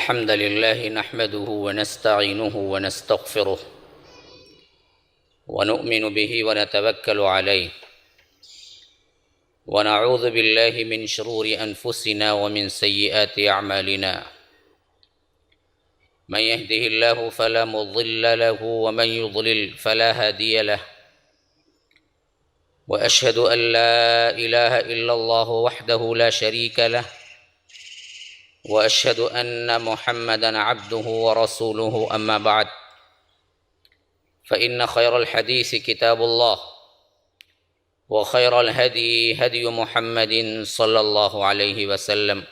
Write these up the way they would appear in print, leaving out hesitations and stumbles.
الحمد لله نحمده ونستعينه ونستغفره ونؤمن به ونتوكل عليه ونعوذ بالله من شرور أنفسنا ومن سيئات أعمالنا من يهده الله فلا مضل له ومن يضلل فلا هادي له وأشهد أن لا إله إلا الله وحده لا شريك له وأشهد أن محمدًا عبده ورسوله أما بعد فإن خير الحديث كتاب الله وخير الهدي هدي محمد صلى الله عليه وسلم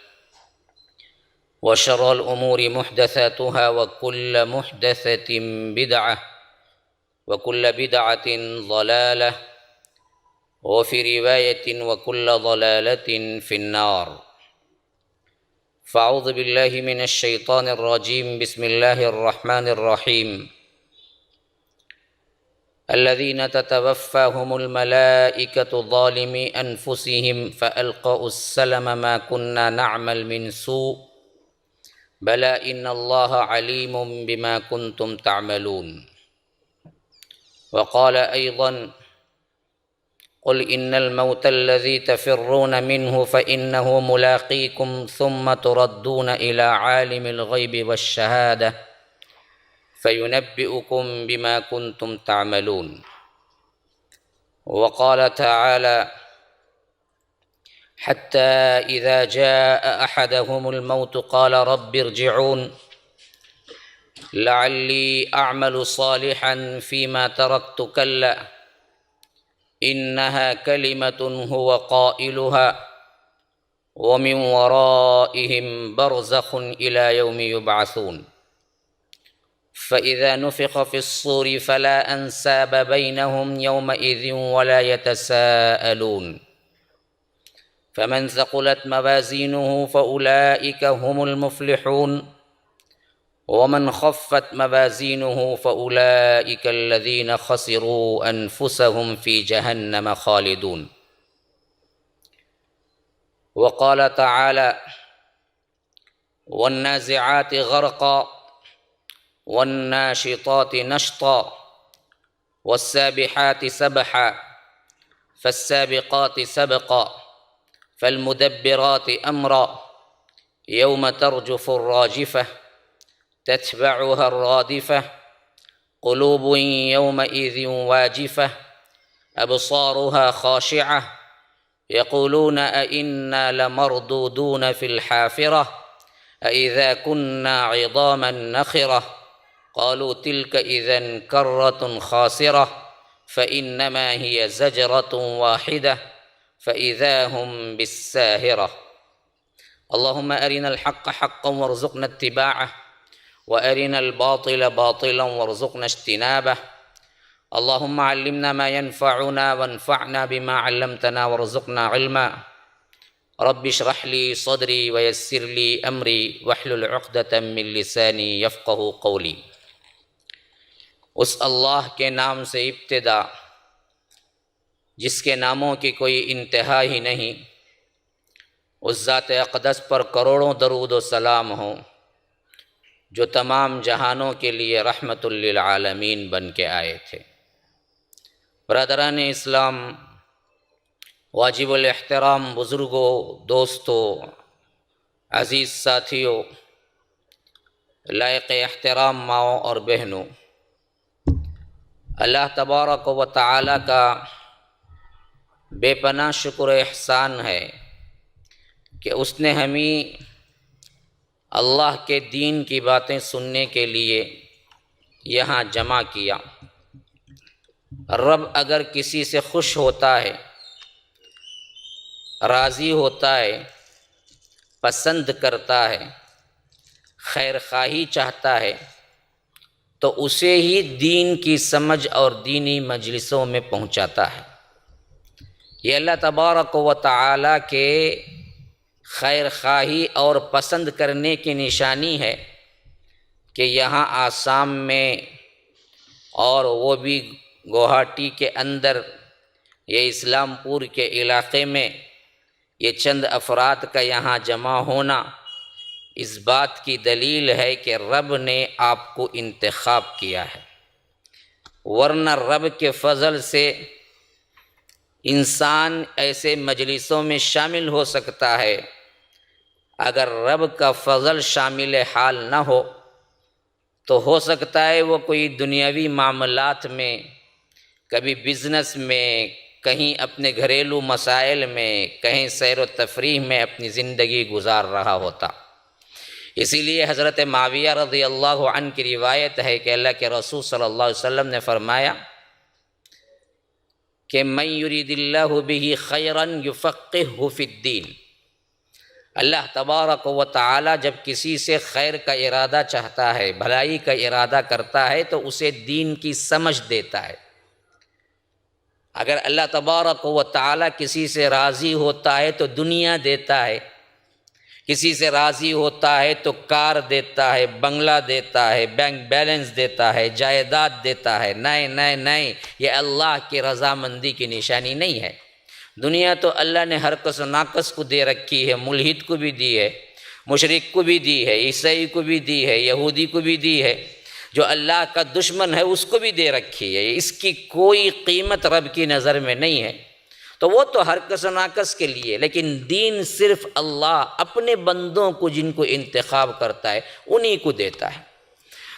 وشر الأمور محدثاتها وكل محدثة بدعة وكل بدعة ضلالة وفي رواية وكل ضلالة في النار فأعوذ بالله من الشيطان الرجيم بسم الله الرحمن الرحيم الذين تتوفاهم الملائكة ظالمي أنفسهم فألقوا السلم ما كنا نعمل من سوء بلى إن الله عليم بما كنتم تعملون وقال أيضا قل إن الموت الذي تفرون منه فإنه ملاقيكم ثم تردون إلى عالم الغيب والشهادة فينبئكم بما كنتم تعملون وقال تعالى حتى إذا جاء أحدهم الموت قال رب ارجعون لعلي أعمل صالحا فيما تركت كلا إنها كلمة هو قائلها ومن ورائهم برزخ إلى يوم يبعثون فإذا نفخ في الصور فلا أنساب بينهم يومئذ ولا يتساءلون فمن ثقلت موازينه فأولئك هم المفلحون ومن خفت موازينه فأولئك الذين خسروا أنفسهم في جهنم خالدون وقال تعالى والنازعات غرقا والناشطات نشطا والسابحات سبحا فالسابقات سبقا فالمدبرات أمرا يوم ترجف الراجفة تتبعها الرادفة قلوب يومئذ واجفة أبصارها خاشعة يقولون أئنا لمردودون في الحافرة أئذا كنا عظاما نخرة قالوا تلك إذا كرة خاسرة فإنما هي زجرة واحدة فإذا هم بالساهرة اللهم أرنا الحق حقا وارزقنا اتباعه وأرنا الباطل باطلا وارزقنا اجتنابه اللهم علمنا ما ينفعنا وانفعنا بما علمتنا وارزقنا علما رب اشرح لي صدري ويسر لي أمري واحلل عقدة من لساني يفقه قولي اس اللہ کے نام سے ابتدا جس کے ناموں کی کوئی انتہا ہی نہیں، اس ذات اقدس پر کروڑوں درود و سلام ہوں جو تمام جہانوں کے لیے رحمت للعالمین بن کے آئے تھے۔ برادران اسلام، واجب الاحترام بزرگوں، دوستوں، عزیز ساتھیوں، لائق احترام ماؤں اور بہنوں، اللہ تبارک و تعالی کا بے پناہ شکر و احسان ہے کہ اس نے ہمیں اللہ کے دین کی باتیں سننے کے لیے یہاں جمع کیا۔ رب اگر کسی سے خوش ہوتا ہے، راضی ہوتا ہے، پسند کرتا ہے، خیر خواہی چاہتا ہے تو اسے ہی دین کی سمجھ اور دینی مجلسوں میں پہنچاتا ہے۔ یہ اللہ تبارک و تعالی کے خیر خواہی اور پسند کرنے کی نشانی ہے کہ یہاں آسام میں اور وہ بھی گوہاٹی کے اندر یہ اسلام پور کے علاقے میں یہ چند افراد کا یہاں جمع ہونا اس بات کی دلیل ہے کہ رب نے آپ کو انتخاب کیا ہے، ورنہ رب کے فضل سے انسان ایسے مجلسوں میں شامل ہو سکتا ہے، اگر رب کا فضل شامل حال نہ ہو تو سکتا ہے وہ کوئی دنیاوی معاملات میں، کبھی بزنس میں، کہیں اپنے گھریلو مسائل میں، کہیں سیر و تفریح میں اپنی زندگی گزار رہا ہوتا۔ اسی لیے حضرت معاویہ رضی اللہ عنہ کی روایت ہے کہ اللہ کے رسول صلی اللہ علیہ وسلم نے فرمایا کہ من یرید اللہ بہ خیرا یفقہہ فی الدین، اللہ تبارک و تعالی جب کسی سے خیر کا ارادہ چاہتا ہے، بھلائی کا ارادہ کرتا ہے تو اسے دین کی سمجھ دیتا ہے۔ اگر اللہ تبارک و تعالی کسی سے راضی ہوتا ہے تو دنیا دیتا ہے، کسی سے راضی ہوتا ہے تو کار دیتا ہے، بنگلہ دیتا ہے، بینک بیلنس دیتا ہے، جائیداد دیتا ہے۔ نہیں، یہ اللہ کی رضامندی کی نشانی نہیں ہے۔ دنیا تو اللہ نے ہر کس و ناقص کو دے رکھی ہے، ملحد کو بھی دی ہے، مشرک کو بھی دی ہے، عیسائی کو بھی دی ہے، یہودی کو بھی دی ہے، جو اللہ کا دشمن ہے اس کو بھی دے رکھی ہے۔ اس کی کوئی قیمت رب کی نظر میں نہیں ہے، تو وہ تو ہر کس و ناقص کے لیے، لیکن دین صرف اللہ اپنے بندوں کو جن کو انتخاب کرتا ہے انہی کو دیتا ہے۔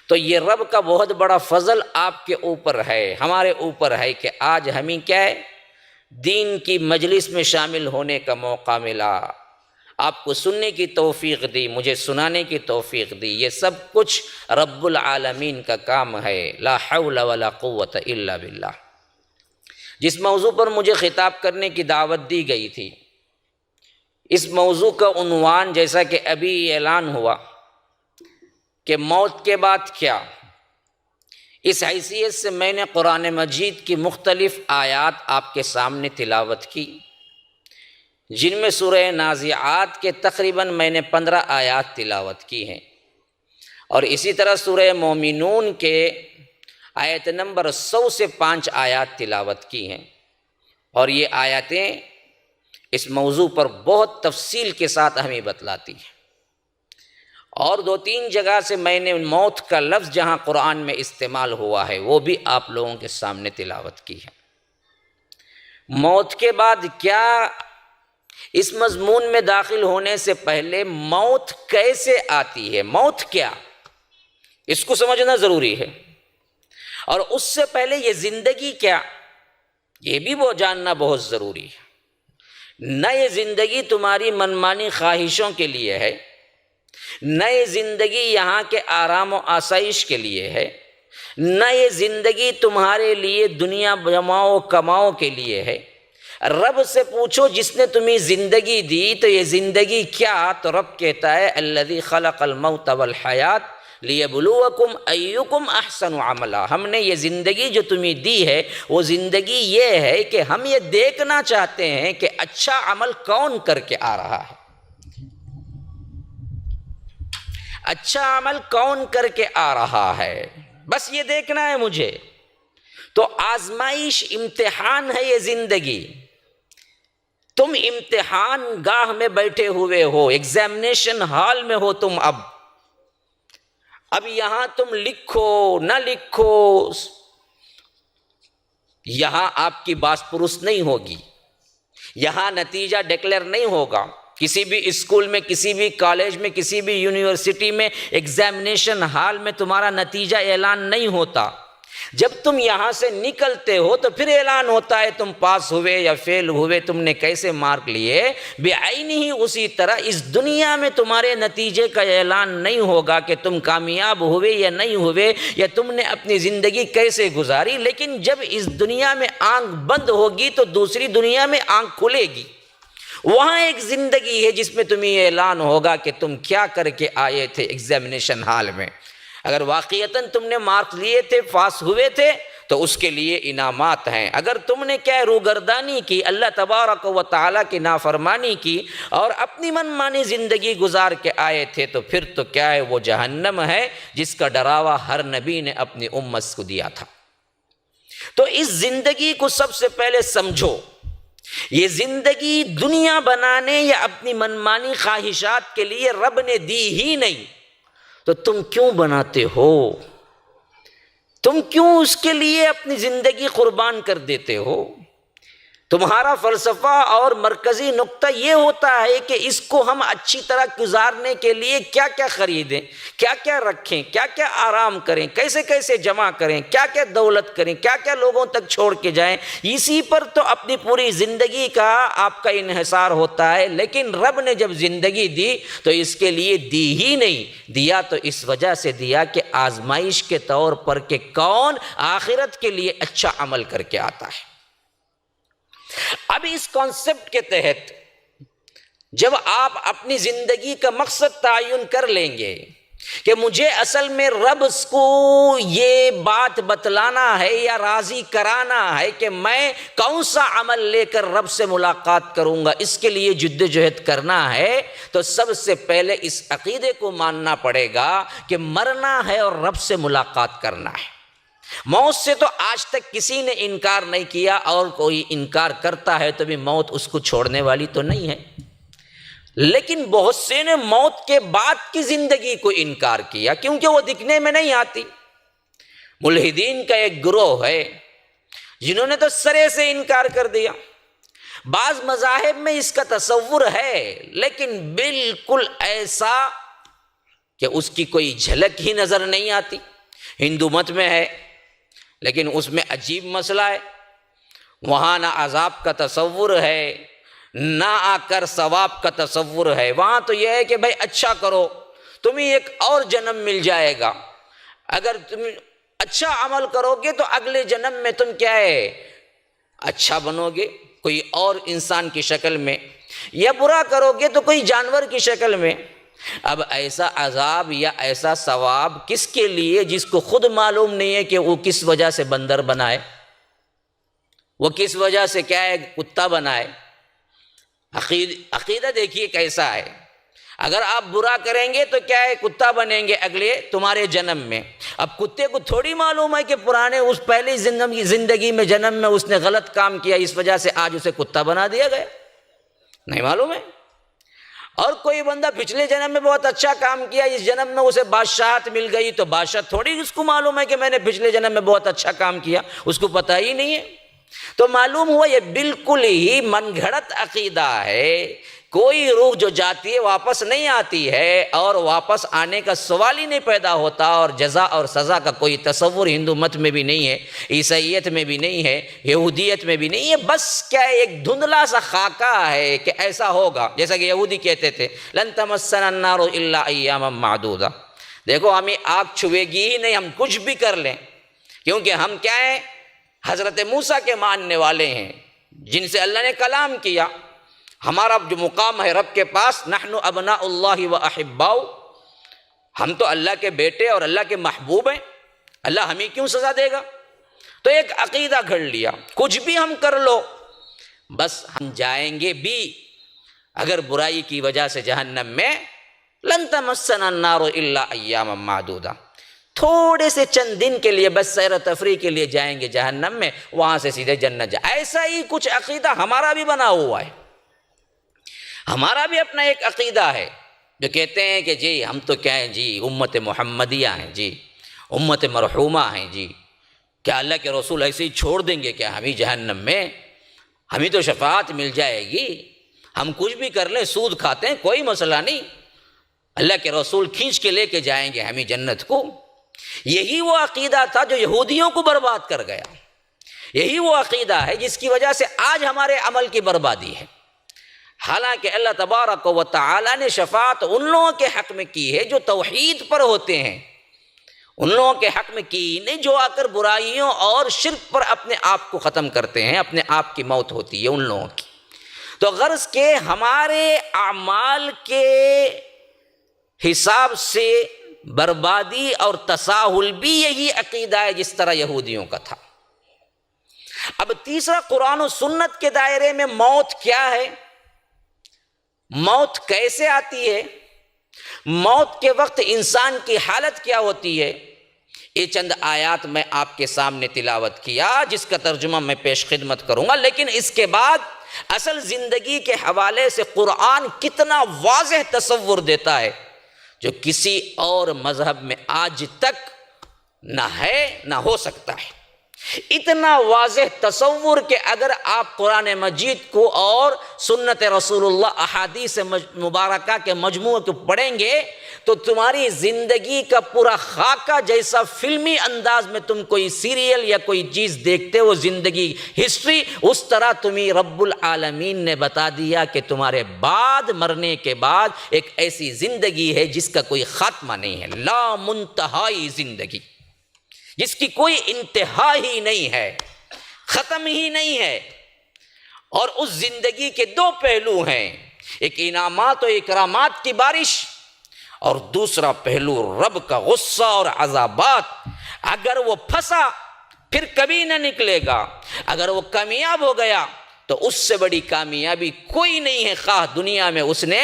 تو یہ رب کا بہت بڑا فضل آپ کے اوپر ہے، ہمارے اوپر ہے کہ آج ہمیں کیا ہے، دین کی مجلس میں شامل ہونے کا موقع ملا، آپ کو سننے کی توفیق دی، مجھے سنانے کی توفیق دی۔ یہ سب کچھ رب العالمین کا کام ہے، لا حول ولا قوت الا باللہ۔ جس موضوع پر مجھے خطاب کرنے کی دعوت دی گئی تھی، اس موضوع کا عنوان جیسا کہ ابھی اعلان ہوا کہ موت کے بعد کیا، اس حیثیت سے میں نے قرآن مجید کی مختلف آیات آپ کے سامنے تلاوت کی، جن میں سورہ نازعات کے تقریباً میں نے 15 آیات تلاوت کی ہیں، اور اسی طرح سورہ مومنون کے آیت نمبر 100 سے 5 آیات تلاوت کی ہیں، اور یہ آیاتیں اس موضوع پر بہت تفصیل کے ساتھ ہمیں بتلاتی ہیں۔ اور 2-3 جگہ سے میں نے موت کا لفظ جہاں قرآن میں استعمال ہوا ہے وہ بھی آپ لوگوں کے سامنے تلاوت کی ہے۔ موت کے بعد کیا، اس مضمون میں داخل ہونے سے پہلے موت کیسے آتی ہے، موت کیا، اس کو سمجھنا ضروری ہے، اور اس سے پہلے یہ زندگی کیا، یہ بھی وہ جاننا بہت ضروری ہے۔ نہ یہ زندگی تمہاری منمانی خواہشوں کے لیے ہے، نہ یہ زندگی یہاں کے آرام و آسائش کے لیے ہے، نہ یہ زندگی تمہارے لیے دنیا جماؤ کماؤ کے لیے ہے۔ رب سے پوچھو جس نے تمہیں زندگی دی تو یہ زندگی کیا، تو رب کہتا ہے الذی خلق الموت والحیات لیبلوکم ایکم احسن عملا، ہم نے یہ زندگی جو تمہیں دی ہے وہ زندگی یہ ہے کہ ہم یہ دیکھنا چاہتے ہیں کہ اچھا عمل کون کر کے آ رہا ہے، اچھا عمل کون کر کے آ رہا ہے، بس یہ دیکھنا ہے مجھے۔ تو آزمائش، امتحان ہے یہ زندگی، تم امتحان گاہ میں بیٹھے ہوئے ہو، ایگزامینیشن ہال میں ہو تم۔ اب یہاں تم لکھو نہ لکھو، یہاں آپ کی باس پرس نہیں ہوگی، یہاں نتیجہ ڈکلیئر نہیں ہوگا۔ کسی بھی اسکول میں، کسی بھی کالج میں، کسی بھی یونیورسٹی میں ایگزامینیشن ہال میں تمہارا نتیجہ اعلان نہیں ہوتا۔ جب تم یہاں سے نکلتے ہو تو پھر اعلان ہوتا ہے تم پاس ہوئے یا فیل ہوئے، تم نے کیسے مارک لیے۔ بعینی ہی اسی طرح اس دنیا میں تمہارے نتیجے کا اعلان نہیں ہوگا کہ تم کامیاب ہوئے یا نہیں ہوئے، یا تم نے اپنی زندگی کیسے گزاری، لیکن جب اس دنیا میں آنکھ بند ہوگی تو دوسری دنیا میں آنکھ کھلے گی، وہاں ایک زندگی ہے جس میں تمہیں اعلان ہوگا کہ تم کیا کر کے آئے تھے ایگزامینیشن ہال میں۔ اگر واقعتاً تم نے مارکس لیے تھے، پاس ہوئے تھے، تو اس کے لیے انعامات ہیں۔ اگر تم نے کیا روگردانی کی، اللہ تبارک و تعالیٰ کی نافرمانی کی اور اپنی من مانی زندگی گزار کے آئے تھے، تو پھر تو کیا ہے، وہ جہنم ہے جس کا ڈراوا ہر نبی نے اپنی امت کو دیا تھا۔ تو اس زندگی کو سب سے پہلے سمجھو، یہ زندگی دنیا بنانے یا اپنی منمانی خواہشات کے لیے رب نے دی ہی نہیں، تو تم کیوں بناتے ہو؟ تم کیوں اس کے لیے اپنی زندگی قربان کر دیتے ہو؟ تمہارا فلسفہ اور مرکزی نقطہ یہ ہوتا ہے کہ اس کو ہم اچھی طرح گزارنے کے لیے کیا کیا خریدیں، کیا کیا رکھیں، کیا کیا آرام کریں، کیسے کیسے جمع کریں، کیا کیا دولت کریں، کیا کیا لوگوں تک چھوڑ کے جائیں، اسی پر تو اپنی پوری زندگی کا آپ کا انحصار ہوتا ہے۔ لیکن رب نے جب زندگی دی تو اس کے لیے دی ہی نہیں، دیا تو اس وجہ سے دیا کہ آزمائش کے طور پر کہ کون آخرت کے لیے اچھا عمل کر کے آتا ہے۔ اب اس کانسیپٹ کے تحت جب آپ اپنی زندگی کا مقصد تعین کر لیں گے کہ مجھے اصل میں رب کو یہ بات بتلانا ہے یا راضی کرانا ہے کہ میں کون سا عمل لے کر رب سے ملاقات کروں گا، اس کے لیے جدوجہد کرنا ہے، تو سب سے پہلے اس عقیدے کو ماننا پڑے گا کہ مرنا ہے اور رب سے ملاقات کرنا ہے۔ موت سے تو آج تک کسی نے انکار نہیں کیا، اور کوئی انکار کرتا ہے تو بھی موت اس کو چھوڑنے والی تو نہیں ہے، لیکن بہت سے نے موت کے بعد کی زندگی کو انکار کیا کیونکہ وہ دکھنے میں نہیں آتی۔ ملحدین کا ایک گروہ ہے جنہوں نے تو سرے سے انکار کر دیا۔ بعض مذاہب میں اس کا تصور ہے لیکن بالکل ایسا کہ اس کی کوئی جھلک ہی نظر نہیں آتی۔ ہندو مت میں ہے لیکن اس میں عجیب مسئلہ ہے، وہاں نہ عذاب کا تصور ہے نہ آ کر ثواب کا تصور ہے۔ وہاں تو یہ ہے کہ بھائی اچھا کرو تمہیں ایک اور جنم مل جائے گا، اگر تم اچھا عمل کرو گے تو اگلے جنم میں تم کیا ہے اچھا بنو گے کوئی اور انسان کی شکل میں، یا برا کرو گے تو کوئی جانور کی شکل میں۔ اب ایسا عذاب یا ایسا ثواب کس کے لیے جس کو خود معلوم نہیں ہے کہ وہ کس وجہ سے بندر بنائے، وہ کس وجہ سے کیا ہے کتا بنائے۔ عقیدہ دیکھیے کیسا ہے، اگر آپ برا کریں گے تو کیا ہے کتا بنیں گے اگلے تمہارے جنم میں۔ اب کتے کو تھوڑی معلوم ہے کہ پرانے اس پہلی زندگی میں جنم میں اس نے غلط کام کیا، اس وجہ سے آج اسے کتا بنا دیا گیا، نہیں معلوم ہے۔ اور کوئی بندہ پچھلے جنم میں بہت اچھا کام کیا، اس جنم میں اسے بادشاہت مل گئی، تو بادشاہ تھوڑی اس کو معلوم ہے کہ میں نے پچھلے جنم میں بہت اچھا کام کیا، اس کو پتہ ہی نہیں ہے۔ تو معلوم ہوا یہ بالکل ہی من گھڑت عقیدہ ہے۔ کوئی روح جو جاتی ہے واپس نہیں آتی ہے، اور واپس آنے کا سوال ہی نہیں پیدا ہوتا، اور جزا اور سزا کا کوئی تصور ہندو مت میں بھی نہیں ہے، عیسائیت میں بھی نہیں ہے، یہودیت میں بھی نہیں ہے۔ بس کیا ہے ایک دھندلا سا خاکہ ہے کہ ایسا ہوگا، جیسا کہ یہودی کہتے تھے لن تمسنا النار الا ایاما معدودہ، دیکھو ہمیں آگ چھوئے گی ہی نہیں، ہم کچھ بھی کر لیں، کیونکہ ہم کیا ہیں حضرت موسیٰ کے ماننے والے ہیں جن سے اللہ نے کلام کیا۔ ہمارا جو مقام ہے رب کے پاس، نحن ابناء اللہ و احباؤ، ہم تو اللہ کے بیٹے اور اللہ کے محبوب ہیں، اللہ ہمیں کیوں سزا دے گا؟ تو ایک عقیدہ گھڑ لیا، کچھ بھی ہم کر لو بس ہم جائیں گے بھی اگر برائی کی وجہ سے جہنم میں، لن تمسنا النار الا ایاما معدودہ، تھوڑے سے چند دن کے لیے بس سیر و تفریح کے لیے جائیں گے جہنم میں، وہاں سے سیدھے جنت جائیں۔ ایسا ہی کچھ عقیدہ ہمارا بھی بنا ہوا ہے، ہمارا بھی اپنا ایک عقیدہ ہے جو کہتے ہیں کہ جی ہم تو کیا ہیں جی امت محمدیہ ہیں، جی امت مرحومہ ہیں، جی کیا اللہ کے رسول ایسے ہی چھوڑ دیں گے کیا ہمیں جہنم میں؟ ہمیں تو شفاعت مل جائے گی، ہم کچھ بھی کر لیں، سود کھاتے ہیں کوئی مسئلہ نہیں، اللہ کے رسول کھینچ کے لے کے جائیں گے ہمیں جنت کو۔ یہی وہ عقیدہ تھا جو یہودیوں کو برباد کر گیا، یہی وہ عقیدہ ہے جس کی وجہ سے آج ہمارے عمل کی بربادی ہے۔ حالانکہ اللہ تبارک و تعالی نے شفاعت ان لوگوں کے حق میں کی ہے جو توحید پر ہوتے ہیں، ان لوگوں کے حق میں کی نہیں جو آ کر برائیوں اور شرک پر اپنے آپ کو ختم کرتے ہیں، اپنے آپ کی موت ہوتی ہے ان لوگوں کی۔ تو غرض کہ ہمارے اعمال کے حساب سے بربادی اور تساہل بھی یہی عقیدہ ہے جس طرح یہودیوں کا تھا۔ اب تیسرا، قرآن و سنت کے دائرے میں موت کیا ہے، موت کیسے آتی ہے، موت کے وقت انسان کی حالت کیا ہوتی ہے، یہ چند آیات میں آپ کے سامنے تلاوت کیا جس کا ترجمہ میں پیش خدمت کروں گا، لیکن اس کے بعد اصل زندگی کے حوالے سے قرآن کتنا واضح تصور دیتا ہے جو کسی اور مذہب میں آج تک نہ ہے نہ ہو سکتا ہے۔ اتنا واضح تصور کہ اگر آپ قرآن مجید کو اور سنت رسول اللہ احادیث مبارکہ کے مجموعے کو پڑھیں گے تو تمہاری زندگی کا پورا خاکہ جیسا فلمی انداز میں تم کوئی سیریل یا کوئی چیز دیکھتے ہو، زندگی ہسٹری، اس طرح تمہیں رب العالمین نے بتا دیا کہ تمہارے بعد، مرنے کے بعد ایک ایسی زندگی ہے جس کا کوئی خاتمہ نہیں ہے، لا منتہائی زندگی جس کی کوئی انتہا ہی نہیں ہے، ختم ہی نہیں ہے۔ اور اس زندگی کے دو پہلو ہیں، ایک انعامات و اکرامات کی بارش اور دوسرا پہلو رب کا غصہ اور عذابات۔ اگر وہ پھنسا پھر کبھی نہ نکلے گا، اگر وہ کامیاب ہو گیا تو اس سے بڑی کامیابی کوئی نہیں ہے، خواہ دنیا میں اس نے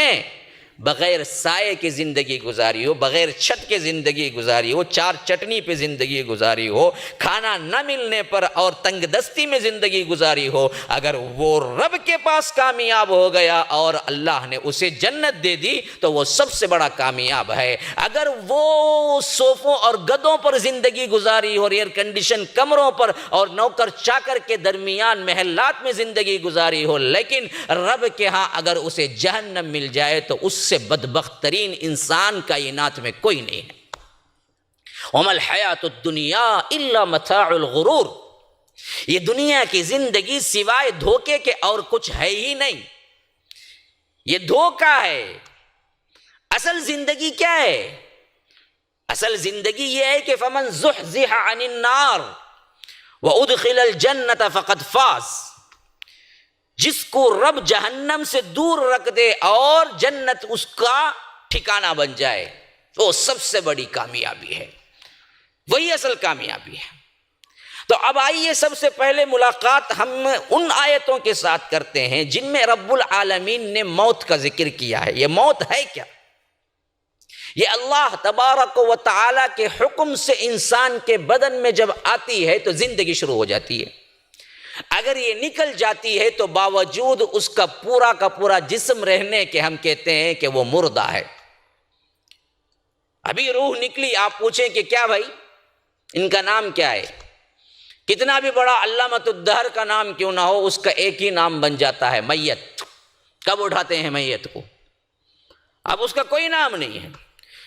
بغیر سائے کی زندگی گزاری ہو، بغیر چھت کے زندگی گزاری ہو، چار چٹنی پہ زندگی گزاری ہو، کھانا نہ ملنے پر اور تنگ دستی میں زندگی گزاری ہو، اگر وہ رب کے پاس کامیاب ہو گیا اور اللہ نے اسے جنت دے دی تو وہ سب سے بڑا کامیاب ہے۔ اگر وہ صوفوں اور گدوں پر زندگی گزاری ہو اور ایئر کنڈیشن کمروں پر اور نوکر چاکر کے درمیان محلات میں زندگی گزاری ہو، لیکن رب کے ہاں اگر اسے جہنم مل جائے تو اس سے بدبخت ترین انسان کائنات میں کوئی نہیں ہے۔ وَمَا الْحَيَاةُ الدُّنْيَا إِلَّا مَتَاعُ الْغُرُورِ، یہ دنیا کی زندگی سوائے دھوکے کے اور کچھ ہے ہی نہیں، یہ دھوکہ ہے۔ اصل زندگی کیا ہے؟ اصل زندگی یہ ہے کہ فَمَنْ زُحْزِحَ عَنِ النَّارِ وَأُدْخِلَ الْجَنَّةَ فَقَدْ فَازَ، جس کو رب جہنم سے دور رکھ دے اور جنت اس کا ٹھکانہ بن جائے وہ سب سے بڑی کامیابی ہے، وہی اصل کامیابی ہے۔ تو اب آئیے سب سے پہلے ملاقات ہم ان آیتوں کے ساتھ کرتے ہیں جن میں رب العالمین نے موت کا ذکر کیا ہے۔ یہ موت ہے کیا؟ یہ اللہ تبارک و تعالی کے حکم سے انسان کے بدن میں جب آتی ہے تو زندگی شروع ہو جاتی ہے۔ اگر یہ نکل جاتی ہے تو باوجود اس کا پورا جسم رہنے کے ہم کہتے ہیں کہ وہ مردہ ہے۔ ابھی روح نکلی، آپ پوچھیں کہ کیا بھائی ان کا نام کیا ہے؟ کتنا بھی بڑا علامۃ الدہر کا نام کیوں نہ ہو، اس کا ایک ہی نام بن جاتا ہے، میت۔ کب اٹھاتے ہیں میت کو؟ اب اس کا کوئی نام نہیں ہے۔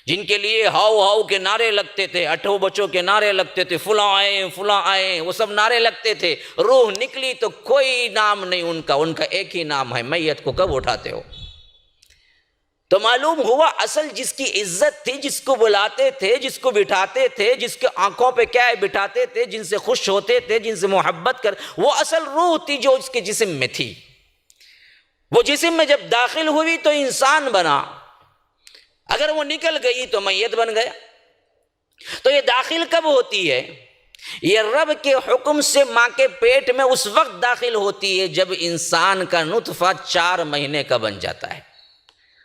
جن کے لیے ہاؤ ہاؤ کے نعرے لگتے تھے، اٹھو بچوں کے نعرے لگتے تھے، فلاں آئے، وہ سب نعرے لگتے تھے، روح نکلی تو کوئی نام نہیں ان کا ایک ہی نام ہے، میت کو کب اٹھاتے ہو؟ تو معلوم ہوا اصل جس کی عزت تھی، جس کو بلاتے تھے، جس کو بٹھاتے تھے، جس کے آنکھوں پہ کیا ہے بٹھاتے تھے، جن سے خوش ہوتے تھے، جن سے محبت کر، وہ اصل روح تھی جو اس کے جسم میں تھی۔ وہ جسم میں جب داخل ہوئی تو انسان بنا، اگر وہ نکل گئی تو میت بن گیا۔ تو یہ داخل کب ہوتی ہے؟ یہ رب کے حکم سے ماں کے پیٹ میں اس وقت داخل ہوتی ہے جب انسان کا نطفہ 4 مہینے کا بن جاتا ہے۔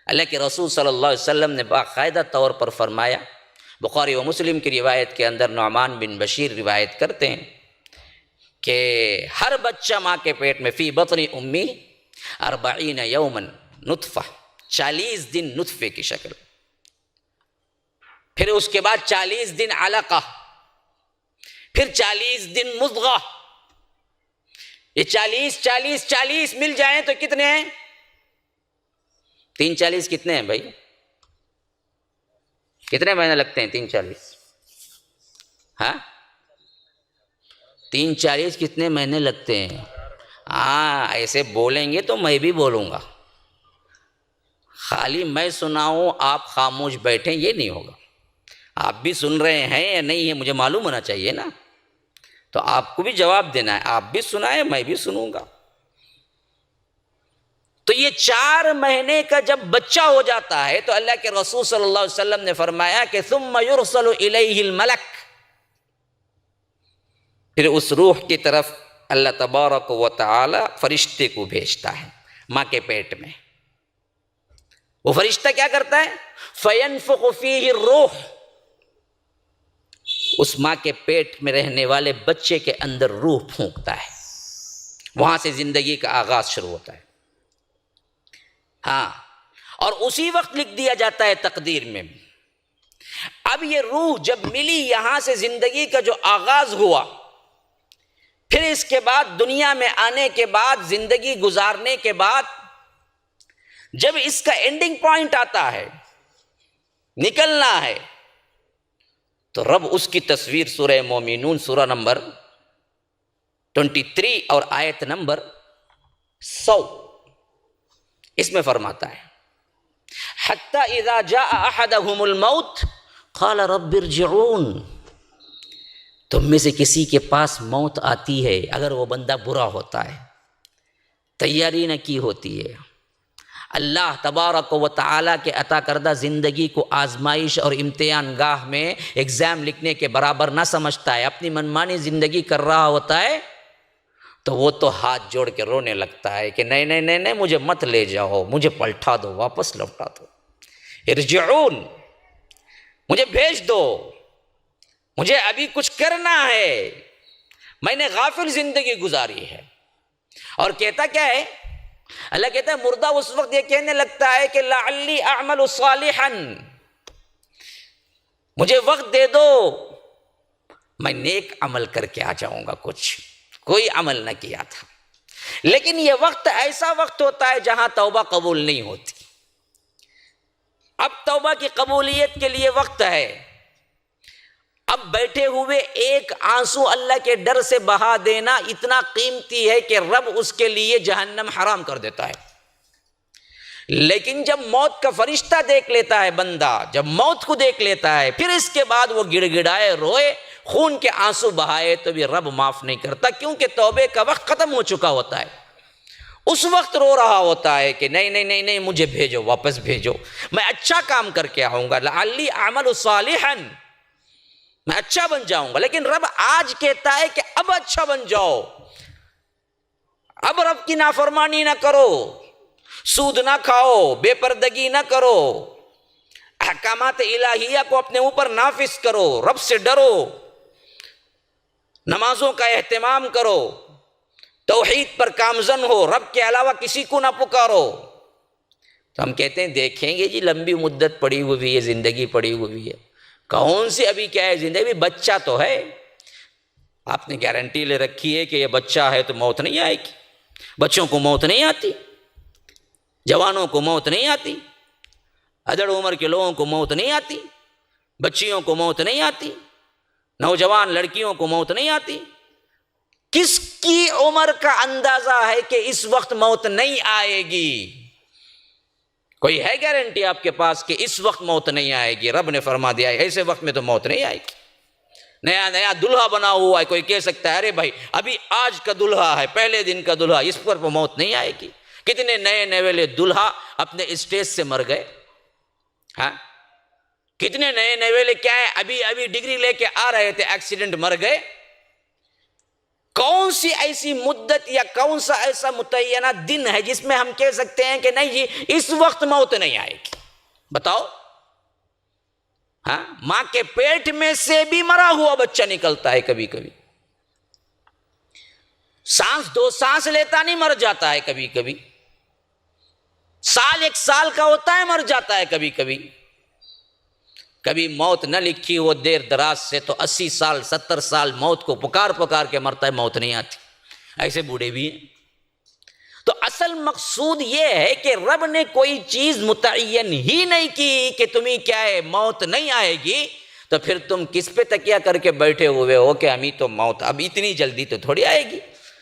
اللہ کے رسول صلی اللہ علیہ وسلم نے باقاعدہ طور پر فرمایا، بخاری و مسلم کی روایت کے اندر نعمان بن بشیر روایت کرتے ہیں کہ ہر بچہ ماں کے پیٹ میں فی بطن امی 40 یوما نطفہ، 40 دن نطفے کی شکل، پھر اس کے بعد 40 دن علقہ، پھر 40 دن مضغہ۔ یہ 40 مل جائیں تو کتنے ہیں؟ 3 40 کتنے ہیں بھائی؟ کتنے مہینے لگتے ہیں 3 40؟ ہاں 3 40 کتنے مہینے لگتے ہیں؟ ہاں ایسے بولیں گے تو میں بھی بولوں گا، خالی میں سناؤں آپ خاموش بیٹھیں یہ نہیں ہوگا۔ آپ بھی سن رہے ہیں یا نہیں ہے مجھے معلوم ہونا چاہیے نا، تو آپ کو بھی جواب دینا ہے، آپ بھی سنائیں میں بھی سنوں گا۔ تو یہ 4 مہینے کا جب بچہ ہو جاتا ہے تو اللہ کے رسول صلی اللہ علیہ وسلم نے فرمایا کہ ثم یرسل الیہ الملک، پھر اس روح کی طرف اللہ تبارک و تعالی فرشتے کو بھیجتا ہے ماں کے پیٹ میں۔ وہ فرشتہ کیا کرتا ہے؟ فینفخ فیہ الروح، اس ماں کے پیٹ میں رہنے والے بچے کے اندر روح پھونکتا ہے، وہاں سے زندگی کا آغاز شروع ہوتا ہے. ہاں، اور اسی وقت لکھ دیا جاتا ہے تقدیر میں. اب یہ روح جب ملی، یہاں سے زندگی کا جو آغاز ہوا، پھر اس کے بعد دنیا میں آنے کے بعد، زندگی گزارنے کے بعد، جب اس کا اینڈنگ پوائنٹ آتا ہے، نکلنا ہے، تو رب اس کی تصویر سورہ مومنون سورہ نمبر 23 اور آیت نمبر 100 اس میں فرماتا ہے، حتی اذا جاء احدهم الموت قال رب ارجعون. تم میں سے کسی کے پاس موت آتی ہے، اگر وہ بندہ برا ہوتا ہے، تیاری نہ کی ہوتی ہے، اللہ تبارک و تعالیٰ کے عطا کردہ زندگی کو آزمائش اور امتحان گاہ میں ایگزام لکھنے کے برابر نہ سمجھتا ہے، اپنی منمانی زندگی کر رہا ہوتا ہے، تو وہ تو ہاتھ جوڑ کے رونے لگتا ہے کہ نہیں نہیں نہیں نہیں، مجھے مت لے جاؤ، مجھے پلٹا دو، واپس لوٹا دو، ارجعون، مجھے بھیج دو، مجھے ابھی کچھ کرنا ہے، میں نے غافل زندگی گزاری ہے. اور کہتا کیا ہے؟ اللہ کہتا ہے مردہ اس وقت یہ کہنے لگتا ہے کہ لعلی اعمل صالحا، مجھے وقت دے دو، میں نیک عمل کر کے آ جاؤں گا. کوئی عمل نہ کیا تھا. لیکن یہ وقت ایسا وقت ہوتا ہے جہاں توبہ قبول نہیں ہوتی. اب توبہ کی قبولیت کے لیے وقت ہے. اب بیٹھے ہوئے ایک آنسو اللہ کے ڈر سے بہا دینا اتنا قیمتی ہے کہ رب اس کے لیے جہنم حرام کر دیتا ہے. لیکن جب موت کا فرشتہ دیکھ لیتا ہے بندہ، جب موت کو دیکھ لیتا ہے، پھر اس کے بعد وہ گڑ گڑائے، روئے، خون کے آنسو بہائے، تو بھی رب معاف نہیں کرتا، کیونکہ توبے کا وقت ختم ہو چکا ہوتا ہے. اس وقت رو رہا ہوتا ہے کہ نہیں نہیں نہیں نہیں، مجھے بھیجو، واپس بھیجو، میں اچھا کام کر کے آؤں گا، لعلی اعمل صالحا، میں اچھا بن جاؤں گا. لیکن رب آج کہتا ہے کہ اب اچھا بن جاؤ، اب رب کی نافرمانی نہ کرو، سود نہ کھاؤ، بے پردگی نہ کرو، احکامات الہیہ کو اپنے اوپر نافذ کرو، رب سے ڈرو، نمازوں کا اہتمام کرو، توحید پر کامزن ہو، رب کے علاوہ کسی کو نہ پکارو. تو ہم کہتے ہیں دیکھیں گے جی، لمبی مدت پڑی ہوئی ہے، زندگی پڑی ہوئی ہے، کون سی ابھی کیا ہے زندگی، بچہ تو ہے، آپ نے گارنٹی لے رکھی ہے کہ یہ بچہ ہے تو موت نہیں آئے گی. بچوں کو موت نہیں آتی، جوانوں کو موت نہیں آتی، ادڑ عمر کے لوگوں کو موت نہیں آتی، بچیوں کو موت نہیں آتی، نوجوان لڑکیوں کو موت نہیں آتی. کس کی عمر کا اندازہ ہے کہ اس وقت موت نہیں آئے گی؟ کوئی ہے گارنٹی آپ کے پاس کہ اس وقت موت نہیں آئے گی؟ رب نے فرما دیا ہے ایسے وقت میں تو موت نہیں آئے گی. نیا نیا دلہا بنا ہوا ہے، کوئی کہہ سکتا ہے ارے بھائی ابھی آج کا دلہا ہے، پہلے دن کا دلہا، اس پر موت نہیں آئے گی. کتنے نئے نویلے دلہا اپنے اسٹیج سے مر گئے. ہاں، کتنے نئے نویلے کیا ہے ابھی ڈگری لے کے آ رہے تھے، ایکسیڈنٹ مر گئے. کون سی ایسی مدت یا کون سا ایسا متعینہ دن ہے جس میں ہم کہہ سکتے ہیں کہ نہیں جی اس وقت موت نہیں آئے گی؟ بتاؤ. ہاں، ماں کے پیٹ میں سے بھی مرا ہوا بچہ نکلتا ہے کبھی کبھی، سانس دو سانس لیتا نہیں مر جاتا ہے کبھی کبھی، سال ایک سال کا ہوتا ہے مر جاتا ہے کبھی کبھی. کبھی موت نہ لکھی ہو دیر دراز سے تو 80 سال 70 سال موت کو پکار پکار کے مرتا ہے، موت نہیں آتی. ایسے بوڑھے بھی ہیں. تو اصل مقصود یہ ہے کہ رب نے کوئی چیز متعین ہی نہیں کی کہ تمہیں کیا ہے موت نہیں آئے گی، تو پھر تم کس پہ تکیہ کر کے بیٹھے ہوئے ہو کہ ہمیں تو موت اب اتنی جلدی تو تھوڑی آئے گی،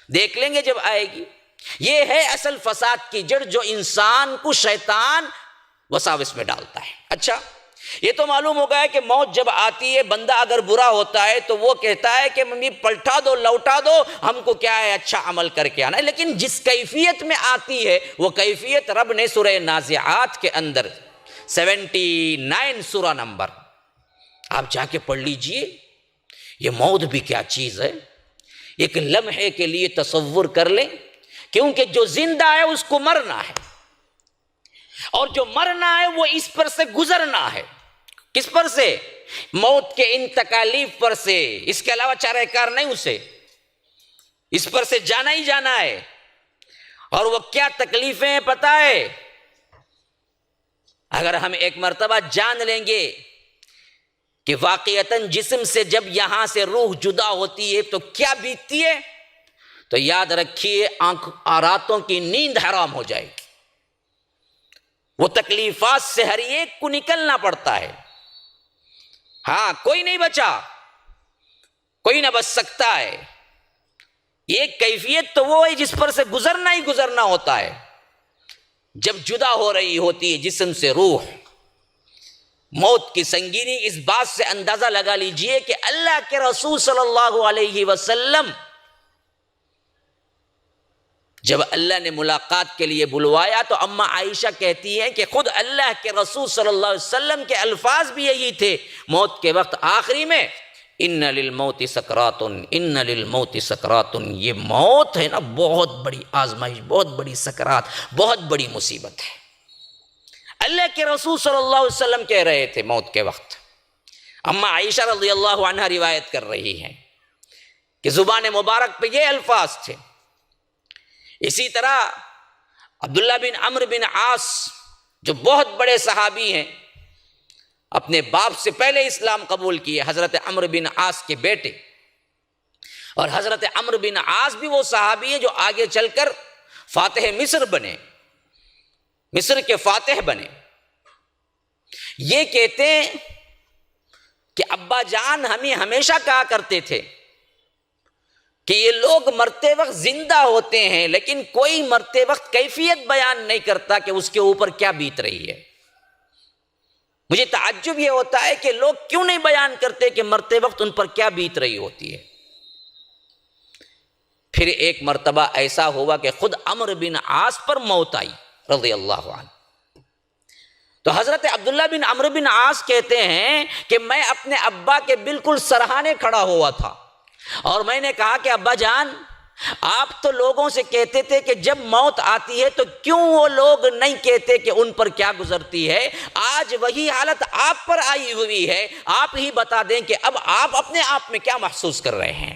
دیکھ لیں گے جب آئے گی. یہ ہے اصل فساد کی جڑ جو انسان کو شیطان وساوس میں ڈالتا ہے. اچھا، یہ تو معلوم ہو گیا کہ موت جب آتی ہے، بندہ اگر برا ہوتا ہے تو وہ کہتا ہے کہ ممی پلٹا دو، لوٹا دو، ہم کو کیا ہے اچھا عمل کر کے آنا ہے. لیکن جس کیفیت میں آتی ہے وہ کیفیت رب نے سورہ نازعات کے اندر 79 سورہ نمبر آپ جا کے پڑھ لیجئے. یہ موت بھی کیا چیز ہے، ایک لمحے کے لیے تصور کر لیں، کیونکہ جو زندہ ہے اس کو مرنا ہے، اور جو مرنا ہے وہ اس پر سے گزرنا ہے. کس پر سے؟ موت کے ان تکالیف پر سے، اس کے علاوہ چارہ کار نہیں اسے، اس پر سے جانا ہی جانا ہے۔ اور وہ کیا تکلیفیں ہیں پتہ ہے؟ اگر ہم ایک مرتبہ جان لیں گے کہ واقعتاً جسم سے جب یہاں سے روح جدا ہوتی ہے تو کیا بیتتی ہے، تو یاد رکھیے راتوں کی نیند حرام ہو جائے گی۔ وہ تکلیفات سے ہر ایک کو نکلنا پڑتا ہے۔ ہاں، کوئی نہیں بچا، کوئی نہ بچ سکتا ہے۔ ایک کیفیت تو وہ ہے جس پر سے گزرنا ہی گزرنا ہوتا ہے، جب جدا ہو رہی ہوتی ہے جسم سے روح۔ موت کی سنگینی اس بات سے اندازہ لگا لیجئے کہ اللہ کے رسول صلی اللہ علیہ وسلم جب اللہ نے ملاقات کے لیے بلوایا تو اماں عائشہ کہتی ہیں کہ خود اللہ کے رسول صلی اللہ علیہ وسلم کے الفاظ بھی یہی تھے موت کے وقت آخری میں، ان للموت سکرات، ان للموت سکرات۔ یہ موت ہے نا، بہت بڑی آزمائش، بہت بڑی سکرات، بہت بڑی مصیبت ہے۔ اللہ کے رسول صلی اللہ علیہ وسلم کہہ رہے تھے موت کے وقت۔ اماں عائشہ رضی اللہ عنہا روایت کر رہی ہیں کہ زبان مبارک پہ یہ الفاظ تھے۔ اسی طرح عبداللہ بن عمرو بن عاص جو بہت بڑے صحابی ہیں، اپنے باپ سے پہلے اسلام قبول کیے، حضرت عمرو بن عاص کے بیٹے، اور حضرت عمرو بن عاص بھی وہ صحابی ہیں جو آگے چل کر فاتح مصر بنے، مصر کے فاتح بنے۔ یہ کہتے ہیں کہ ابا جان ہمیں ہمیشہ کہا کرتے تھے کہ یہ لوگ مرتے وقت زندہ ہوتے ہیں لیکن کوئی مرتے وقت کیفیت بیان نہیں کرتا کہ اس کے اوپر کیا بیت رہی ہے۔ مجھے تعجب یہ ہوتا ہے کہ لوگ کیوں نہیں بیان کرتے کہ مرتے وقت ان پر کیا بیت رہی ہوتی ہے۔ پھر ایک مرتبہ ایسا ہوا کہ خود عمرو بن عاص پر موت آئی رضی اللہ عنہ، تو حضرت عبداللہ بن عمرو بن عاص کہتے ہیں کہ میں اپنے ابا کے بالکل سرہانے کھڑا ہوا تھا اور میں نے کہا کہ ابا جان، آپ تو لوگوں سے کہتے تھے کہ جب موت آتی ہے تو کیوں وہ لوگ نہیں کہتے کہ ان پر کیا گزرتی ہے؟ آج وہی حالت آپ پر آئی ہوئی ہے، آپ ہی بتا دیں کہ اب آپ اپنے آپ میں کیا محسوس کر رہے ہیں۔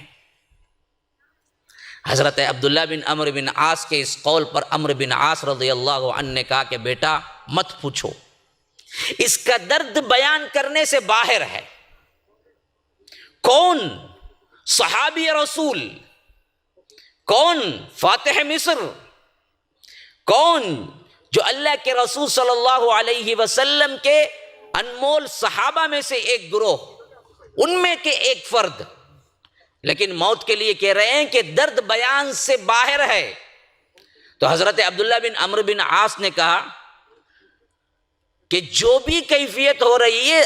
حضرت عبداللہ بن عمرو بن عاص کے اس قول پر عمرو بن عاص رضی اللہ عنہ نے کہا کہ بیٹا مت پوچھو، اس کا درد بیان کرنے سے باہر ہے۔ کون صحابی رسول، کون فاتح مصر، کون جو اللہ کے رسول صلی اللہ علیہ وسلم کے انمول صحابہ میں سے ایک گروہ، ان میں کے ایک فرد، لیکن موت کے لیے کہہ رہے ہیں کہ درد بیان سے باہر ہے۔ تو حضرت عبداللہ بن عمرو بن عاص نے کہا کہ جو بھی کیفیت ہو رہی ہے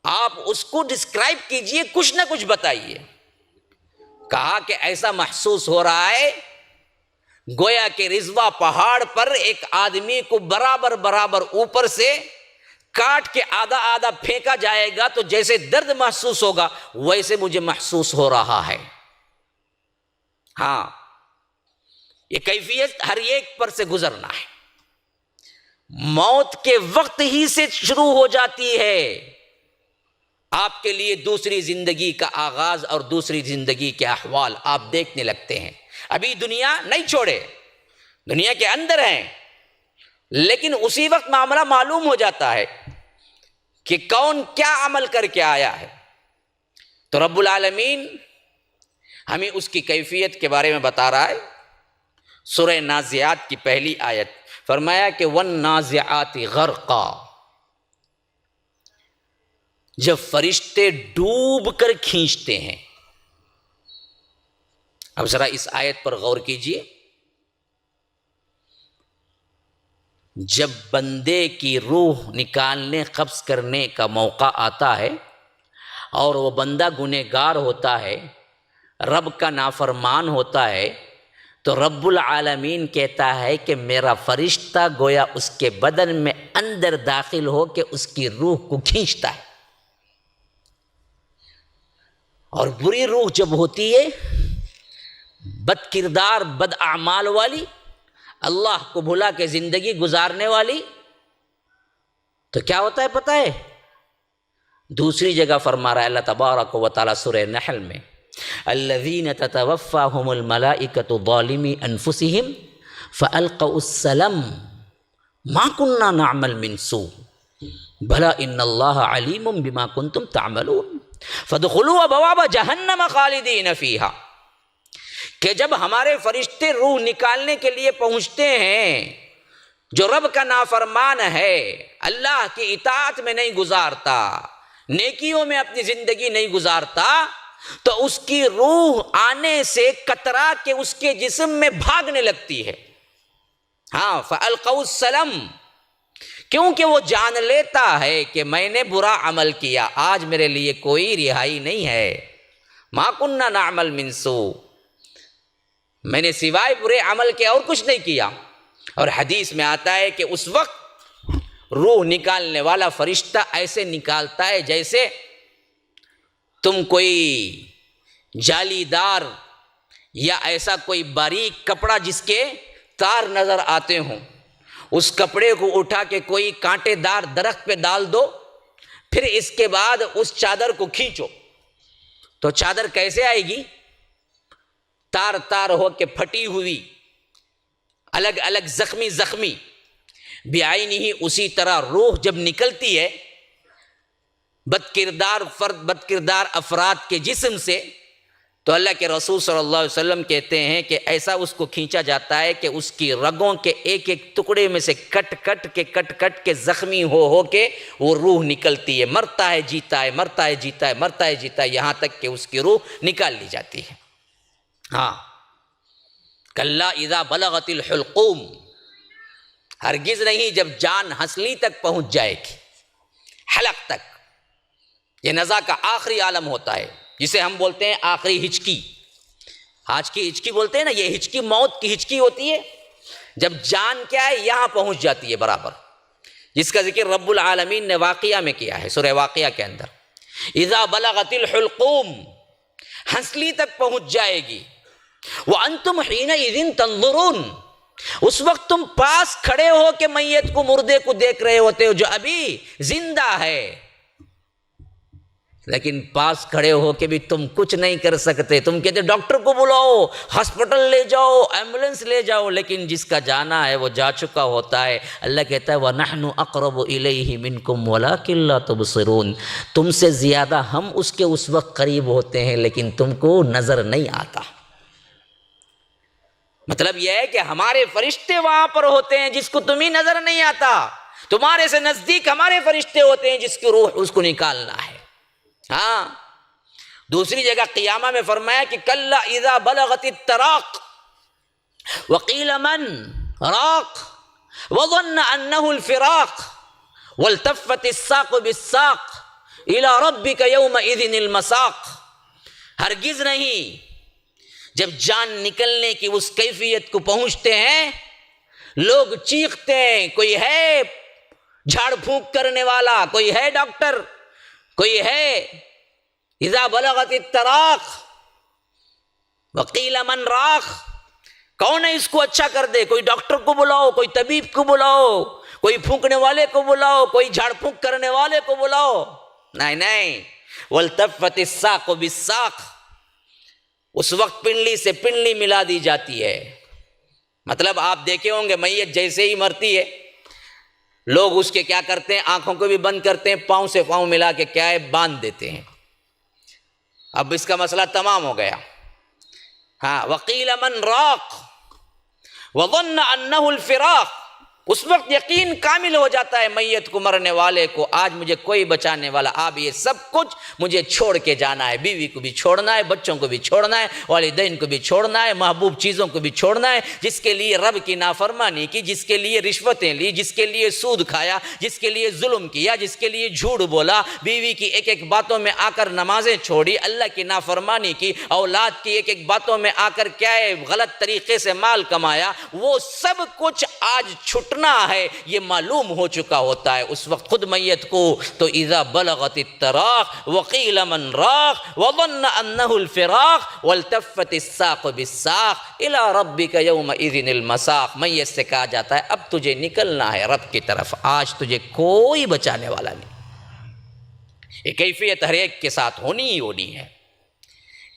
آپ اس کو ڈسکرائب کیجئے، کچھ نہ کچھ بتائیے۔ کہا کہ ایسا محسوس ہو رہا ہے گویا کہ رضوا پہاڑ پر ایک آدمی کو برابر برابر اوپر سے کاٹ کے آدھا آدھا پھینکا جائے گا تو جیسے درد محسوس ہوگا ویسے مجھے محسوس ہو رہا ہے۔ ہاں، یہ کیفیت ہر ایک پر سے گزرنا ہے، موت کے وقت ہی سے شروع ہو جاتی ہے آپ کے لیے دوسری زندگی کا آغاز اور دوسری زندگی کے احوال آپ دیکھنے لگتے ہیں۔ ابھی دنیا نہیں چھوڑے، دنیا کے اندر ہیں، لیکن اسی وقت معاملہ معلوم ہو جاتا ہے کہ کون کیا عمل کر کے آیا ہے۔ تو رب العالمین ہمیں اس کی کیفیت کے بارے میں بتا رہا ہے۔ سورہ نازعات کی پہلی آیت فرمایا کہ وَالنَّازِعَاتِ غَرْقًا، جب فرشتے ڈوب کر کھینچتے ہیں۔ اب ذرا اس آیت پر غور کیجئے، جب بندے کی روح نکالنے قبض کرنے کا موقع آتا ہے اور وہ بندہ گنہگار ہوتا ہے، رب کا نافرمان ہوتا ہے، تو رب العالمین کہتا ہے کہ میرا فرشتہ گویا اس کے بدن میں اندر داخل ہو کے اس کی روح کو کھینچتا ہے۔ اور بری روح جب ہوتی ہے، بد کردار بد اعمال والی، اللہ کو بھلا کے زندگی گزارنے والی، تو کیا ہوتا ہے پتہ ہے؟ دوسری جگہ فرما رہا ہے اللہ تبارک و تعالیٰ سورہ نحل میں، الذین تتوفاہم الملائکۃ ظالمی انفسہم فالقوا السلم ما كنا نعمل من سوء بلا ان اللہ علیم بما کنتم تعملون فادخلوا ابواب جہنم خالدین فیہا، کہ جب ہمارے فرشتے روح نکالنے کے لیے پہنچتے ہیں، جو رب کا نافرمان ہے، اللہ کی اطاعت میں نہیں گزارتا، نیکیوں میں اپنی زندگی نہیں گزارتا، تو اس کی روح آنے سے کترا کے اس کے جسم میں بھاگنے لگتی ہے۔ ہاں، فَأَلْقَوْا السَّلَمَ، کیونکہ وہ جان لیتا ہے کہ میں نے برا عمل کیا، آج میرے لیے کوئی رہائی نہیں ہے۔ مَا كُنَّا نَعْمَلْ مِن سُوءٍ، میں نے سوائے برے عمل کے اور کچھ نہیں کیا۔ اور حدیث میں آتا ہے کہ اس وقت روح نکالنے والا فرشتہ ایسے نکالتا ہے جیسے تم کوئی جالی دار یا ایسا کوئی باریک کپڑا جس کے تار نظر آتے ہوں، اس کپڑے کو اٹھا کے کوئی کانٹے دار درخت پہ ڈال دو، پھر اس کے بعد اس چادر کو کھینچو تو چادر کیسے آئے گی؟ تار تار ہو کے پھٹی ہوئی، الگ الگ زخمی زخمی۔ بعینہ ہی اسی طرح روح جب نکلتی ہے بد کردار افراد کے جسم سے، تو اللہ کے رسول صلی اللہ علیہ وسلم کہتے ہیں کہ ایسا اس کو کھینچا جاتا ہے کہ اس کی رگوں کے ایک ایک ٹکڑے میں سے کٹ کٹ کے زخمی ہو کے وہ روح نکلتی ہے، مرتا ہے جیتا ہے، مرتا ہے جیتا ہے، مرتا ہے جیتا ہے، یہاں تک کہ اس کی روح نکال لی جاتی ہے۔ ہاں، کلا اذا بلغت الحلقوم، ہرگز نہیں جب جان ہنسلی تک پہنچ جائے گی، حلق تک۔ یہ نزا کا آخری عالم ہوتا ہے جسے ہم بولتے ہیں آخری ہچکی، آج کی ہچکی بولتے ہیں نا، یہ ہچکی موت کی ہچکی ہوتی ہے جب جان کیا ہے یہاں پہنچ جاتی ہے برابر، جس کا ذکر رب العالمین نے واقعہ میں کیا ہے، سورہ واقعہ کے اندر، اذا بلغت الحلقوم، ہنسلی تک پہنچ جائے گی، وَأَنْتُمْ حِينَئِذٍ تَنْظُرُونَ، اس وقت تم پاس کھڑے ہو کے میت کو، مردے کو دیکھ رہے ہوتے ہو جو ابھی زندہ ہے، لیکن پاس کھڑے ہو کے بھی تم کچھ نہیں کر سکتے۔ تم کہتے ڈاکٹر کو بلاؤ، ہاسپٹل لے جاؤ، ایمبولینس لے جاؤ، لیکن جس کا جانا ہے وہ جا چکا ہوتا ہے۔ اللہ کہتا ہے وَنَحْنُ أَقْرَبُ إِلَيْهِ مِنْكُمْ وَلَكِنْ لَا تُبْصِرُونَ، تم سے زیادہ ہم اس کے اس وقت قریب ہوتے ہیں لیکن تم کو نظر نہیں آتا۔ مطلب یہ ہے کہ ہمارے فرشتے وہاں پر ہوتے ہیں جس کو تمہیں نظر نہیں آتا، تمہارے سے نزدیک ہمارے فرشتے ہوتے ہیں جس کی روح اس کو نکالنا ہے۔ ہاں، دوسری جگہ قیامہ میں فرمایا کہ کلا اذا بلغت التراق وقیل من راق وظن انہ الفراق والتفت الساق بالساق الى ربک یومئذ المساق، ہرگز نہیں جب جان نکلنے کی اس کیفیت کو پہنچتے ہیں، لوگ چیختے ہیں، کوئی ہے جھاڑ پھونک کرنے والا، کوئی ہے ڈاکٹر، کوئی ہے اذا بلغت التراق وقیل من راق، کون ہے اس کو اچھا کر دے؟ کوئی ڈاکٹر کو بلاؤ، کوئی طبیب کو بلاؤ، کوئی پھونکنے والے کو بلاؤ، کوئی جھاڑ پھونک کرنے والے کو بلاؤ، نہیں۔ والتفت الساق بالساق، اس وقت پنڈلی سے پنڈلی ملا دی جاتی ہے۔ مطلب آپ دیکھے ہوں گے میت جیسے ہی مرتی ہے لوگ اس کے کیا کرتے ہیں، آنکھوں کو بھی بند کرتے ہیں، پاؤں سے پاؤں ملا کے کیا ہے باندھ دیتے ہیں۔ اب اس کا مسئلہ تمام ہو گیا۔ ہاں، وقیل من راق وظن انہ الفراق، اس وقت یقین کامل ہو جاتا ہے میت کو، مرنے والے کو، آج مجھے کوئی بچانے والا، اب یہ سب کچھ مجھے چھوڑ کے جانا ہے، بیوی کو بھی چھوڑنا ہے، بچوں کو بھی چھوڑنا ہے، والدین کو بھی چھوڑنا ہے، محبوب چیزوں کو بھی چھوڑنا ہے، جس کے لیے رب کی نافرمانی کی، جس کے لیے رشوتیں لی، جس کے لیے سود کھایا، جس کے لیے ظلم کیا، جس کے لیے جھوٹ بولا، بیوی کی ایک ایک باتوں میں آ کر نمازیں چھوڑی، اللہ کی نافرمانی کی، اولاد کی ایک ایک باتوں میں آ کر کیا ہے غلط طریقے سے مال کمایا، وہ سب کچھ آج چھٹنا ہے، یہ معلوم ہو چکا ہوتا ہے اس وقت خود میت کو۔ تو اذا بلغت التراق وقیل من راق وظن انہ الفراق والتفت الساق بالساق الى ربک یومئذ المساق، میت سے کہا جاتا ہے اب تجھے نکلنا ہے رب کی طرف، آج تجھے کوئی بچانے والا نہیں۔ یہ کیفیت ہر ایک کے ساتھ ہونی ہی ہونی ہے۔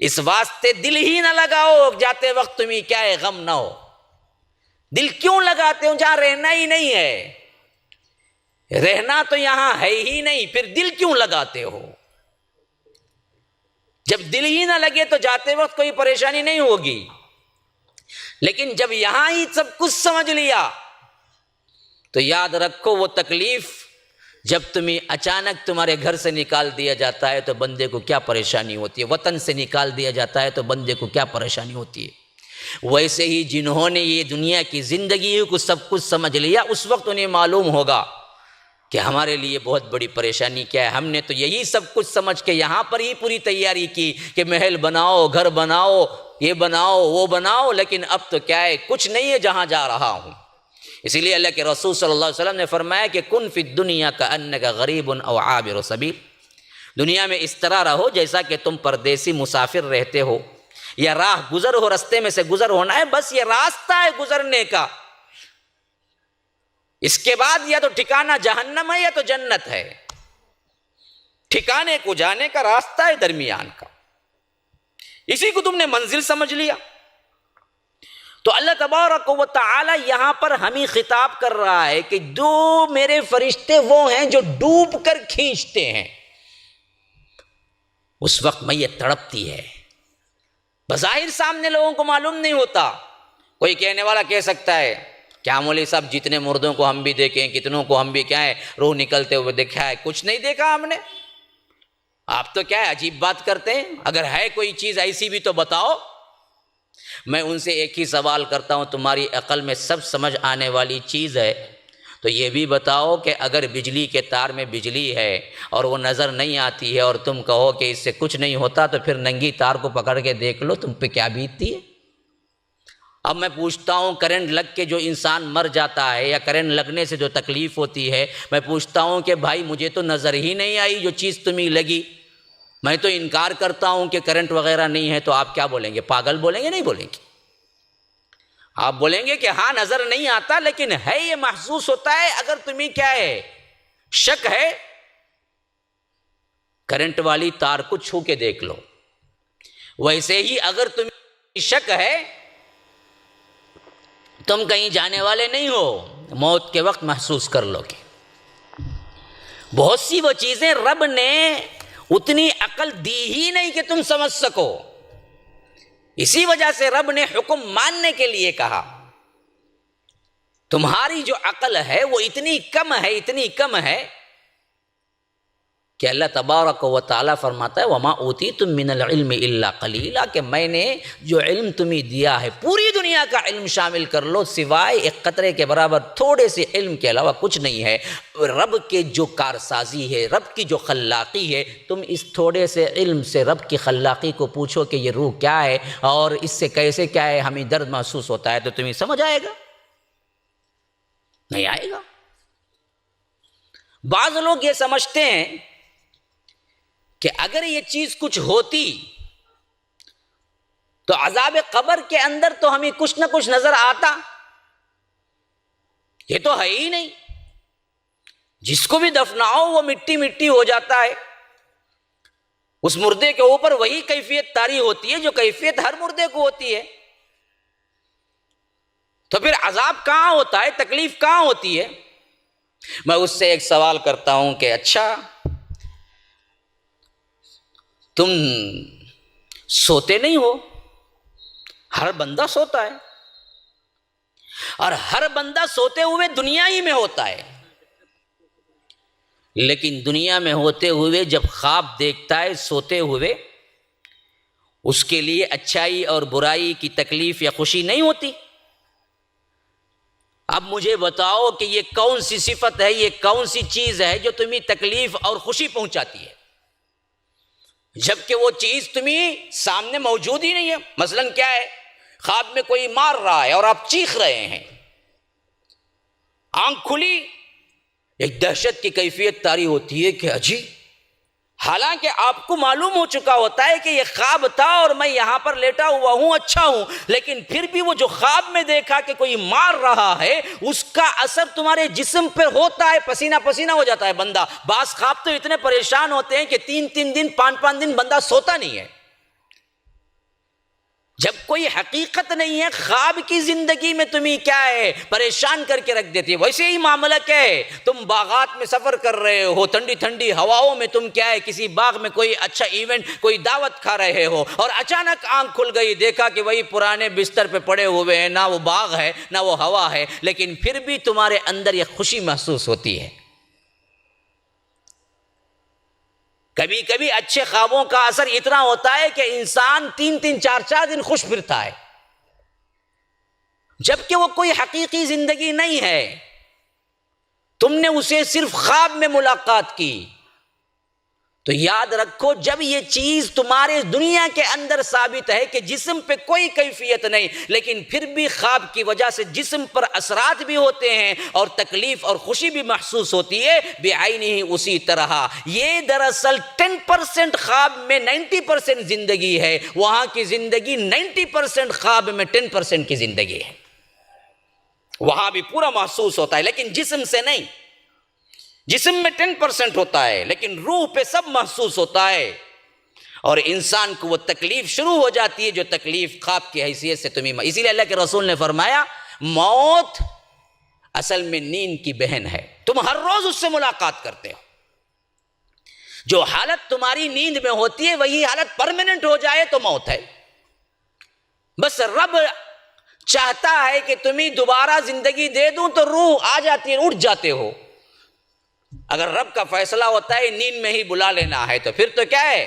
اس واسطے دل ہی نہ لگاؤ جاتے وقت تمہیں کیا ہے غم نہ ہو۔ دل کیوں لگاتے ہو جہاں رہنا ہی نہیں ہے؟ رہنا تو یہاں ہے ہی نہیں، پھر دل کیوں لگاتے ہو؟ جب دل ہی نہ لگے تو جاتے وقت کوئی پریشانی نہیں ہوگی، لیکن جب یہاں ہی سب کچھ سمجھ لیا تو یاد رکھو وہ تکلیف جب تمہیں اچانک تمہارے گھر سے نکال دیا جاتا ہے تو بندے کو کیا پریشانی ہوتی ہے، وطن سے نکال دیا جاتا ہے تو بندے کو کیا پریشانی ہوتی ہے۔ ویسے ہی جنہوں نے یہ دنیا کی زندگی کو سب کچھ سمجھ لیا، اس وقت انہیں معلوم ہوگا کہ ہمارے لیے بہت بڑی پریشانی کیا ہے۔ ہم نے تو یہی سب کچھ سمجھ کے یہاں پر ہی پوری تیاری کی کہ محل بناؤ، گھر بناؤ، یہ بناؤ، وہ بناؤ، لیکن اب تو کیا ہے، کچھ نہیں ہے جہاں جا رہا ہوں۔ اسی لیے اللہ کے رسول صلی اللہ علیہ وسلم نے فرمایا کہ کن فی الدنیا کأنک غریب او عابر سبیل، دنیا میں اس طرح رہو جیسا کہ تم پردیسی مسافر رہتے ہو یا راہ گزر ہو، رستے میں سے گزر ہونا ہے، بس یہ راستہ ہے گزرنے کا، اس کے بعد یا تو ٹھکانہ جہنم ہے یا تو جنت ہے، ٹھکانے کو جانے کا راستہ ہے درمیان کا، اسی کو تم نے منزل سمجھ لیا۔ تو اللہ تبارک و تعالی یہاں پر ہمیں خطاب کر رہا ہے کہ جو میرے فرشتے وہ ہیں جو ڈوب کر کھینچتے ہیں، اس وقت میت تڑپتی ہے، بظاہر سامنے لوگوں کو معلوم نہیں ہوتا۔ کوئی کہنے والا کہہ سکتا ہے کیا مولوی صاحب جتنے مردوں کو ہم بھی دیکھیں، کتنوں کو ہم بھی کیا ہے روح نکلتے ہوئے دیکھا ہے، کچھ نہیں دیکھا ہم نے۔ آپ تو کیا ہے عجیب بات کرتے ہیں، اگر ہے کوئی چیز ایسی بھی تو بتاؤ۔ میں ان سے ایک ہی سوال کرتا ہوں، تمہاری عقل میں سب سمجھ آنے والی چیز ہے تو یہ بھی بتاؤ کہ اگر بجلی کے تار میں بجلی ہے اور وہ نظر نہیں آتی ہے اور تم کہو کہ اس سے کچھ نہیں ہوتا، تو پھر ننگی تار کو پکڑ کے دیکھ لو تم پہ کیا بیتتی ہے۔ اب میں پوچھتا ہوں کرنٹ لگ کے جو انسان مر جاتا ہے یا کرنٹ لگنے سے جو تکلیف ہوتی ہے، میں پوچھتا ہوں کہ بھائی مجھے تو نظر ہی نہیں آئی جو چیز تمہیں لگی، میں تو انکار کرتا ہوں کہ کرنٹ وغیرہ نہیں ہے، تو آپ کیا بولیں گے؟ پاگل بولیں گے؟ نہیں بولیں گے؟ آپ بولیں گے کہ ہاں نظر نہیں آتا لیکن ہے، یہ محسوس ہوتا ہے۔ اگر تمہیں کیا ہے شک ہے، کرنٹ والی تار کو چھو کے دیکھ لو۔ ویسے ہی اگر تمہیں شک ہے، تم کہیں جانے والے نہیں ہو، موت کے وقت محسوس کر لو گے۔ بہت سی وہ چیزیں رب نے اتنی عقل دی ہی نہیں کہ تم سمجھ سکو، اسی وجہ سے رب نے حکم ماننے کے لیے کہا۔ تمہاری جو عقل ہے وہ اتنی کم ہے، اتنی کم ہے کہ اللہ تبارک و تعالیٰ فرماتا ہے وَمَا أُوتِيتُم مِّنَ الْعِلْمِ إِلَّا قَلِيلًا، کہ میں نے جو علم تمہیں دیا ہے پوری دنیا کا علم شامل کر لو، سوائے ایک قطرے کے برابر تھوڑے سے علم کے علاوہ کچھ نہیں ہے۔ رب کے جو کارسازی ہے، رب کی جو خلاقی ہے، تم اس تھوڑے سے علم سے رب کی خلاقی کو پوچھو کہ یہ روح کیا ہے اور اس سے کیسے کیا ہے ہمیں درد محسوس ہوتا ہے، تو تمہیں سمجھ آئے گا؟ نہیں آئے گا۔ بعض لوگ یہ سمجھتے ہیں کہ اگر یہ چیز کچھ ہوتی تو عذاب قبر کے اندر تو ہمیں کچھ نہ کچھ نظر آتا، یہ تو ہے ہی نہیں، جس کو بھی دفناؤ وہ مٹی مٹی ہو جاتا ہے، اس مردے کے اوپر وہی کیفیت طاری ہوتی ہے جو کیفیت ہر مردے کو ہوتی ہے، تو پھر عذاب کہاں ہوتا ہے، تکلیف کہاں ہوتی ہے؟ میں اس سے ایک سوال کرتا ہوں کہ اچھا تم سوتے نہیں ہو؟ ہر بندہ سوتا ہے، اور ہر بندہ سوتے ہوئے دنیا ہی میں ہوتا ہے، لیکن دنیا میں ہوتے ہوئے جب خواب دیکھتا ہے سوتے ہوئے، اس کے لیے اچھائی اور برائی کی تکلیف یا خوشی نہیں ہوتی؟ اب مجھے بتاؤ کہ یہ کون سی صفت ہے، یہ کون سی چیز ہے جو تمہیں تکلیف اور خوشی پہنچاتی ہے، جبکہ وہ چیز تمہیں سامنے موجود ہی نہیں ہے؟ مثلاً کیا ہے، خواب میں کوئی مار رہا ہے اور آپ چیخ رہے ہیں، آنکھ کھلی، ایک دہشت کی کیفیت طاری ہوتی ہے کہ اجی حالانکہ آپ کو معلوم ہو چکا ہوتا ہے کہ یہ خواب تھا اور میں یہاں پر لیٹا ہوا ہوں، اچھا ہوں، لیکن پھر بھی وہ جو خواب میں دیکھا کہ کوئی مار رہا ہے، اس کا اثر تمہارے جسم پر ہوتا ہے، پسینہ پسینہ ہو جاتا ہے بندہ۔ بعض خواب تو اتنے پریشان ہوتے ہیں کہ 3 دن 5 دن بندہ سوتا نہیں ہے۔ جب کوئی حقیقت نہیں ہے، خواب کی زندگی میں تمہیں کیا ہے پریشان کر کے رکھ دیتی ہے۔ ویسے ہی معاملہ کیا ہے، تم باغات میں سفر کر رہے ہو، ٹھنڈی ٹھنڈی ہواؤں میں تم کیا ہے کسی باغ میں کوئی اچھا ایونٹ، کوئی دعوت کھا رہے ہو، اور اچانک آنکھ کھل گئی، دیکھا کہ وہی پرانے بستر پہ پڑے ہوئے ہیں، نہ وہ باغ ہے نہ وہ ہوا ہے، لیکن پھر بھی تمہارے اندر یہ خوشی محسوس ہوتی ہے۔ کبھی کبھی اچھے خوابوں کا اثر اتنا ہوتا ہے کہ انسان 3 4 دن خوش پھرتا ہے، جبکہ وہ کوئی حقیقی زندگی نہیں ہے، تم نے اسے صرف خواب میں ملاقات کی۔ تو یاد رکھو، جب یہ چیز تمہارے دنیا کے اندر ثابت ہے کہ جسم پہ کوئی کیفیت نہیں، لیکن پھر بھی خواب کی وجہ سے جسم پر اثرات بھی ہوتے ہیں اور تکلیف اور خوشی بھی محسوس ہوتی ہے، بعینہ اسی طرح یہ دراصل 10% خواب میں 90% زندگی ہے، وہاں کی زندگی 90% خواب میں 10% کی زندگی ہے، وہاں بھی پورا محسوس ہوتا ہے لیکن جسم سے نہیں۔ جسم میں 10% ہوتا ہے لیکن روح پہ سب محسوس ہوتا ہے، اور انسان کو وہ تکلیف شروع ہو جاتی ہے جو تکلیف خواب کی حیثیت سے تمہیں۔ اسی لیے اللہ کے رسول نے فرمایا، موت اصل میں نیند کی بہن ہے، تم ہر روز اس سے ملاقات کرتے ہو۔ جو حالت تمہاری نیند میں ہوتی ہے وہی حالت پرماننٹ ہو جائے تو موت ہے۔ بس رب چاہتا ہے کہ تمہیں دوبارہ زندگی دے دوں تو روح آ جاتی ہے، اٹھ جاتے ہو۔ اگر رب کا فیصلہ ہوتا ہے نیند میں ہی بلا لینا ہے تو پھر تو کیا ہے،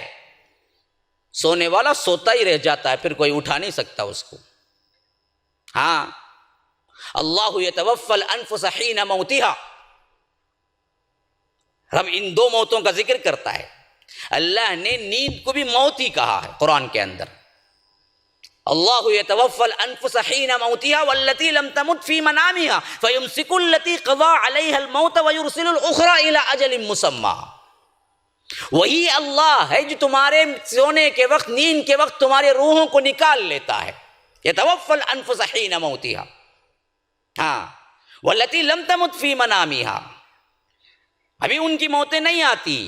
سونے والا سوتا ہی رہ جاتا ہے، پھر کوئی اٹھا نہیں سکتا اس کو۔ ہاں، اللہ یتوفی الانفس حین موتہا، رب ان 2 موتوں کا ذکر کرتا ہے۔ اللہ نے نیند کو بھی موت ہی کہا ہے قرآن کے اندر، اللہ یتوفی الانفس حین موتہا واللتی لم تمت فی منامہا فیمسک التی قضی علیہا الموت ویرسل الاخری الی اجل مسمی۔ وہی اللہ ہے جو تمہارے سونے کے وقت، نیند کے وقت تمہارے روحوں کو نکال لیتا ہے۔ یتوفی الانفس حین موتہا، ہاں، واللتی لم تمت فی منامہا، ابھی ان کی موتیں نہیں آتی،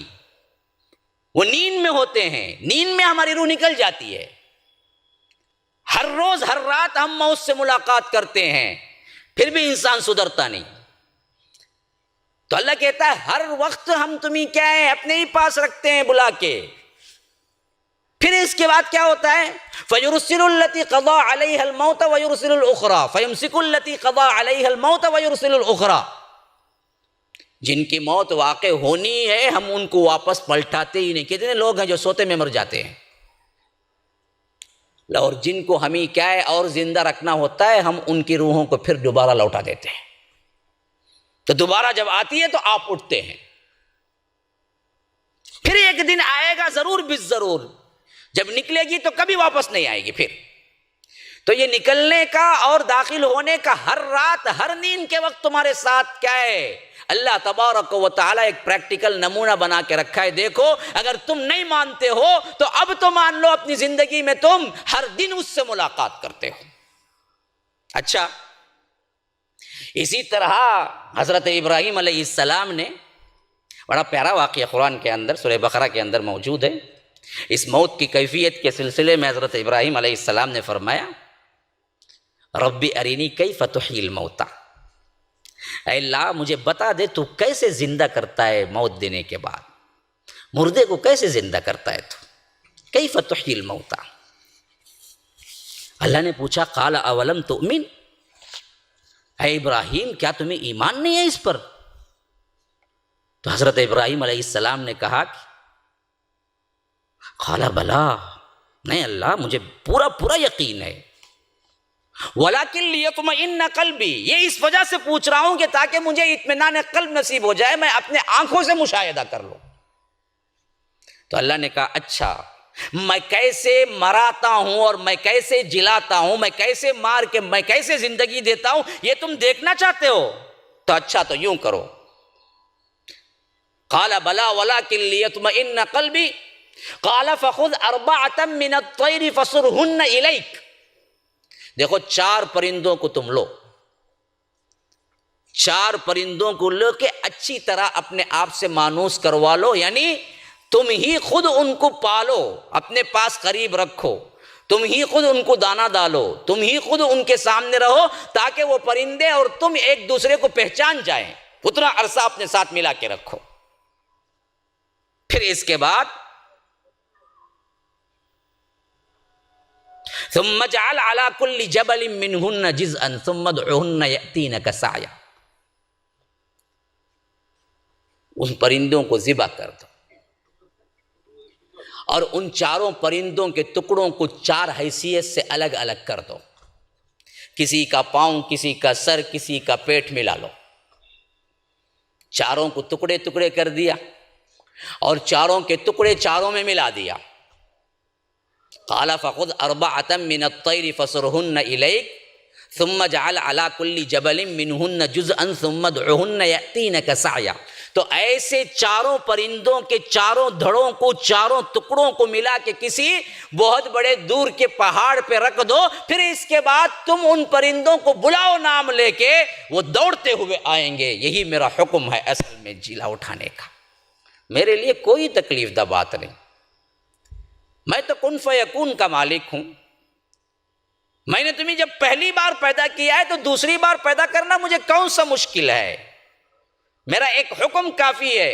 وہ نیند میں ہوتے ہیں، نیند میں ہماری روح نکل جاتی ہے۔ ہر روز ہر رات ہم موت سے ملاقات کرتے ہیں، پھر بھی انسان سدھرتا نہیں۔ تو اللہ کہتا ہے ہر وقت ہم تمہیں کیا ہے اپنے ہی پاس رکھتے ہیں بلا کے۔ پھر اس کے بعد کیا ہوتا ہے، فَيُرْسِلُ الَّتِي قَضَى عَلَيْهَا الْمَوْتَ وَيُرْسِلُ الْأُخْرَى فَيُمْسِكُ الَّتِي قَضَى عَلَيْهَا الْمَوْتَ وَيُرْسِلُ الْأُخْرَى۔ جن کی موت واقع ہونی ہے ہم ان کو واپس پلٹاتے ہی نہیں۔ کتنے لوگ ہیں جو سوتے میں مر جاتے ہیں، اور جن کو ہمیں کیا ہے اور زندہ رکھنا ہوتا ہے ہم ان کی روحوں کو پھر دوبارہ لوٹا دیتے ہیں، تو دوبارہ جب آتی ہے تو آپ اٹھتے ہیں۔ پھر ایک دن آئے گا ضرور بالضرور، جب نکلے گی تو کبھی واپس نہیں آئے گی پھر۔ تو یہ نکلنے کا اور داخل ہونے کا ہر رات ہر نیند کے وقت تمہارے ساتھ کیا ہے، اللہ تبارک و تعالیٰ ایک پریکٹیکل نمونہ بنا کے رکھا ہے۔ دیکھو اگر تم نہیں مانتے ہو تو اب تو مان لو اپنی زندگی میں تم ہر دن اس سے ملاقات کرتے ہو۔ اچھا، اسی طرح حضرت ابراہیم علیہ السلام نے بڑا پیارا واقعہ قرآن کے اندر سورہ بقرہ کے اندر موجود ہے۔ اس موت کی کیفیت کے سلسلے میں حضرت ابراہیم علیہ السلام نے فرمایا، رب ارینی کیف تحیی الموتى، اے اللہ مجھے بتا دے تو کیسے زندہ کرتا ہے موت دینے کے بعد، مردے کو کیسے زندہ کرتا ہے تو، کیف تحیی الموتى۔ اللہ نے پوچھا قال اولم تؤمن، اے ابراہیم کیا تمہیں ایمان نہیں ہے اس پر؟ تو حضرت ابراہیم علیہ السلام نے کہا کہ قال بلا، نہیں اللہ مجھے پورا یقین ہے، ولیکن لیطمئن قلبی، یہ اس وجہ سے پوچھ رہا ہوں کہ تاکہ مجھے اطمینان قلب نصیب ہو جائے، میں اپنے آنکھوں سے مشاہدہ کر لوں۔ تو اللہ نے کہا اچھا میں کیسے مراتا ہوں اور میں کیسے جلاتا ہوں، میں کیسے مار کے میں کیسے زندگی دیتا ہوں، یہ تم دیکھنا چاہتے ہو تو اچھا تو یوں کرو، قال بلا ولکن لیطمئن قلبی قال فخذ اربعۃ من الطیر فصرہن الیک. دیکھو 4 پرندوں کو تم لو، 4 پرندوں کو لو کے اچھی طرح اپنے آپ سے مانوس کروا لو، یعنی تم ہی خود ان کو پالو، اپنے پاس قریب رکھو، تم ہی خود ان کو دانہ ڈالو، تم ہی خود ان کے سامنے رہو، تاکہ وہ پرندے اور تم ایک دوسرے کو پہچان جائیں، اتنا عرصہ اپنے ساتھ ملا کے رکھو. پھر اس کے بعد ثم اجعل على كل جبل منهن جزءا ثم ادعهن يأتينك سعيا. ان پرندوں کو ذبح کر دو اور ان 4 پرندوں کے ٹکڑوں کو 4 حیثیت سے الگ الگ کر دو، کسی کا پاؤں، کسی کا سر، کسی کا پیٹ ملا لو. 4 کو ٹکڑے ٹکڑے کر دیا اور 4 کے ٹکڑے 4 میں ملا دیا. قال فخذ اربعۃ من الطیر فصرہن الیک ثم اجعل على كل جبل منهن جزءا ثم ادعهن يأتينك سعيا. تو ایسے 4 پرندوں کے 4 دھڑوں کو 4 ٹکڑوں کو ملا کے کسی بہت بڑے دور کے پہاڑ پہ رکھ دو. پھر اس کے بعد تم ان پرندوں کو بلاؤ نام لے کے، وہ دوڑتے ہوئے آئیں گے. یہی میرا حکم ہے اصل میں جیلا اٹھانے کا. میرے لیے کوئی تکلیف دہ بات نہیں، میں تو کن فیکون کا مالک ہوں. میں نے تمہیں جب پہلی بار پیدا کیا ہے تو دوسری بار پیدا کرنا مجھے کون سا مشکل ہے؟ میرا ایک حکم کافی ہے.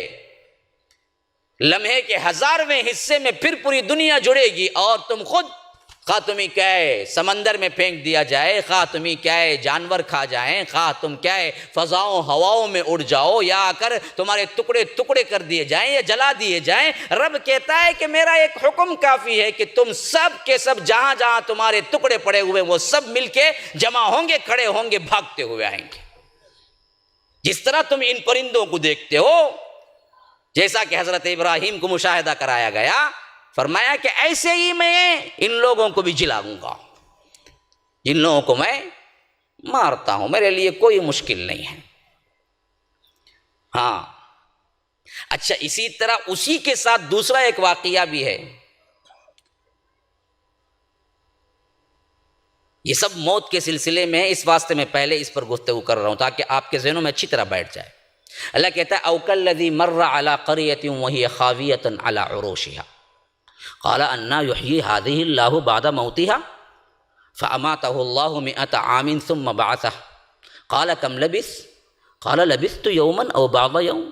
لمحے کے 1000ویں حصے میں پھر پوری دنیا جڑے گی اور تم خود، خواہ تمہیں کیا ہے سمندر میں پھینک دیا جائے، خواہ تمہیں کیا ہے جانور کھا جائیں، خواہ تم کیا ہے فضاؤں ہواؤں میں اڑ جاؤ، یا آ کر تمہارے ٹکڑے ٹکڑے کر دیے جائیں یا جلا دیے جائیں، رب کہتا ہے کہ میرا ایک حکم کافی ہے کہ تم سب کے سب جہاں جہاں تمہارے ٹکڑے پڑے ہوئے وہ سب مل کے جمع ہوں گے، کھڑے ہوں گے، بھاگتے ہوئے آئیں گے. جس طرح تم ان پرندوں کو دیکھتے ہو، جیسا کہ حضرت ابراہیم کو مشاہدہ کرایا گیا، فرمایا کہ ایسے ہی میں ان لوگوں کو بھی جلاؤں گا، ان لوگوں کو میں مارتا ہوں، میرے لیے کوئی مشکل نہیں ہے. ہاں اچھا، اسی طرح اسی کے ساتھ دوسرا ایک واقعہ بھی ہے. یہ سب موت کے سلسلے میں، اس واسطے میں پہلے اس پر گفتگو کر رہا ہوں تاکہ آپ کے ذہنوں میں اچھی طرح بیٹھ جائے. اللہ کہتا ہے او کالذی مر علی قریۃ وہی خاویۃ علی عروشها قال انا یحیی هذه اللہ بعد موتها فاماته اللہ 100 عام ثم بعثه قال کم لبثت قال لبثت یوما او بعض یوم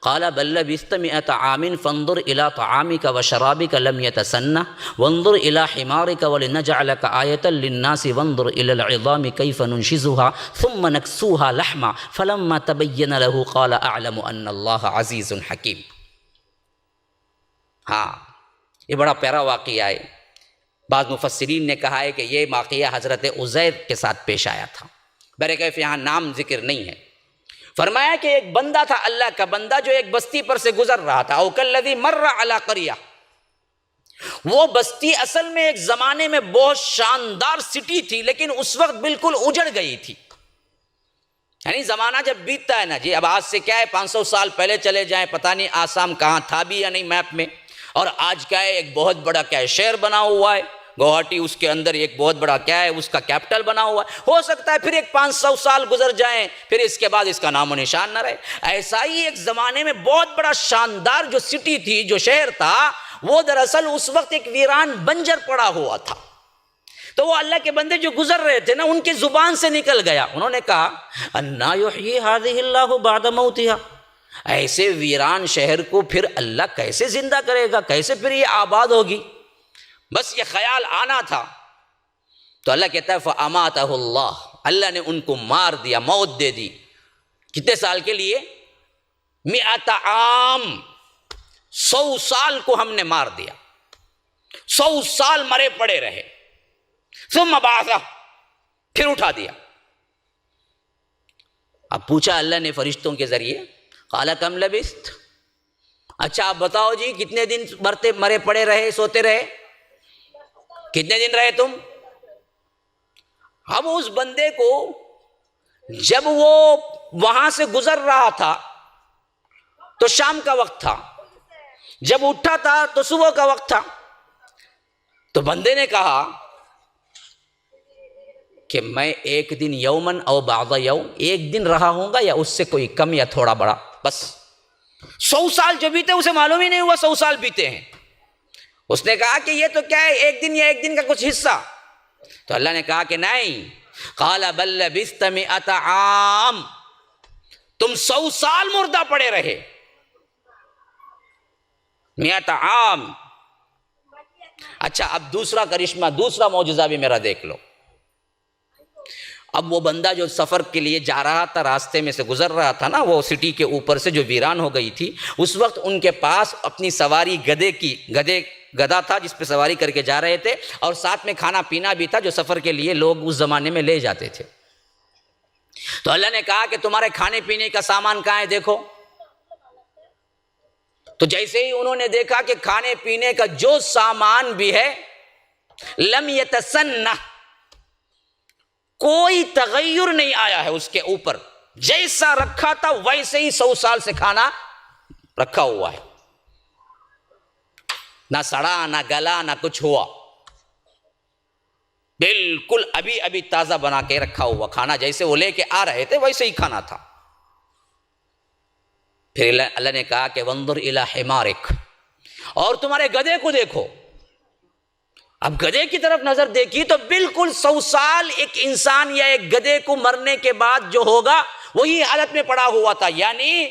قال بل لبثت 100 عام فانظر الى طعامك وشرابك لم يتسنه وانظر الى حمارك ولنجعلك آية للناس وانظر الى العظام كيف ننشزها ثم نكسوها لحما فلما تبين له قال اعلم ان الله عزيز حكيم. ہاں یہ بڑا پیارا واقعہ ہے. بعض مفسرین نے کہا ہے کہ یہ واقعہ حضرت عزیر کے ساتھ پیش آیا تھا. بہرکیف یہاں نام ذکر نہیں ہے. فرمایا کہ ایک بندہ تھا، اللہ کا بندہ، جو ایک بستی پر سے گزر رہا تھا. او کالذی مر علی قریہ، وہ بستی اصل میں ایک زمانے میں بہت شاندار سٹی تھی، لیکن اس وقت بالکل اجڑ گئی تھی. یعنی زمانہ جب بیتتا ہے نا جی، اب آج سے کیا ہے 500 سال پہلے چلے جائیں، پتہ نہیں آسام کہاں تھا بھی یا نہیں میپ میں، اور آج کیا ہے ایک بہت بڑا کیا ہے شہر بنا ہوا ہے گوہاٹی، اس کے اندر ایک بہت بڑا کیا ہے اس کا کیپٹل بنا ہوا ہے. ہو سکتا ہے پھر ایک 500 سال گزر جائیں، پھر اس کے بعد اس کا نام و نشان نہ رہے. ایسا ہی ایک زمانے میں بہت بڑا شاندار جو سٹی تھی، جو شہر تھا، وہ دراصل اس وقت ایک ویران بنجر پڑا ہوا تھا. تو وہ اللہ کے بندے جو گزر رہے تھے نا، ان کی زبان سے نکل گیا. انہوں نے کہا انا یحیی ھذہ اللہ بعد موتہا، ایسے ویران شہر کو پھر اللہ کیسے زندہ کرے گا، کیسے پھر یہ آباد ہوگی. بس یہ خیال آنا تھا. تو اللہ کہتا ہے فَأَمَاتَهُ اللَّهُ، اللہ نے ان کو مار دیا، موت دے دی. کتنے سال کے لیے؟ 100 عام، 100 سال کو ہم نے مار دیا. 100 سال مرے پڑے رہے. ثم بعثہ، پھر اٹھا دیا. اب پوچھا اللہ نے فرشتوں کے ذریعے، قال کم لبثت، اچھا آپ بتاؤ جی کتنے دن مرے پڑے رہے، سوتے رہے، کتنے دن رہے تم؟ اب اس بندے کو جب وہ وہاں سے گزر رہا تھا تو شام کا وقت تھا، جب اٹھا تھا تو صبح کا وقت تھا۔ تو بندے نے کہا کہ میں ایک دن یومن او بعض یوم، ایک دن رہا ہوں گا یا اس سے کوئی کم یا تھوڑا بڑا، بس 100 سال جو بیتے اسے معلوم ہی نہیں ہوا 100 سال بیتے ہیں۔ اس نے کہا کہ یہ تو کیا ہے، ایک دن یا ایک دن کا کچھ حصہ۔ تو اللہ نے کہا کہ نہیں، قال بل لبثت 100 عام، تم 100 سال مردہ پڑے رہے، 100 عام۔ اچھا اب دوسرا کرشمہ، دوسرا معجزہ بھی میرا دیکھ لو۔ اب وہ بندہ جو سفر کے لیے جا رہا تھا، راستے میں سے گزر رہا تھا نا، وہ سٹی کے اوپر سے جو ویران ہو گئی تھی، اس وقت ان کے پاس اپنی سواری گدھا تھا جس پہ سواری کر کے جا رہے تھے، اور ساتھ میں کھانا پینا بھی تھا جو سفر کے لیے لوگ اس زمانے میں لے جاتے تھے۔ تو اللہ نے کہا کہ تمہارے کھانے پینے کا سامان کہاں ہے، دیکھو۔ تو جیسے ہی انہوں نے دیکھا کہ کھانے پینے کا جو سامان بھی ہے، لم یتسنہ، کوئی تغیر نہیں آیا ہے اس کے اوپر، جیسا رکھا تھا ویسے ہی 100 سال سے کھانا رکھا ہوا ہے، نہ سڑا نہ گلا نہ کچھ ہوا، بالکل ابھی ابھی تازہ بنا کے رکھا ہوا کھانا، جیسے وہ لے کے آ رہے تھے ویسے ہی کھانا تھا۔ پھر اللہ نے کہا کہ وانظر الی حمارک، اور تمہارے گدھے کو دیکھو۔ اب گدھے کی طرف نظر دیکھی تو بالکل 100 سال ایک انسان یا ایک گدھے کو مرنے کے بعد جو ہوگا وہی حالت میں پڑا ہوا تھا، یعنی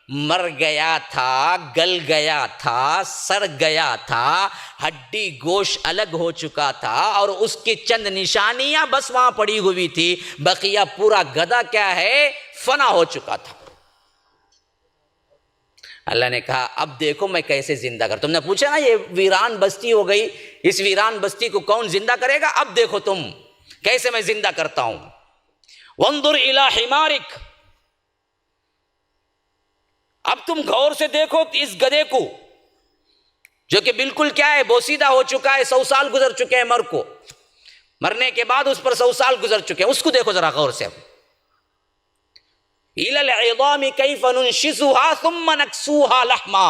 مر گیا تھا، گل گیا تھا، سڑ گیا تھا، ہڈی گوشت الگ ہو چکا تھا، اور اس کی چند نشانیاں بس وہاں پڑی ہوئی تھی، بقیہ پورا گدھا کیا ہے، فنا ہو چکا تھا۔ اللہ نے کہا اب دیکھو میں کیسے زندہ کر، تم نے پوچھا نا یہ ویران بستی ہو گئی، اس ویران بستی کو کون زندہ کرے گا، اب دیکھو تم کیسے میں زندہ کرتا ہوں۔ وانظر الی حمارک، اب تم غور سے دیکھو اس گدھے کو جو کہ بالکل کیا ہے، بوسیدہ ہو چکا ہے، 100 سال گزر چکے ہیں مرنے کے بعد اس پر 100 سال گزر چکے ہیں، اس کو دیکھو ذرا غور سے۔ اب الی العظام کیف ننشزها ثم نکسوها لحما،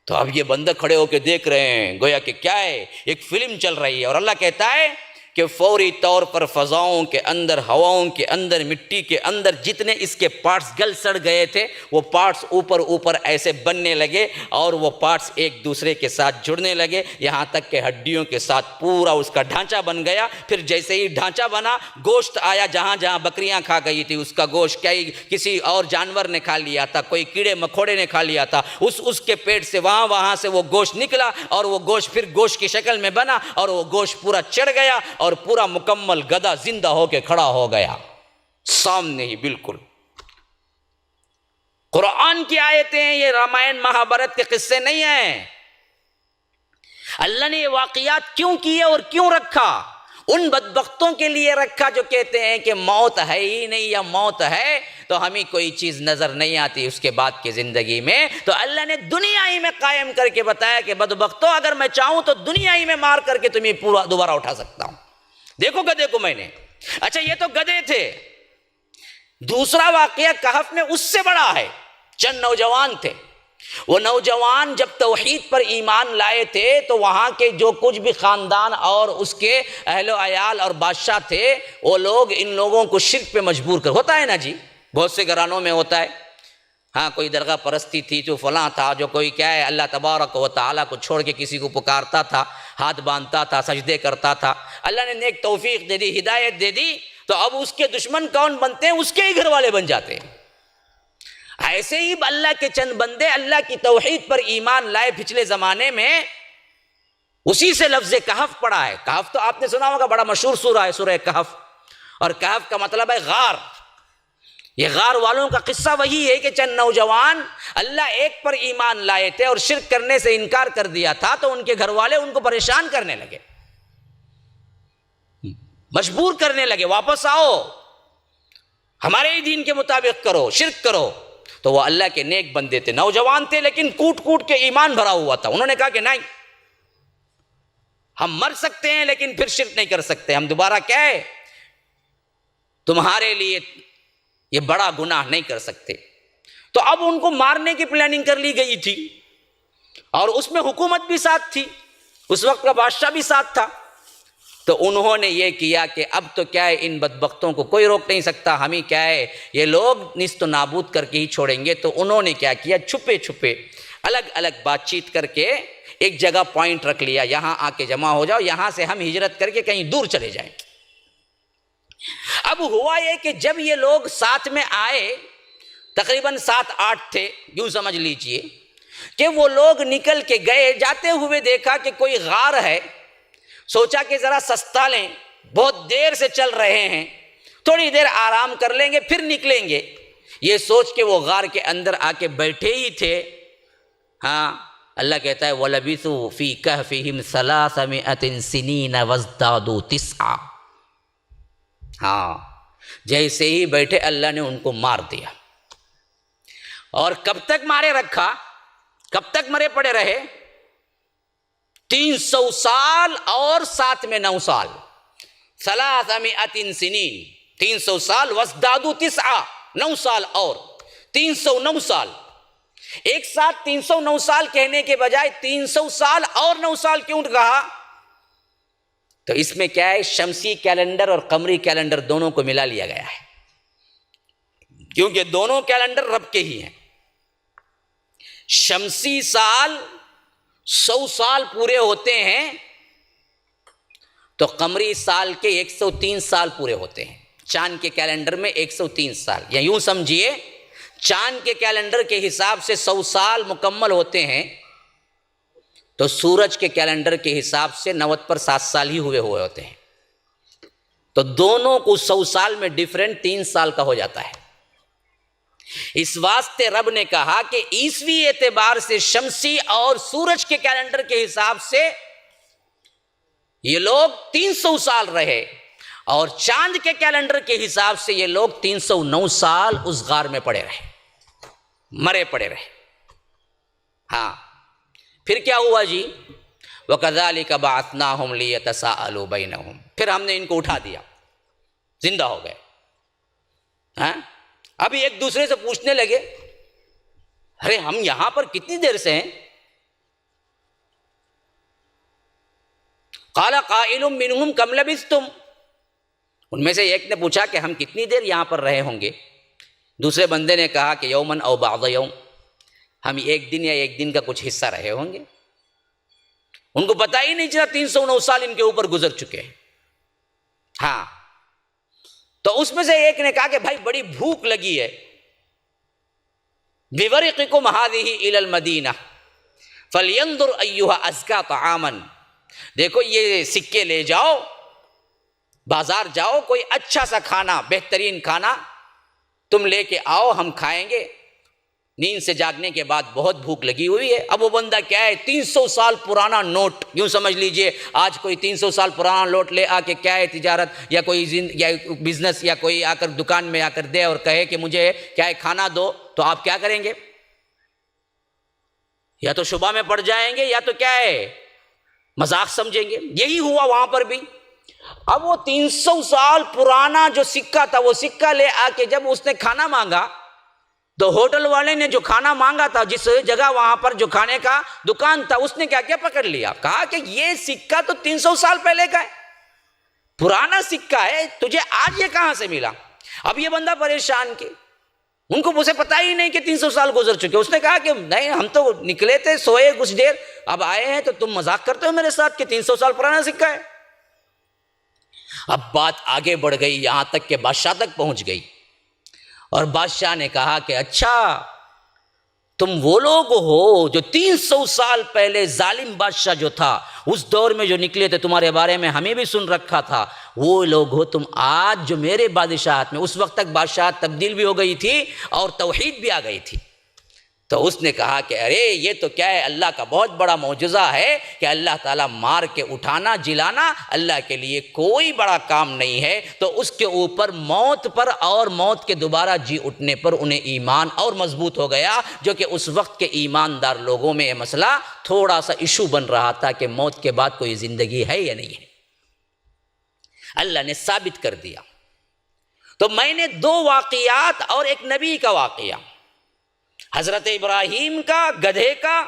تو اب یہ بندے کھڑے ہو کے دیکھ رہے ہیں گویا کہ کیا ہے، ایک فلم چل رہی ہے، اور اللہ کہتا ہے کہ فوری طور پر فضاؤں کے اندر، ہواؤں کے اندر، مٹی کے اندر جتنے اس کے پارٹس گل سڑ گئے تھے وہ پارٹس اوپر ایسے بننے لگے، اور وہ پارٹس ایک دوسرے کے ساتھ جڑنے لگے، یہاں تک کہ ہڈیوں کے ساتھ پورا اس کا ڈھانچہ بن گیا۔ پھر جیسے ہی ڈھانچہ بنا، گوشت آیا، جہاں جہاں بکریاں کھا گئی تھی اس کا گوشت کسی اور جانور نے کھا لیا تھا، کوئی کیڑے مکوڑے نے کھا لیا تھا، اس کے پیٹ سے وہاں سے وہ گوشت نکلا، اور وہ گوشت پھر گوشت کی شکل میں بنا، اور وہ گوشت پورا چڑھ گیا، اور پورا مکمل گدھا زندہ ہو کے کھڑا ہو گیا سامنے ہی بالکل۔ قرآن کی آیتیں ہیں، یہ رامائن مہابھارت کے قصے نہیں ہیں۔ اللہ نے یہ واقعات کیوں کیے اور کیوں رکھا؟ ان بدبختوں کے لیے رکھا جو کہتے ہیں کہ موت ہے ہی نہیں، یا موت ہے تو ہمیں کوئی چیز نظر نہیں آتی اس کے بعد کی زندگی میں، تو اللہ نے دنیا ہی میں قائم کر کے بتایا کہ بدبختوں اگر میں چاہوں تو دنیا ہی میں مار کر کے تمہیں پورا دوبارہ اٹھا سکتا ہوں۔ دیکھو گدھے کو میں نے، اچھا یہ تو گدھے تھے، دوسرا واقعہ کہف میں اس سے بڑا ہے، چند نوجوان تھے، وہ نوجوان جب توحید پر ایمان لائے تھے تو وہاں کے جو کچھ بھی خاندان اور اس کے اہل و عیال اور بادشاہ تھے، وہ لوگ ان لوگوں کو شرک پہ مجبور کر، ہوتا ہے نا جی، بہت سے گھرانوں میں ہوتا ہے، ہاں کوئی درگاہ پرستی تھی، جو فلاں تھا، جو کوئی کیا ہے اللہ تبارک و تعالیٰ کو چھوڑ کے کسی کو پکارتا تھا، ہاتھ باندھتا تھا، سجدے کرتا تھا، اللہ نے نیک توفیق دے دی، ہدایت دے دی، تو اب اس کے دشمن کون بنتے ہیں؟ اس کے ہی گھر والے بن جاتے ہیں۔ ایسے ہی اللہ کے چند بندے اللہ کی توحید پر ایمان لائے پچھلے زمانے میں، اسی سے لفظ کہف پڑا ہے۔ کہف تو آپ نے سنا ہوگا، بڑا مشہور سورہ ہے سورہ کہف، اور کہف کا مطلب ہے غار۔ یہ غار والوں کا قصہ وہی ہے کہ چند نوجوان اللہ ایک پر ایمان لائے تھے اور شرک کرنے سے انکار کر دیا تھا، تو ان کے گھر والے ان کو پریشان کرنے لگے، مجبور کرنے لگے، واپس آؤ، ہمارے ہی دین کے مطابق کرو، شرک کرو۔ تو وہ اللہ کے نیک بندے تھے، نوجوان تھے، لیکن کوٹ کوٹ کے ایمان بھرا ہوا تھا۔ انہوں نے کہا کہ نہیں، ہم مر سکتے ہیں لیکن پھر شرک نہیں کر سکتے، ہم دوبارہ کیا ہے تمہارے لیے یہ بڑا گناہ نہیں کر سکتے۔ تو اب ان کو مارنے کی پلاننگ کر لی گئی تھی، اور اس میں حکومت بھی ساتھ تھی، اس وقت کا بادشاہ بھی ساتھ تھا۔ تو انہوں نے یہ کیا کہ اب تو کیا ہے، ان بدبختوں کو کوئی روک نہیں سکتا، ہمیں کیا ہے یہ لوگ نیست و نابود کر کے ہی چھوڑیں گے۔ تو انہوں نے کیا کیا، چھپے چھپے الگ الگ بات چیت کر کے ایک جگہ پوائنٹ رکھ لیا، یہاں آ کے جمع ہو جاؤ، یہاں سے ہم ہجرت کر کے کہیں دور چلے جائیں۔ اب ہوا یہ کہ جب یہ لوگ ساتھ میں آئے، تقریباً 7-8 تھے، یوں سمجھ لیجئے کہ وہ لوگ نکل کے گئے، جاتے ہوئے دیکھا کہ کوئی غار ہے، سوچا کہ ذرا سستا لیں، بہت دیر سے چل رہے ہیں، تھوڑی دیر آرام کر لیں گے پھر نکلیں گے۔ یہ سوچ کے وہ غار کے اندر آ کے بیٹھے ہی تھے۔ ہاں، اللہ کہتا ہے وَلَبِثُوا فِي كَهْفِهِمْ 300 سِنِينَ وَازْدَادُوا 9۔ ہاں، جیسے ہی بیٹھے اللہ نے ان کو مار دیا۔ اور کب تک مارے رکھا، کب تک مرے پڑے رہے؟ 300 سال اور ساتھ میں 9 سال، 300 سنین، 300 سال وازدادوا 9، 9 سال اور 309 سال۔ ایک ساتھ 309 سال کہنے کے بجائے 300 سال اور 9 سال کیوں کہا؟ تو اس میں کیا ہے، شمسی کیلنڈر اور قمری کیلنڈر دونوں کو ملا لیا گیا ہے، کیونکہ دونوں کیلنڈر رب کے ہی ہیں۔ شمسی سال 100 سال پورے ہوتے ہیں تو قمری سال کے 103 سال پورے ہوتے ہیں۔ چاند کے کیلنڈر میں 103 سال، یا یوں سمجھیے چاند کے کیلنڈر کے حساب سے 100 سال مکمل ہوتے ہیں، تو سورج کے کیلنڈر کے حساب سے 90 پر 7 سال ہی ہوئے ہوتے ہیں۔ تو دونوں کو 100 سال میں ڈیفرنٹ 3 سال کا ہو جاتا ہے۔ اس واسطے رب نے کہا کہ عیسوی اعتبار سے شمسی اور سورج کے کیلنڈر کے حساب سے یہ لوگ 300 سال رہے، اور چاند کے کیلنڈر کے حساب سے یہ لوگ 309 سال اس غار میں پڑے رہے، مرے پڑے رہے۔ ہاں، پھر کیا ہوا جی؟ وَكَذَلِكَ بَعَثْنَاهُمْ لِيَتَسَاءَلُوا بَيْنَهُمْ، پھر ہم نے ان کو اٹھا دیا، زندہ ہو گئے۔ ہاں، ابھی ایک دوسرے سے پوچھنے لگے، ارے ہم یہاں پر کتنی دیر سے ہیں؟ قَالَ قَائِلٌ مِّنْهُمْ كَمْ لَبِثْتُمْ، ان میں سے ایک نے پوچھا کہ ہم کتنی دیر یہاں پر رہے ہوں گے؟ دوسرے بندے نے کہا کہ یومن او بعض یوم، ہم ایک دن یا ایک دن کا کچھ حصہ رہے ہوں گے۔ ان کو پتہ ہی نہیں چلا 309 سال ان کے اوپر گزر چکے ہیں۔ ہاں، تو اس میں سے ایک نے کہا کہ بھائی بڑی بھوک لگی ہے، بِوَرِقِكُمْ هَٰذِهِ إِلَى الْمَدِينَةِ فَلْيَنظُرْ أَيُّهَا أَزْكَىٰ طَعَامًا، دیکھو یہ سکے لے جاؤ، بازار جاؤ، کوئی اچھا سا کھانا، بہترین کھانا تم لے کے آؤ، ہم کھائیں گے۔ نیند سے جاگنے کے بعد بہت بھوک لگی ہوئی ہے۔ اب وہ بندہ کیا ہے، 300 سال پرانا نوٹ، یوں سمجھ لیجئے آج کوئی 300 سال پرانا نوٹ لے آ کے کیا ہے تجارت یا کوئی یا بزنس یا کوئی آ کر دکان میں آ کر دے اور کہے کہ مجھے کیا ہے کھانا دو، تو آپ کیا کریں گے؟ یا تو شبہ میں پڑ جائیں گے، یا تو کیا ہے مذاق سمجھیں گے۔ یہی ہوا وہاں پر بھی۔ اب وہ 300 سال پرانا جو سکہ تھا، وہ سکہ لے آ کے جب اس نے کھانا مانگا تو ہوٹل والے نے جو کھانا مانگا تھا، جس جگہ وہاں پر جو کھانے کا دکان تھا، اس نے کیا کیا پکڑ لیا، کہا کہ یہ سکہ تو 300 سال پہلے کا ہے، پرانا سکہ ہے، تجھے آج یہ کہاں سے ملا؟ اب یہ بندہ پریشان کی، ان کو اسے پتا ہی نہیں کہ 300 سال گزر چکے۔ اس نے کہا کہ نہیں، ہم تو نکلے تھے، سوئے کچھ دیر، اب آئے ہیں تو تم مذاق کرتے ہو میرے ساتھ کہ 300 سال پرانا سکہ ہے۔ اب بات آگے بڑھ گئی، یہاں تک کہ بادشاہ تک پہنچ گئی، اور بادشاہ نے کہا کہ اچھا تم وہ لوگ ہو جو 300 سال پہلے ظالم بادشاہ جو تھا اس دور میں جو نکلے تھے، تمہارے بارے میں ہمیں بھی سن رکھا تھا، وہ لوگ ہو تم آج جو میرے بادشاہت میں۔ اس وقت تک بادشاہت تبدیل بھی ہو گئی تھی اور توحید بھی آ گئی تھی۔ تو اس نے کہا کہ ارے یہ تو کیا ہے، اللہ کا بہت بڑا معجزہ ہے کہ اللہ تعالیٰ مار کے اٹھانا جلانا اللہ کے لیے کوئی بڑا کام نہیں ہے۔ تو اس کے اوپر موت پر اور موت کے دوبارہ جی اٹھنے پر انہیں ایمان اور مضبوط ہو گیا، جو کہ اس وقت کے ایماندار لوگوں میں یہ مسئلہ تھوڑا سا ایشو بن رہا تھا کہ موت کے بعد کوئی زندگی ہے یا نہیں ہے۔ اللہ نے ثابت کر دیا۔ تو میں نے 2 واقعات اور ایک نبی کا واقعہ حضرت ابراہیم کا، گدھے کا،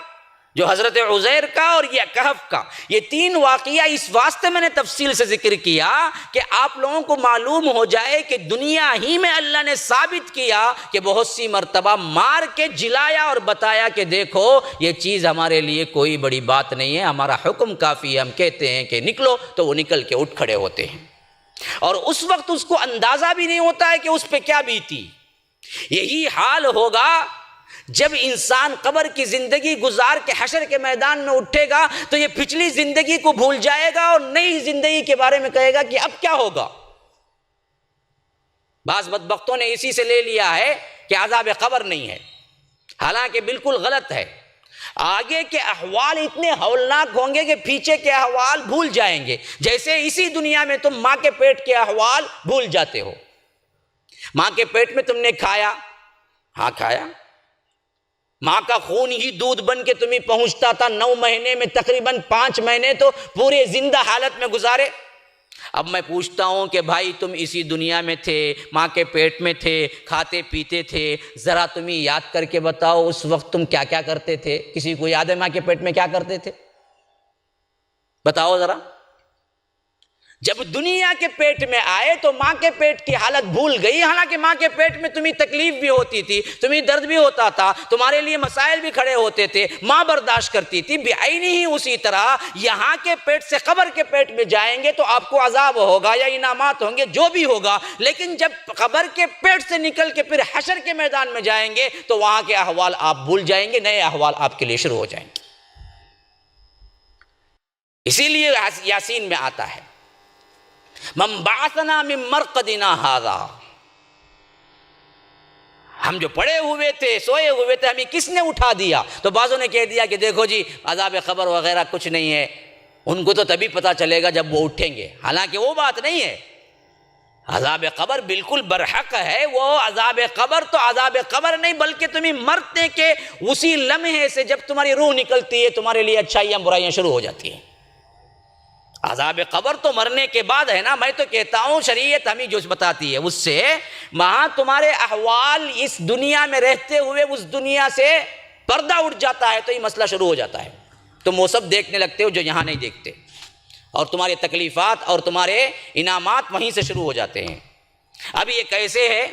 جو حضرت عزیر کا، اور یہ کہف کا، یہ تین واقعہ اس واسطے میں نے تفصیل سے ذکر کیا کہ آپ لوگوں کو معلوم ہو جائے کہ دنیا ہی میں اللہ نے ثابت کیا کہ بہت سی مرتبہ مار کے جلایا اور بتایا کہ دیکھو یہ چیز ہمارے لیے کوئی بڑی بات نہیں ہے، ہمارا حکم کافی ہے، ہم کہتے ہیں کہ نکلو تو وہ نکل کے اٹھ کھڑے ہوتے ہیں، اور اس وقت اس کو اندازہ بھی نہیں ہوتا ہے کہ اس پہ کیا بیتی۔ یہی حال ہوگا جب انسان قبر کی زندگی گزار کے حشر کے میدان میں اٹھے گا تو یہ پچھلی زندگی کو بھول جائے گا اور نئی زندگی کے بارے میں کہے گا کہ اب کیا ہوگا۔ بعض بدبختوں نے اسی سے لے لیا ہے کہ عذاب قبر نہیں ہے، حالانکہ بالکل غلط ہے۔ آگے کے احوال اتنے ہولناک ہوں گے کہ پیچھے کے احوال بھول جائیں گے، جیسے اسی دنیا میں تم ماں کے پیٹ کے احوال بھول جاتے ہو۔ ماں کے پیٹ میں تم نے کھایا، ہاں کھایا، ماں کا خون ہی دودھ بن کے تمہیں پہنچتا تھا، 9 مہینے میں تقریباً 5 مہینے تو پورے زندہ حالت میں گزارے۔ اب میں پوچھتا ہوں کہ بھائی تم اسی دنیا میں تھے، ماں کے پیٹ میں تھے، کھاتے پیتے تھے، ذرا تمہیں یاد کر کے بتاؤ اس وقت تم کیا کیا کرتے تھے؟ کسی کو یاد ہے ماں کے پیٹ میں کیا کرتے تھے؟ بتاؤ ذرا۔ جب دنیا کے پیٹ میں آئے تو ماں کے پیٹ کی حالت بھول گئی، حالانکہ ماں کے پیٹ میں تمہیں تکلیف بھی ہوتی تھی، تمہیں درد بھی ہوتا تھا، تمہارے لیے مسائل بھی کھڑے ہوتے تھے، ماں برداشت کرتی تھی۔ بعینی ہی اسی طرح یہاں کے پیٹ سے قبر کے پیٹ میں جائیں گے تو آپ کو عذاب ہوگا یا انعامات ہوں گے، جو بھی ہوگا، لیکن جب قبر کے پیٹ سے نکل کے پھر حشر کے میدان میں جائیں گے تو وہاں کے احوال آپ بھول جائیں گے، نئے احوال آپ کے لیے شروع ہو جائیں گے۔ اسی لیے یاسین میں آتا ہے من بعثنا من مرقدنا ھذا، ہم جو پڑے ہوئے تھے، سوئے ہوئے تھے، ہمیں کس نے اٹھا دیا؟ تو بعضوں نے کہہ دیا کہ دیکھو جی عذاب قبر وغیرہ کچھ نہیں ہے، ان کو تو تبھی پتہ چلے گا جب وہ اٹھیں گے، حالانکہ وہ بات نہیں ہے۔ عذاب قبر بالکل برحق ہے، وہ عذاب قبر تو عذاب قبر نہیں بلکہ تمہیں مرتے کے اسی لمحے سے جب تمہاری روح نکلتی ہے تمہارے لیے اچھائیاں برائیاں شروع ہو جاتی ہیں۔ عذاب قبر تو مرنے کے بعد ہے نا، میں تو کہتا ہوں شریعت ہمیں جو بتاتی ہے اس سے وہاں تمہارے احوال اس دنیا میں رہتے ہوئے اس دنیا سے پردہ اٹھ جاتا ہے تو یہ مسئلہ شروع ہو جاتا ہے، تم وہ سب دیکھنے لگتے ہو جو یہاں نہیں دیکھتے، اور تمہاری تکلیفات اور تمہارے انعامات وہیں سے شروع ہو جاتے ہیں۔ اب یہ کیسے ہے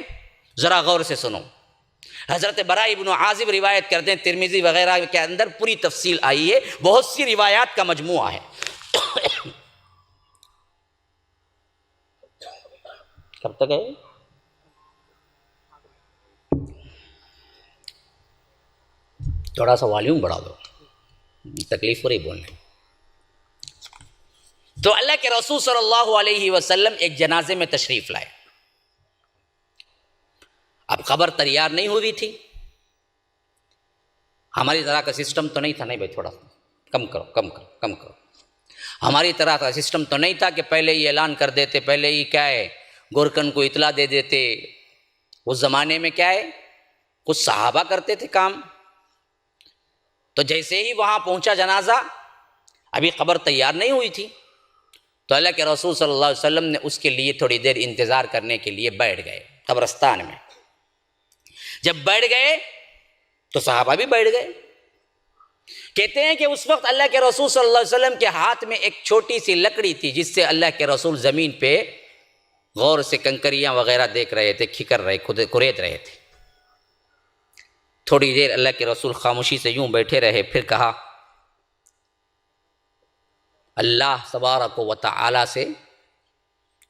ذرا غور سے سنو۔ حضرت براء بن عازب روایت کرتے ہیں، ترمذی وغیرہ کے اندر پوری تفصیل آئی ہے، بہت سی روایات کا مجموعہ ہے۔ کب تک ہے؟ تھوڑا سا والیوم بڑھا دو، تکلیف ہو رہی بولنے۔ تو اللہ کے رسول صلی اللہ علیہ وسلم ایک جنازے میں تشریف لائے۔ اب خبر تیار نہیں ہوئی تھی، ہماری طرح کا سسٹم تو نہیں تھا، نہیں بھائی تھوڑا کم کرو کم کرو کم کرو، ہماری طرح کا سسٹم تو نہیں تھا کہ پہلے ہی اعلان کر دیتے، پہلے ہی کیا ہے گورکن کو اطلاع دے دیتے۔ اس زمانے میں کیا ہے کچھ صحابہ کرتے تھے کام، تو جیسے ہی وہاں پہنچا جنازہ، ابھی قبر تیار نہیں ہوئی تھی، تو اللہ کے رسول صلی اللہ علیہ وسلم نے اس کے لیے تھوڑی دیر انتظار کرنے کے لیے بیٹھ گئے قبرستان میں۔ جب بیٹھ گئے تو صحابہ بھی بیٹھ گئے۔ کہتے ہیں کہ اس وقت اللہ کے رسول صلی اللہ علیہ وسلم کے ہاتھ میں ایک چھوٹی سی لکڑی تھی جس سے اللہ کے رسول زمین پہ غور سے کنکریاں وغیرہ دیکھ رہے تھے، کھکر رہے، کریت رہے تھے۔ تھوڑی دیر اللہ کے رسول خاموشی سے یوں بیٹھے رہے، پھر کہا اللہ تبارک و تعالی سے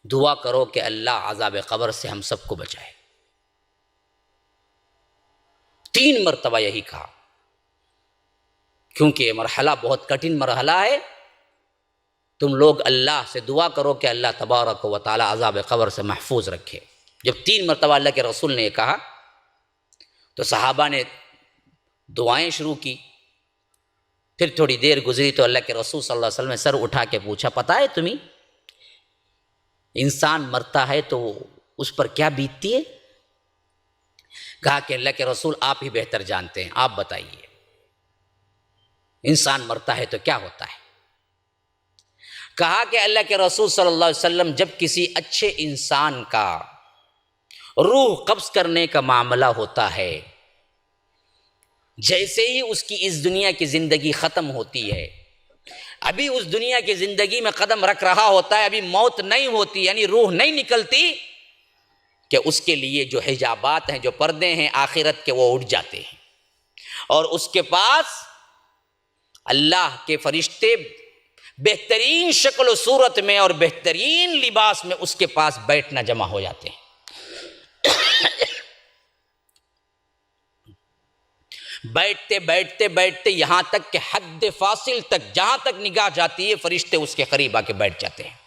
دعا کرو کہ اللہ عذاب قبر سے ہم سب کو بچائے۔ 3 مرتبہ یہی کہا، کیونکہ یہ مرحلہ بہت کٹھن مرحلہ ہے، تم لوگ اللہ سے دعا کرو کہ اللہ تبارک و تعالی عذاب قبر سے محفوظ رکھے۔ جب 3 مرتبہ اللہ کے رسول نے یہ کہا تو صحابہ نے دعائیں شروع کی۔ پھر تھوڑی دیر گزری تو اللہ کے رسول صلی اللہ علیہ وسلم نے سر اٹھا کے پوچھا، پتہ ہے تمہیں انسان مرتا ہے تو اس پر کیا بیتتی ہے؟ کہا کہ اللہ کے رسول آپ ہی بہتر جانتے ہیں، آپ بتائیے انسان مرتا ہے تو کیا ہوتا ہے؟ کہا کہ اللہ کے رسول صلی اللہ علیہ وسلم جب کسی اچھے انسان کا روح قبض کرنے کا معاملہ ہوتا ہے جیسے ہی اس کی اس دنیا کی زندگی ختم ہوتی ہے، ابھی اس دنیا کی زندگی میں قدم رکھ رہا ہوتا ہے، ابھی موت نہیں ہوتی، یعنی روح نہیں نکلتی، کہ اس کے لیے جو حجابات ہیں، جو پردے ہیں آخرت کے، وہ اٹھ جاتے ہیں، اور اس کے پاس اللہ کے فرشتے بہترین شکل و صورت میں اور بہترین لباس میں اس کے پاس بیٹھنا جمع ہو جاتے ہیں۔ بیٹھتے یہاں تک کہ حد فاصل تک، جہاں تک نگاہ جاتی ہے، فرشتے اس کے قریب آ کے بیٹھ جاتے ہیں۔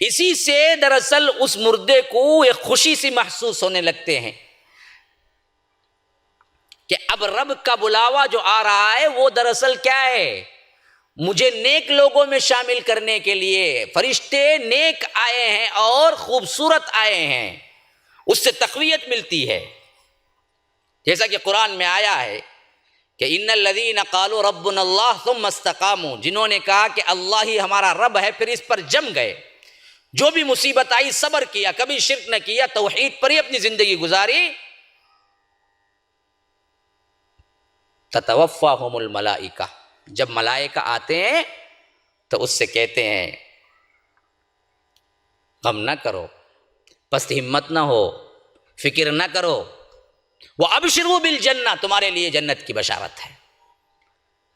اسی سے دراصل اس مردے کو ایک خوشی سی محسوس ہونے لگتے ہیں کہ اب رب کا بلاوا جو آ رہا ہے وہ دراصل کیا ہے؟ مجھے نیک لوگوں میں شامل کرنے کے لیے فرشتے نیک آئے ہیں اور خوبصورت آئے ہیں، اس سے تقویت ملتی ہے۔ جیسا کہ قرآن میں آیا ہے کہ ان الذین قالوا ربنا اللہ ثم استقاموا، جنہوں نے کہا کہ اللہ ہی ہمارا رب ہے، پھر اس پر جم گئے، جو بھی مصیبت آئی صبر کیا، کبھی شرک نہ کیا، توحید پر ہی اپنی زندگی گزاری، تتوفاہم الملائکہ، جب ملائکہ آتے ہیں تو اس سے کہتے ہیں غم نہ کرو، پست ہمت نہ ہو، فکر نہ کرو، وَأَبْشِرُوا بِالْجَنَّةِ، تمہارے لیے جنت کی بشارت ہے،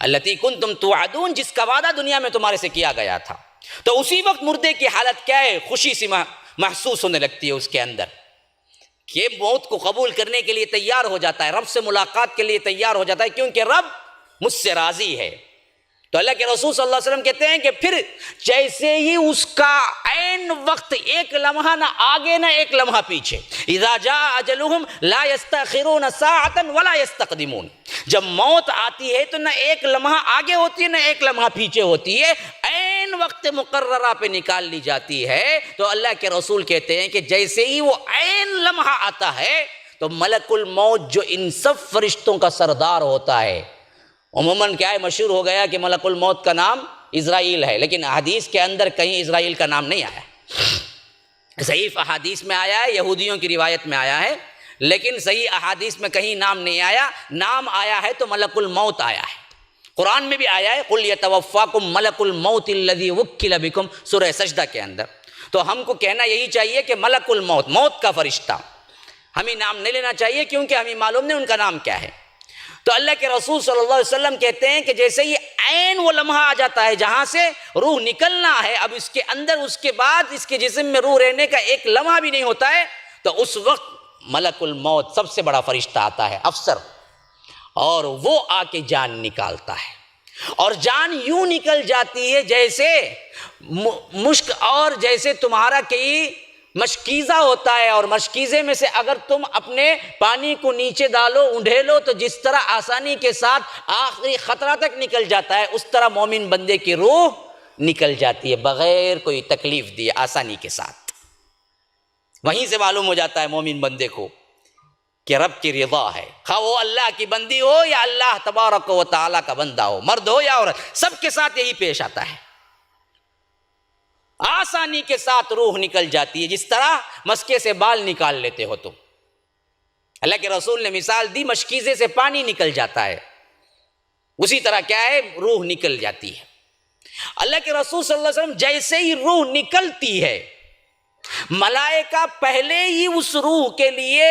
الَّتِي كُنْتُمْ تُوعَدُونَ، جس کا وعدہ دنیا میں تمہارے سے کیا گیا تھا۔ تو اسی وقت مردے کی حالت کیا ہے؟ خوشی سی محسوس ہونے لگتی ہے اس کے اندر، کہ موت کو قبول کرنے کے لیے تیار ہو جاتا ہے، رب سے ملاقات کے لیے تیار ہو جاتا ہے، کیونکہ رب مجھ سے راضی ہے۔ تو اللہ کے رسول صلی اللہ علیہ وسلم کہتے ہیں کہ پھر جیسے ہی اس کا عین وقت، ایک لمحہ نہ آگے نہ ایک لمحہ پیچھے، اذا جاء اجلہم لا یستأخرون ساعۃ ولا یستقدمون، جب موت آتی ہے تو نہ ایک لمحہ آگے ہوتی ہے نہ ایک لمحہ پیچھے ہوتی ہے، عین وقت مقررہ پہ نکال لی جاتی ہے۔ تو اللہ کے رسول کہتے ہیں کہ جیسے ہی وہ عین لمحہ آتا ہے تو ملک الموت جو ان سب فرشتوں کا سردار ہوتا ہے، عموماً کیا ہے، مشہور ہو گیا کہ ملک الموت کا نام اسرائیل ہے، لیکن حدیث کے اندر کہیں اسرائیل کا نام نہیں آیا، صحیح احادیث میں آیا ہے، یہودیوں کی روایت میں آیا ہے، لیکن صحیح احادیث میں کہیں نام نہیں آیا، نام آیا ہے تو ملک الموت آیا ہے۔ قرآن میں بھی آیا ہے قُلْ يَتَوَفَّاكُمْ مَلَكُ الْمَوْتِ الَّذِي وُكِّلَ بِكُمْ، سورہ سجدہ کے اندر۔ تو ہم کو کہنا یہی چاہیے کہ ملک الموت، موت کا فرشتہ، ہمیں نام نہیں لینا چاہیے کیونکہ ہمیں معلوم نہیں ان کا نام کیا ہے۔ تو اللہ کے رسول صلی اللہ علیہ وسلم کہتے ہیں کہ جیسے یہ عین وہ لمحہ آ جاتا ہے جہاں سے روح نکلنا ہے، اب اس کے اندر، اس کے بعد اس کے جسم میں روح رہنے کا ایک لمحہ بھی نہیں ہوتا ہے، تو اس وقت ملک الموت سب سے بڑا فرشتہ آتا ہے، افسر، اور وہ آ کے جان نکالتا ہے، اور جان یوں نکل جاتی ہے جیسے مشک، اور جیسے تمہارا کئی مشکیزہ ہوتا ہے، اور مشکیزے میں سے اگر تم اپنے پانی کو نیچے ڈالو، اونڈھیلو، تو جس طرح آسانی کے ساتھ آخری خطرہ تک نکل جاتا ہے، اس طرح مومن بندے کی روح نکل جاتی ہے بغیر کوئی تکلیف دیے، آسانی کے ساتھ۔ وہیں سے معلوم ہو جاتا ہے مومن بندے کو کہ رب کی رضا ہے، خواہ وہ اللہ کی بندی ہو یا اللہ تبارک و تعالیٰ کا بندہ ہو، مرد ہو یا عورت، سب کے ساتھ یہی پیش آتا ہے، آسانی کے ساتھ روح نکل جاتی ہے، جس طرح مسکے سے بال نکال لیتے ہو تم۔ اللہ کے رسول نے مثال دی، مشکیزے سے پانی نکل جاتا ہے، اسی طرح کیا ہے، روح نکل جاتی ہے۔ اللہ کے رسول صلی اللہ علیہ وسلم جیسے ہی روح نکلتی ہے، ملائکہ پہلے ہی اس روح کے لیے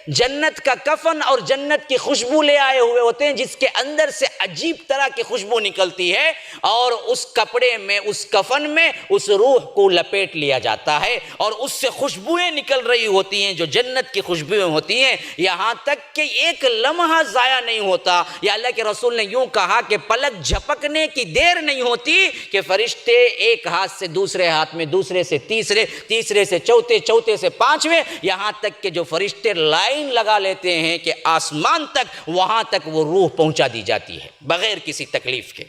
جنت کا کفن اور جنت کی خوشبو لے آئے ہوئے ہوتے ہیں، جس کے اندر سے عجیب طرح کی خوشبو نکلتی ہے، اور اس کپڑے میں، اس کفن میں اس روح کو لپیٹ لیا جاتا ہے، اور اس سے خوشبوئیں نکل رہی ہوتی ہیں جو جنت کی خوشبوئیں ہوتی ہیں، یہاں تک کہ ایک لمحہ ضائع نہیں ہوتا۔ یا اللہ کے رسول نے یوں کہا کہ پلک جھپکنے کی دیر نہیں ہوتی کہ فرشتے ایک ہاتھ سے دوسرے ہاتھ میں، دوسرے سے تیسرے، تیسرے سے چوتھے، چوتھے سے پانچویں، یہاں تک کہ جو فرشتے لائن لگا لیتے ہیں کہ آسمان تک، وہاں تک وہ روح پہنچا دی جاتی ہے بغیر کسی تکلیف کے۔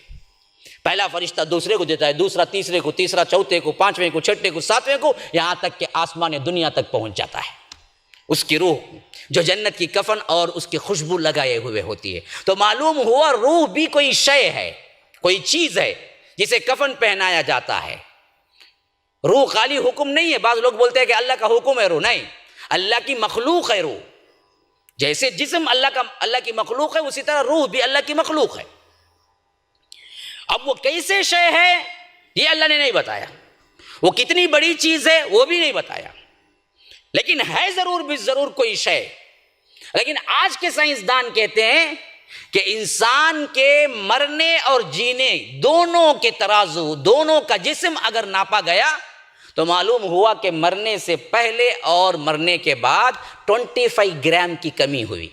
پہلا فرشتہ دوسرے کو دیتا ہے، دوسرا تیسرے کو، تیسرا چوتھے کو، پانچویں کو، چھٹے کو، ساتویں کو، یہاں تک کہ آسمان دنیا تک پہنچ جاتا ہے اس کی روح جو جنت کی کفن اور اس کی خوشبو لگائے ہوئے ہوتی ہے۔ تو معلوم ہوا روح بھی کوئی شے ہے، کوئی چیز ہے جسے کفن پہنایا جاتا ہے۔ روح خالی حکم نہیں ہے، بعض لوگ بولتے ہیں کہ اللہ کا حکم ہے روح، نہیں، اللہ کی مخلوق ہے روح، جیسے جسم اللہ کی مخلوق ہے، اسی طرح روح بھی اللہ کی مخلوق ہے۔ اب وہ کیسے شے ہے یہ اللہ نے نہیں بتایا، وہ کتنی بڑی چیز ہے وہ بھی نہیں بتایا، لیکن ہے ضرور کوئی شے۔ لیکن آج کے سائنسدان کہتے ہیں کہ انسان کے مرنے اور جینے دونوں کے ترازو، دونوں کا جسم اگر ناپا گیا تو معلوم ہوا کہ مرنے سے پہلے اور مرنے کے بعد 25 گرام کی کمی ہوئی۔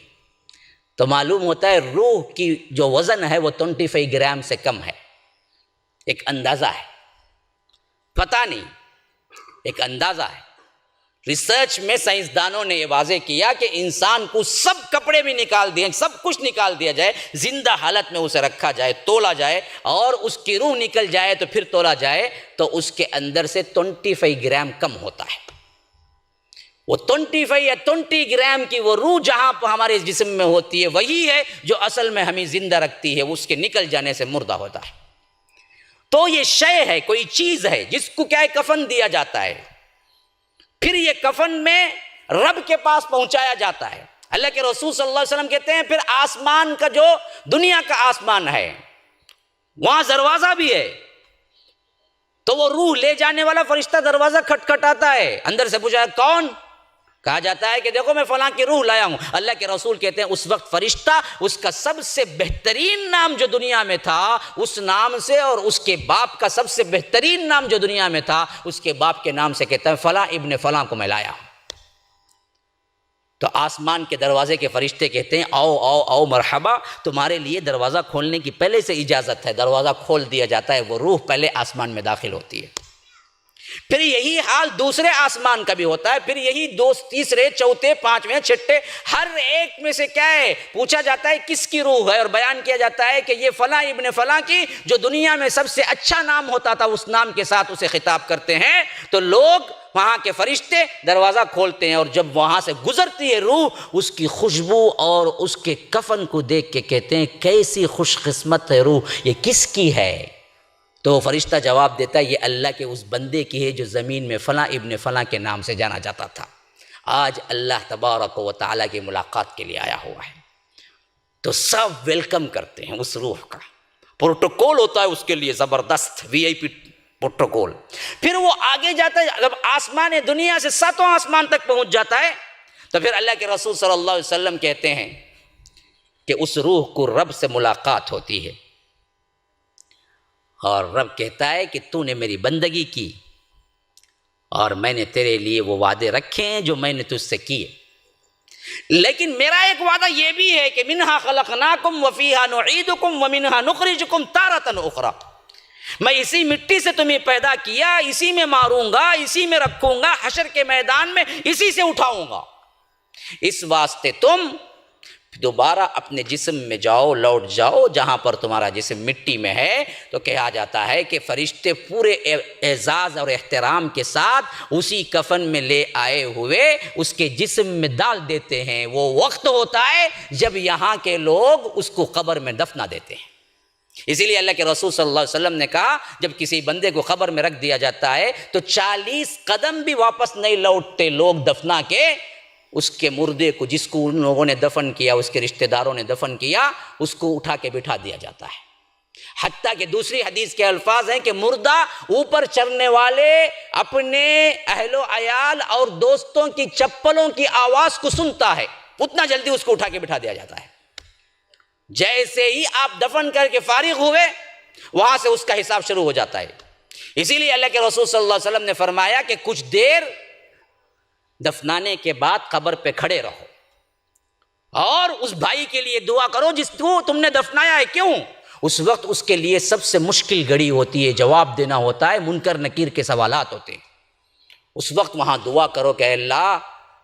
تو معلوم ہوتا ہے روح کی جو وزن ہے وہ 25 گرام سے کم ہے۔ ایک اندازہ ہے، پتہ نہیں، ایک اندازہ ہے۔ ریسرچ میں سائنسدانوں نے یہ واضح کیا کہ انسان کو سب کپڑے بھی نکال دیے، سب کچھ نکال دیا جائے، زندہ حالت میں اسے رکھا جائے، تولا جائے اور اس کی روح نکل جائے تو پھر تولا جائے تو اس کے اندر سے 25 گرام کم ہوتا ہے۔ وہ 25 یا 20 گرام کی وہ روح جہاں ہمارے جسم میں ہوتی ہے وہی ہے جو اصل میں ہمیں زندہ رکھتی ہے، اس کے نکل جانے سے مردہ ہوتا ہے۔ تو یہ شے ہے، کوئی چیز ہے جس کو کیا ہے کفن دیا جاتا ہے، پھر یہ کفن میں رب کے پاس پہنچایا جاتا ہے۔ اللہ کے رسول صلی اللہ علیہ وسلم کہتے ہیں پھر آسمان کا جو دنیا کا آسمان ہے وہاں دروازہ بھی ہے، تو وہ روح لے جانے والا فرشتہ دروازہ کھٹکھٹاتا ہے، اندر سے پوچھا کون؟ کہا جاتا ہے کہ دیکھو میں فلاں کی روح لایا ہوں۔ اللہ کے رسول کہتے ہیں اس وقت فرشتہ اس کا سب سے بہترین نام جو دنیا میں تھا اس نام سے، اور اس کے باپ کا سب سے بہترین نام جو دنیا میں تھا اس کے باپ کے نام سے کہتا ہے فلاں ابن فلاں کو میں لایا ہوں۔ تو آسمان کے دروازے کے فرشتے کہتے ہیں آؤ آؤ آؤ مرحبا، تمہارے لیے دروازہ کھولنے کی پہلے سے اجازت ہے۔ دروازہ کھول دیا جاتا ہے، وہ روح پہلے آسمان میں داخل ہوتی ہے۔ پھر یہی حال دوسرے آسمان کا بھی ہوتا ہے، پھر یہی تیسرے، چوتھے، پانچویں، چھٹے، ہر ایک میں سے کیا ہے پوچھا جاتا ہے کس کی روح ہے، اور بیان کیا جاتا ہے کہ یہ فلاں ابن فلاں کی، جو دنیا میں سب سے اچھا نام ہوتا تھا اس نام کے ساتھ اسے خطاب کرتے ہیں۔ تو لوگ وہاں کے فرشتے دروازہ کھولتے ہیں، اور جب وہاں سے گزرتی ہے روح، اس کی خوشبو اور اس کے کفن کو دیکھ کے کہتے ہیں کیسی خوش قسمت ہے روح، یہ کس کی ہے؟ تو فرشتہ جواب دیتا ہے یہ اللہ کے اس بندے کی ہے جو زمین میں فلاں ابن فلاں کے نام سے جانا جاتا تھا، آج اللہ تبارک و تعالیٰ کی ملاقات کے لیے آیا ہوا ہے۔ تو سب ویلکم کرتے ہیں اس روح کا، پروٹوکول ہوتا ہے اس کے لیے زبردست VIP پروٹوکول۔ پھر وہ آگے جاتا ہے، جب آسمان دنیا سے 7واں آسمان تک پہنچ جاتا ہے تو پھر اللہ کے رسول صلی اللہ علیہ وسلم کہتے ہیں کہ اس روح کو رب سے ملاقات ہوتی ہے، اور رب کہتا ہے کہ تو نے میری بندگی کی اور میں نے تیرے لیے وہ وعدے رکھے ہیں جو میں نے تجھ سے کیے، لیکن میرا ایک وعدہ یہ بھی ہے کہ منہا خلقناکم وفیہا نعیدکم ومنہا نخرجکم تارۃ اخری، میں اسی مٹی سے تمہیں پیدا کیا، اسی میں ماروں گا، اسی میں رکھوں گا، حشر کے میدان میں اسی سے اٹھاؤں گا، اس واسطے تم دوبارہ اپنے جسم میں جاؤ، لوٹ جاؤ جہاں پر تمہارا جسم مٹی میں ہے۔ تو کہا جاتا ہے کہ فرشتے پورے اعزاز اور احترام کے ساتھ اسی کفن میں لے آئے ہوئے اس کے جسم میں ڈال دیتے ہیں۔ وہ وقت ہوتا ہے جب یہاں کے لوگ اس کو قبر میں دفنا دیتے ہیں۔ اسی لیے اللہ کے رسول صلی اللہ علیہ وسلم نے کہا جب کسی بندے کو قبر میں رکھ دیا جاتا ہے تو 40 قدم بھی واپس نہیں لوٹتے لوگ دفنا کے، اس کے مردے کو جس کو ان لوگوں نے دفن کیا، اس کے رشتہ داروں نے دفن کیا، اس کو اٹھا کے بٹھا دیا جاتا ہے۔ حتیٰ کہ دوسری حدیث کے الفاظ ہیں کہ مردہ اوپر چڑھنے والے اپنے اہل و عیال اور دوستوں کی چپلوں کی آواز کو سنتا ہے، اتنا جلدی اس کو اٹھا کے بٹھا دیا جاتا ہے۔ جیسے ہی آپ دفن کر کے فارغ ہوئے وہاں سے اس کا حساب شروع ہو جاتا ہے۔ اسی لیے اللہ کے رسول صلی اللہ علیہ وسلم نے فرمایا کہ کچھ دیر دفنانے کے بعد قبر پہ کھڑے رہو اور اس بھائی کے لیے دعا کرو جس کو تم نے دفنایا ہے۔ کیوں؟ اس وقت اس کے لیے سب سے مشکل گھڑی ہوتی ہے، جواب دینا ہوتا ہے، منکر نکیر کے سوالات ہوتے ہیں۔ اس وقت وہاں دعا کرو کہ اللہ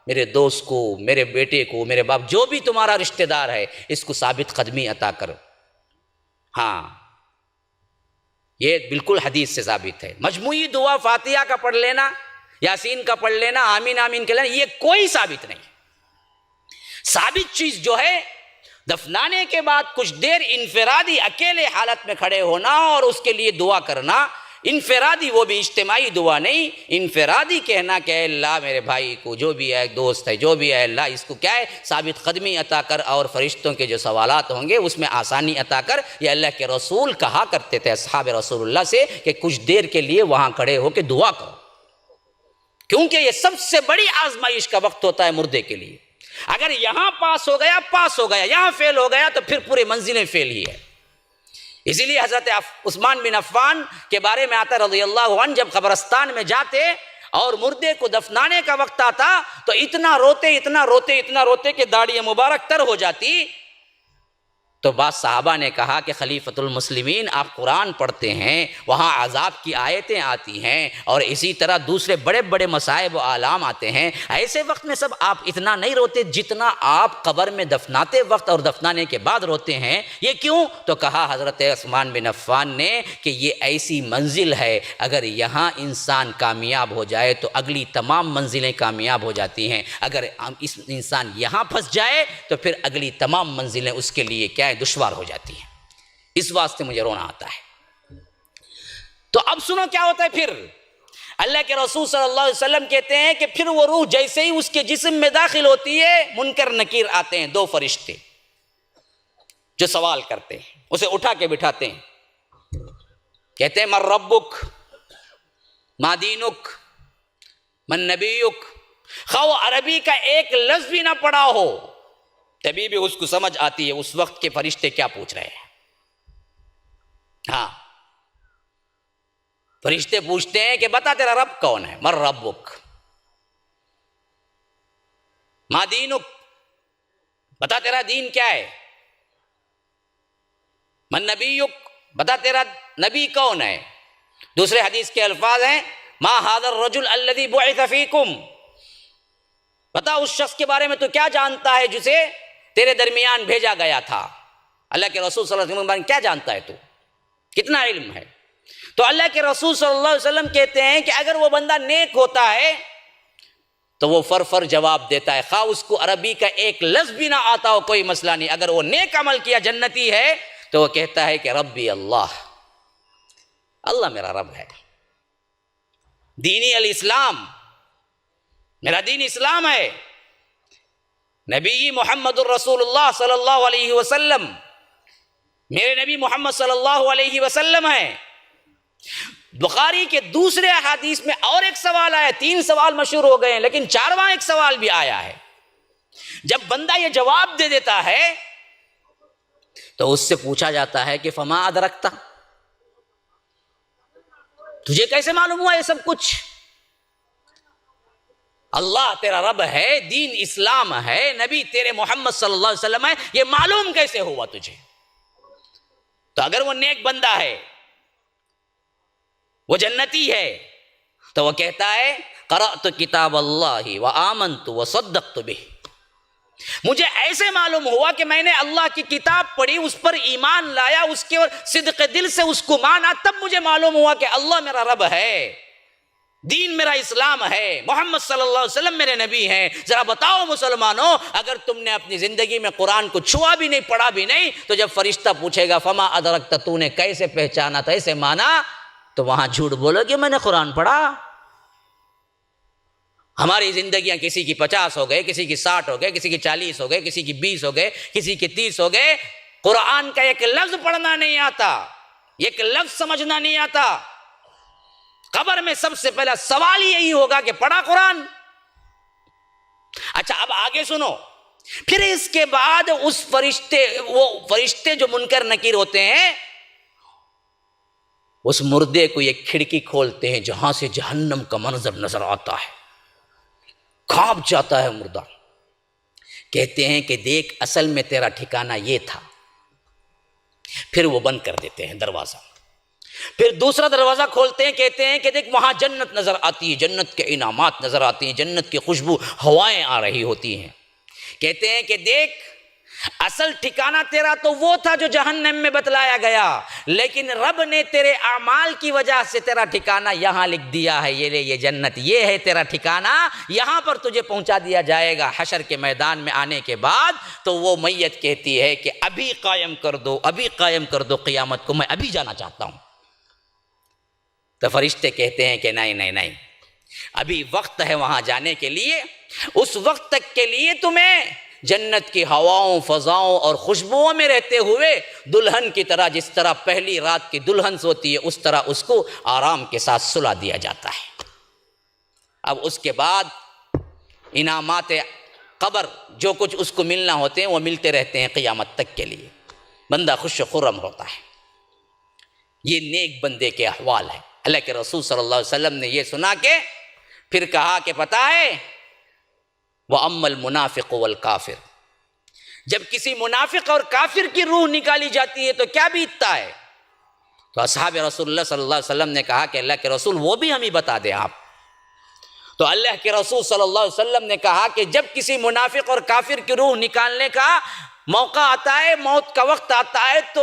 میرے دوست کو، میرے بیٹے کو، میرے باپ، جو بھی تمہارا رشتہ دار ہے، اس کو ثابت قدمی عطا کرو۔ ہاں یہ بالکل حدیث سے ثابت ہے۔ مجموعی دعا فاتحہ کا پڑھ لینا، یاسین کا پڑھ لینا، آمین آمین کہہ لینا، یہ کوئی ثابت نہیں۔ ثابت چیز جو ہے دفنانے کے بعد کچھ دیر انفرادی اکیلے حالت میں کھڑے ہونا اور اس کے لیے دعا کرنا، انفرادی، وہ بھی اجتماعی دعا نہیں، انفرادی کہنا کہ اے اللہ میرے بھائی کو جو بھی ہے دوست ہے جو بھی ہے اللہ اس کو کیا ہے ثابت قدمی عطا کر، اور فرشتوں کے جو سوالات ہوں گے اس میں آسانی عطا کر۔ یہ اللہ کے رسول کہا کرتے تھے اصحاب رسول اللہ سے کہ کچھ دیر کے لیے وہاں کھڑے ہو کے دعا کرو، کیونکہ یہ سب سے بڑی آزمائش کا وقت ہوتا ہے مردے کے لیے۔ اگر یہاں پاس ہو گیا، یہاں فیل ہو گیا تو پھر پورے منزلیں فیل ہی ہے۔ اسی لیے حضرت عثمان بن عفان کے بارے میں آتا رضی اللہ عنہ، جب قبرستان میں جاتے اور مردے کو دفنانے کا وقت آتا تو اتنا روتے کہ داڑھی مبارک تر ہو جاتی۔ تو بعض صحابہ نے کہا کہ خلیفۃ المسلمین آپ قرآن پڑھتے ہیں، وہاں عذاب کی آیتیں آتی ہیں اور اسی طرح دوسرے بڑے بڑے مصائب و آلام آتے ہیں، ایسے وقت میں سب آپ اتنا نہیں روتے جتنا آپ قبر میں دفناتے وقت اور دفنانے کے بعد روتے ہیں، یہ کیوں؟ تو کہا حضرت عثمان بن عفان نے کہ یہ ایسی منزل ہے، اگر یہاں انسان کامیاب ہو جائے تو اگلی تمام منزلیں کامیاب ہو جاتی ہیں، اگر اس انسان یہاں پھنس جائے تو پھر اگلی تمام منزلیں اس کے لیے کیا ہے دشوار ہو جاتی ہیں۔ اس واسطے مجھے رونا آتا ہے۔ تو اب سنو کیا ہوتا ہے پھر۔ اللہ کے رسول صلی اللہ علیہ وسلم کہتے ہیں کہ پھر وہ روح جیسے ہی اس کے جسم میں داخل ہوتی ہے، منکر نکیر آتے ہیں، دو فرشتے جو سوال کرتے ہیں، اسے اٹھا کے بٹھاتے ہیں، کہتے ہیں من ربک، ما دینک، من نبیک۔ خواہ عربی کا ایک لفظ بھی نہ پڑا ہو تبھی بھی اس کو سمجھ آتی ہے اس وقت کے فرشتے کیا پوچھ رہے ہیں۔ ہاں، فرشتے پوچھتے ہیں کہ بتا تیرا رب کون ہے، من ربک، ما دینک، بتا تیرا دین کیا ہے، من نبیک، بتا تیرا نبی کون ہے۔ دوسرے حدیث کے الفاظ ہیں ما ھذا الرجل الذی بعث فیکم، بتا اس شخص کے بارے میں تو کیا جانتا ہے جسے تیرے درمیان بھیجا گیا تھا۔ اللہ کے رسول صلی اللہ علیہ وسلم کیا جانتا ہے تو، کتنا علم ہے؟ تو اللہ کے رسول صلی اللہ علیہ وسلم کہتے ہیں کہ اگر وہ بندہ نیک ہوتا ہے تو وہ فر جواب دیتا ہے، خواہ اس کو عربی کا ایک لفظ بھی نہ آتا ہو کوئی مسئلہ نہیں، اگر وہ نیک عمل کیا جنتی ہے تو وہ کہتا ہے کہ ربی اللہ، اللہ میرا رب ہے، دینی الاسلام، میرا دین اسلام ہے، نبی محمد الرسول اللہ صلی اللہ علیہ وسلم، میرے نبی محمد صلی اللہ علیہ وسلم ہے۔ بخاری کے دوسرے احادیث میں اور ایک سوال آیا، 3 سوال مشہور ہو گئے ہیں لیکن 4واں ایک سوال بھی آیا ہے۔ جب بندہ یہ جواب دے دیتا ہے تو اس سے پوچھا جاتا ہے کہ فما ادرکتا، تجھے کیسے معلوم ہوا یہ سب کچھ؟ اللہ تیرا رب ہے، دین اسلام ہے، نبی تیرے محمد صلی اللہ علیہ وسلم ہے، یہ معلوم کیسے ہوا تجھے؟ تو اگر وہ نیک بندہ ہے، وہ جنتی ہے، تو وہ کہتا ہے قرأت کتاب اللہ وآمنت وصدقت بہ، مجھے ایسے معلوم ہوا کہ میں نے اللہ کی کتاب پڑھی، اس پر ایمان لایا، اس کے صدق دل سے اس کو مانا، تب مجھے معلوم ہوا کہ اللہ میرا رب ہے، دین میرا اسلام ہے، محمد صلی اللہ علیہ وسلم میرے نبی ہیں۔ ذرا بتاؤ مسلمانوں، اگر تم نے اپنی زندگی میں قرآن کو چھوا بھی نہیں، پڑھا بھی نہیں، تو جب فرشتہ پوچھے گا فما ادرکت، تو نے کیسے پہچانا تھا، ایسے مانا، تو وہاں جھوٹ بولو کہ میں نے قرآن پڑھا۔ ہماری زندگیاں کسی کی 50 ہو گئے، کسی کی 60 ہو گئے، کسی کی 40 ہو گئے، کسی کی 20 ہو گئے، کسی کی 30 ہو گئے، قرآن کا ایک لفظ پڑھنا نہیں آتا، ایک لفظ سمجھنا نہیں آتا۔ قبر میں سب سے پہلا سوال یہی ہوگا کہ پڑھا قرآن؟ اچھا اب آگے سنو، پھر اس کے بعد اس وہ فرشتے جو منکر نکیر ہوتے ہیں اس مردے کو ایک کھڑکی کھولتے ہیں جہاں سے جہنم کا منظر نظر آتا ہے، کانپ جاتا ہے مردہ، کہتے ہیں کہ دیکھ اصل میں تیرا ٹھکانہ یہ تھا، پھر وہ بند کر دیتے ہیں دروازہ، پھر دوسرا دروازہ کھولتے ہیں، کہتے ہیں کہ دیکھ وہاں جنت نظر آتی ہے، جنت کے انعامات نظر آتی ہیں، جنت کی خوشبو ہوائیں آ رہی ہوتی ہیں، کہتے ہیں کہ دیکھ اصل ٹھکانہ تیرا تو وہ تھا جو جہنم میں بتلایا گیا، لیکن رب نے تیرے اعمال کی وجہ سے تیرا ٹھکانہ یہاں لکھ دیا ہے، یہ لے یہ جنت، یہ ہے تیرا ٹھکانہ، یہاں پر تجھے پہنچا دیا جائے گا۔ حشر کے میدان میں آنے کے بعد تو وہ میت کہتی ہے کہ ابھی قائم کر دو، ابھی قائم کر دو قیامت کو، میں ابھی جانا چاہتا ہوں۔ تو فرشتے کہتے ہیں کہ نہیں نہیں نہیں، ابھی وقت ہے وہاں جانے کے لیے، اس وقت تک کے لیے تمہیں جنت کی ہواؤں فضاؤں اور خوشبوؤں میں رہتے ہوئے دلہن کی طرح، جس طرح پہلی رات کی دلہن سوتی ہے اس طرح اس کو آرام کے ساتھ سلا دیا جاتا ہے۔ اب اس کے بعد انعامات قبر جو کچھ اس کو ملنا ہوتے ہیں وہ ملتے رہتے ہیں قیامت تک کے لیے، بندہ خوش و خرم ہوتا ہے۔ یہ نیک بندے کے احوال ہے۔ اللہ کے رسول صلی اللہ علیہ وسلم نے یہ سنا کے پھر کہا کہ پتہ ہے وَأَمَّا الْمُنَافِقُ وَالْكَافِرُ، جب کسی منافق اور کافر کی روح نکالی جاتی ہے تو کیا بیتتا ہے؟ تو اصحاب رسول اللہ صلی اللہ علیہ وسلم نے کہا کہ اللہ کے رسول وہ بھی ہمیں بتا دیں آپ۔ تو اللہ کے رسول صلی اللہ علیہ وسلم نے کہا کہ جب کسی منافق اور کافر کی روح نکالنے کا موقع آتا ہے، موت کا وقت آتا ہے، تو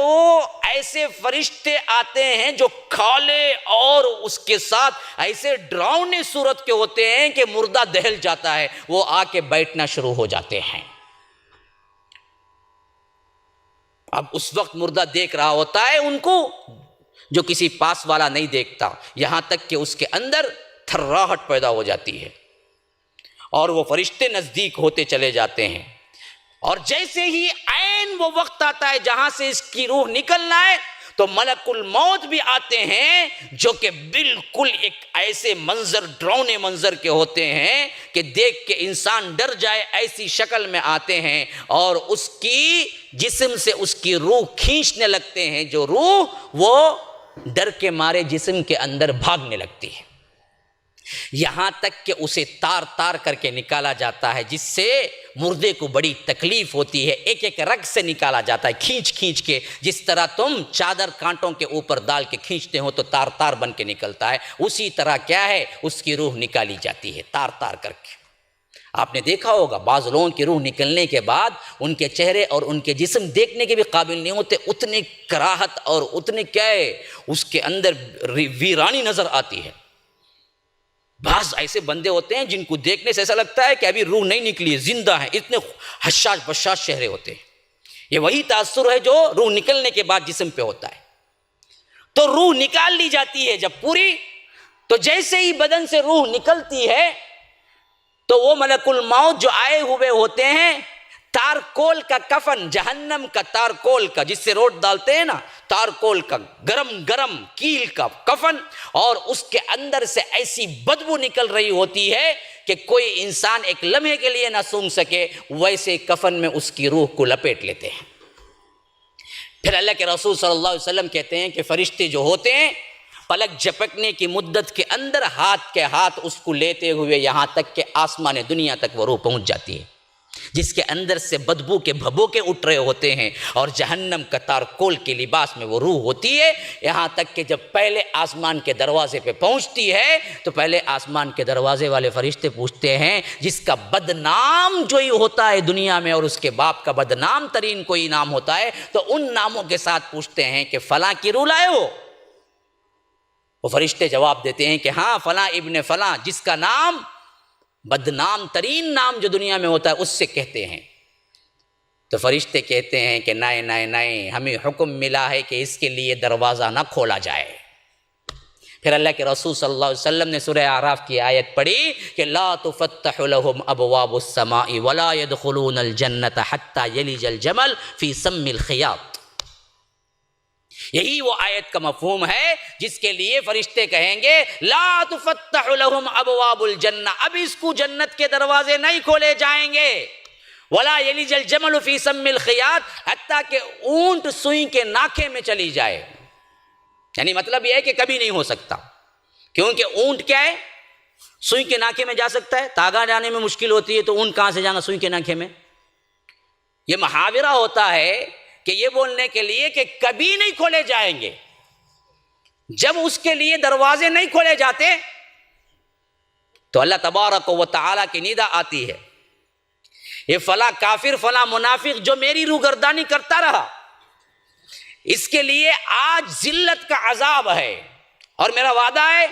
ایسے فرشتے آتے ہیں جو کالے اور اس کے ساتھ ایسے ڈراؤنے صورت کے ہوتے ہیں کہ مردہ دہل جاتا ہے، وہ آ کے بیٹھنا شروع ہو جاتے ہیں۔ اب اس وقت مردہ دیکھ رہا ہوتا ہے ان کو جو کسی پاس والا نہیں دیکھتا، یہاں تک کہ اس کے اندر تھراہٹ پیدا ہو جاتی ہے اور وہ فرشتے نزدیک ہوتے چلے جاتے ہیں، اور جیسے ہی عین وہ وقت آتا ہے جہاں سے اس کی روح نکلنا ہے تو ملک الموت بھی آتے ہیں جو کہ بالکل ایک ایسے منظر، ڈراؤنے منظر کے ہوتے ہیں کہ دیکھ کے انسان ڈر جائے، ایسی شکل میں آتے ہیں اور اس کی جسم سے اس کی روح کھینچنے لگتے ہیں، جو روح وہ ڈر کے مارے جسم کے اندر بھاگنے لگتی ہے، یہاں تک کہ اسے تار تار کر کے نکالا جاتا ہے، جس سے مردے کو بڑی تکلیف ہوتی ہے۔ ایک ایک رگ سے نکالا جاتا ہے، کھینچ کھینچ کے، جس طرح تم چادر کانٹوں کے اوپر ڈال کے کھینچتے ہو تو تار تار بن کے نکلتا ہے، اسی طرح کیا ہے اس کی روح نکالی جاتی ہے تار تار کر کے۔ آپ نے دیکھا ہوگا بعض لوگوں کی روح نکلنے کے بعد ان کے چہرے اور ان کے جسم دیکھنے کے بھی قابل نہیں ہوتے، اتنی کراہت اور اتنے کیا ہے اس کے اندر ویرانی نظر آتی ہے۔ بعض ایسے بندے ہوتے ہیں جن کو دیکھنے سے ایسا لگتا ہے کہ ابھی روح نہیں نکلی ہے، زندہ ہیں، اتنے حشاش بشاش چہرے ہوتے ہیں۔ یہ وہی تاثر ہے جو روح نکلنے کے بعد جسم پہ ہوتا ہے۔ تو روح نکال لی جاتی ہے جب پوری، تو جیسے ہی بدن سے روح نکلتی ہے تو وہ ملک الموت جو آئے ہوئے ہوتے ہیں، تارکول کا کفن، جہنم کا تارکول کا جس سے روٹ ڈالتے ہیں نا، تارکول کا گرم گرم کیل کا کفن، اور اس کے اندر سے ایسی بدبو نکل رہی ہوتی ہے کہ کوئی انسان ایک لمحے کے لیے نہ سونگھ سکے، ویسے کفن میں اس کی روح کو لپیٹ لیتے ہیں۔ پھر اللہ کے رسول صلی اللہ علیہ وسلم کہتے ہیں کہ فرشتے جو ہوتے ہیں پلک جھپکنے کی مدت کے اندر ہاتھ کے ہاتھ اس کو لیتے ہوئے یہاں تک کہ آسمان دنیا تک وہ روح پہنچ جاتی ہے، جس کے اندر سے بدبو کے بھبوکے اٹھ رہے ہوتے ہیں، اور جہنم کا تارکول کے لباس میں وہ روح ہوتی ہے، یہاں تک کہ جب پہلے آسمان کے دروازے پہ پہنچتی ہے تو پہلے آسمان کے دروازے والے فرشتے پوچھتے ہیں، جس کا بدنام جو ہی ہوتا ہے دنیا میں اور اس کے باپ کا بدنام ترین کوئی نام ہوتا ہے، تو ان ناموں کے ساتھ پوچھتے ہیں کہ فلاں کی روح لائے ہو؟ وہ فرشتے جواب دیتے ہیں کہ ہاں فلاں ابن فلاں، جس کا نام بدنام ترین نام جو دنیا میں ہوتا ہے اس سے کہتے ہیں۔ تو فرشتے کہتے ہیں کہ نہیں نہیں نہیں، ہمیں حکم ملا ہے کہ اس کے لیے دروازہ نہ کھولا جائے۔ پھر اللہ کے رسول صلی اللہ علیہ وسلم نے سورہ اعراف کی آیت پڑھی کہ لا تفتح لهم ابواب السماء ولا يدخلون الجنة حتى يلج الجمل في سم الخياط۔ یہی وہ آیت کا مفہوم ہے جس کے لیے فرشتے کہیں گے لا تفتح لهم ابواب الجنہ، اب اس کو جنت کے دروازے نہیں کھولے جائیں گے، ولا یلج الجمل فی سم الخیاط، حتیٰ کہ اونٹ سوئی کے ناکے میں چلی جائے۔ یعنی مطلب یہ ہے کہ کبھی نہیں ہو سکتا، کیونکہ اونٹ کیا ہے سوئی کے ناکے میں جا سکتا ہے، تاگا جانے میں مشکل ہوتی ہے تو اونٹ کہاں سے جانا سوئی کے ناکے میں۔ یہ محاورہ ہوتا ہے کہ یہ بولنے کے لیے کہ کبھی نہیں کھولے جائیں گے۔ جب اس کے لیے دروازے نہیں کھولے جاتے تو اللہ تبارک و تعالیٰ کی ندا آتی ہے، یہ فلاں کافر فلاں منافق جو میری روگردانی کرتا رہا، اس کے لیے آج ذلت کا عذاب ہے، اور میرا وعدہ ہے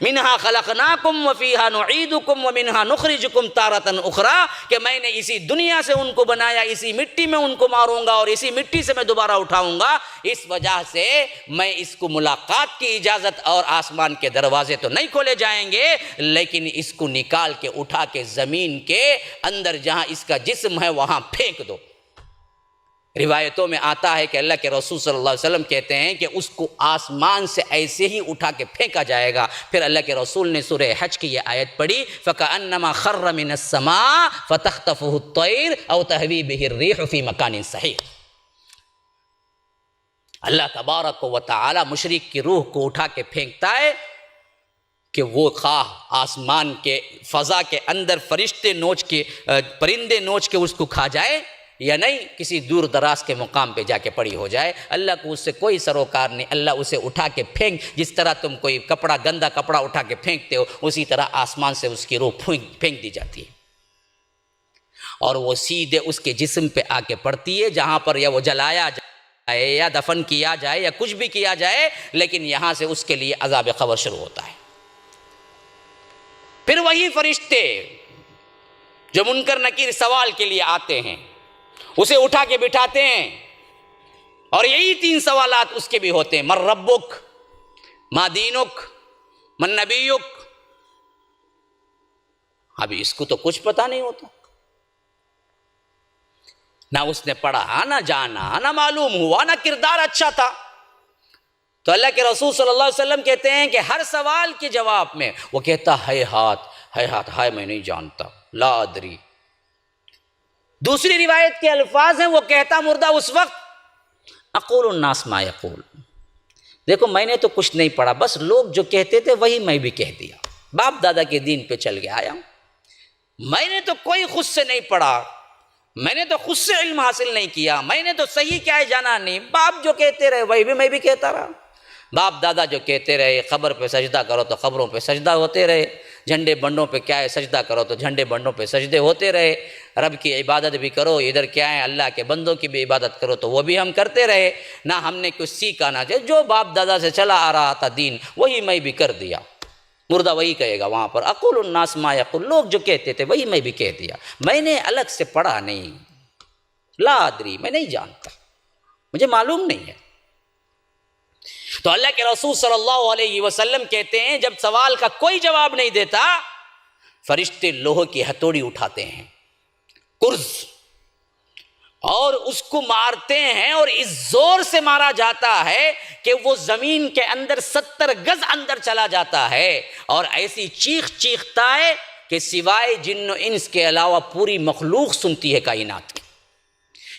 منہا خلقناکم وفیہا نعیدکم ومنہا نخرجکم تارۃ اخری، کہ میں نے اسی دنیا سے ان کو بنایا، اسی مٹی میں ان کو ماروں گا اور اسی مٹی سے میں دوبارہ اٹھاؤں گا، اس وجہ سے میں اس کو ملاقات کی اجازت اور آسمان کے دروازے تو نہیں کھولے جائیں گے، لیکن اس کو نکال کے اٹھا کے زمین کے اندر جہاں اس کا جسم ہے وہاں پھینک دو۔ روایتوں میں آتا ہے کہ اللہ کے رسول صلی اللہ علیہ وسلم کہتے ہیں کہ اس کو آسمان سے ایسے ہی اٹھا کے پھینکا جائے گا۔ پھر اللہ کے رسول نے سورہ حج کی یہ آیت پڑھی، فَكَأَنَّمَا خَرَّ مِنَ السَّمَاءِ فَتَخْطَفُهُ الطَّيْرُ أَوْ تَهْوِي بِهِ الرِّيحُ فِي مَكَانٍ صَحِيحٍ۔ اللہ تبارک و تعالی مشرک کی روح کو اٹھا کے پھینکتا ہے کہ وہ خواہ آسمان کے فضا کے اندر فرشتے نوچ کے، پرندے نوچ کے اس کو کھا جائے یا نہیں، کسی دور دراز کے مقام پہ جا کے پڑی ہو جائے، اللہ کو اس سے کوئی سروکار نہیں۔ اللہ اسے اٹھا کے پھینک، جس طرح تم کوئی کپڑا، گندا کپڑا اٹھا کے پھینکتے ہو، اسی طرح آسمان سے اس کی روح پھینک دی جاتی ہے، اور وہ سیدھے اس کے جسم پہ آ کے پڑتی ہے، جہاں پر یا وہ جلایا جائے یا دفن کیا جائے یا کچھ بھی کیا جائے، لیکن یہاں سے اس کے لیے عذاب قبر شروع ہوتا ہے۔ پھر وہی فرشتے جو منکر نکیر سوال کے لیے آتے ہیں اسے اٹھا کے بٹھاتے ہیں، اور یہی 3 سوالات اس کے بھی ہوتے ہیں، من ربک، ما دینک، من نبیک۔ ابھی اس کو تو کچھ پتہ نہیں ہوتا، نہ اس نے پڑھا، نہ جانا، نہ معلوم ہوا، نہ کردار اچھا تھا۔ تو اللہ کے رسول صلی اللہ علیہ وسلم کہتے ہیں کہ ہر سوال کے جواب میں وہ کہتا ہے ہاتھ میں نہیں جانتا، لا ادری۔ دوسری روایت کے الفاظ ہیں، وہ کہتا مردہ اس وقت، اقول الناس ما یقول، دیکھو میں نے تو کچھ نہیں پڑھا، بس لوگ جو کہتے تھے وہی میں بھی کہہ دیا، باپ دادا کے دین پہ چل کے آیا ہوں، میں نے تو کوئی خود سے نہیں پڑھا، میں نے تو خود سے علم حاصل نہیں کیا، میں نے تو صحیح کیا ہے جانا نہیں، باپ جو کہتے رہے وہی بھی میں بھی کہتا رہا، باپ دادا جو کہتے رہے قبر پہ سجدہ کرو تو قبروں پہ سجدہ ہوتے رہے، جھنڈے بنڈوں پہ کیا ہے سجدہ کرو تو جھنڈے بنڈوں پہ سجدے ہوتے رہے، رب کی عبادت بھی کرو، ادھر کیا ہے اللہ کے بندوں کی بھی عبادت کرو تو وہ بھی ہم کرتے رہے، نہ ہم نے کچھ سیکھا نہ جو باپ دادا سے چلا آ رہا تھا دین وہی میں بھی کر دیا۔ مردہ وہی کہے گا وہاں پر، اقول الناس ما یقول، لوگ جو کہتے تھے وہی میں بھی کہہ دیا، میں نے الگ سے پڑھا نہیں، لا ادری، میں نہیں جانتا، مجھے معلوم نہیں ہے۔ تو اللہ کے رسول صلی اللہ علیہ وسلم کہتے ہیں جب سوال کا کوئی جواب نہیں دیتا، فرشتے لوہے کی ہتھوڑی اٹھاتے ہیں، کرز، اور اس کو مارتے ہیں، اور اس زور سے مارا جاتا ہے کہ وہ زمین کے اندر 70 گز اندر چلا جاتا ہے، اور ایسی چیخ چیختا ہے کہ سوائے جن و انس کے علاوہ پوری مخلوق سنتی ہے کائنات کی۔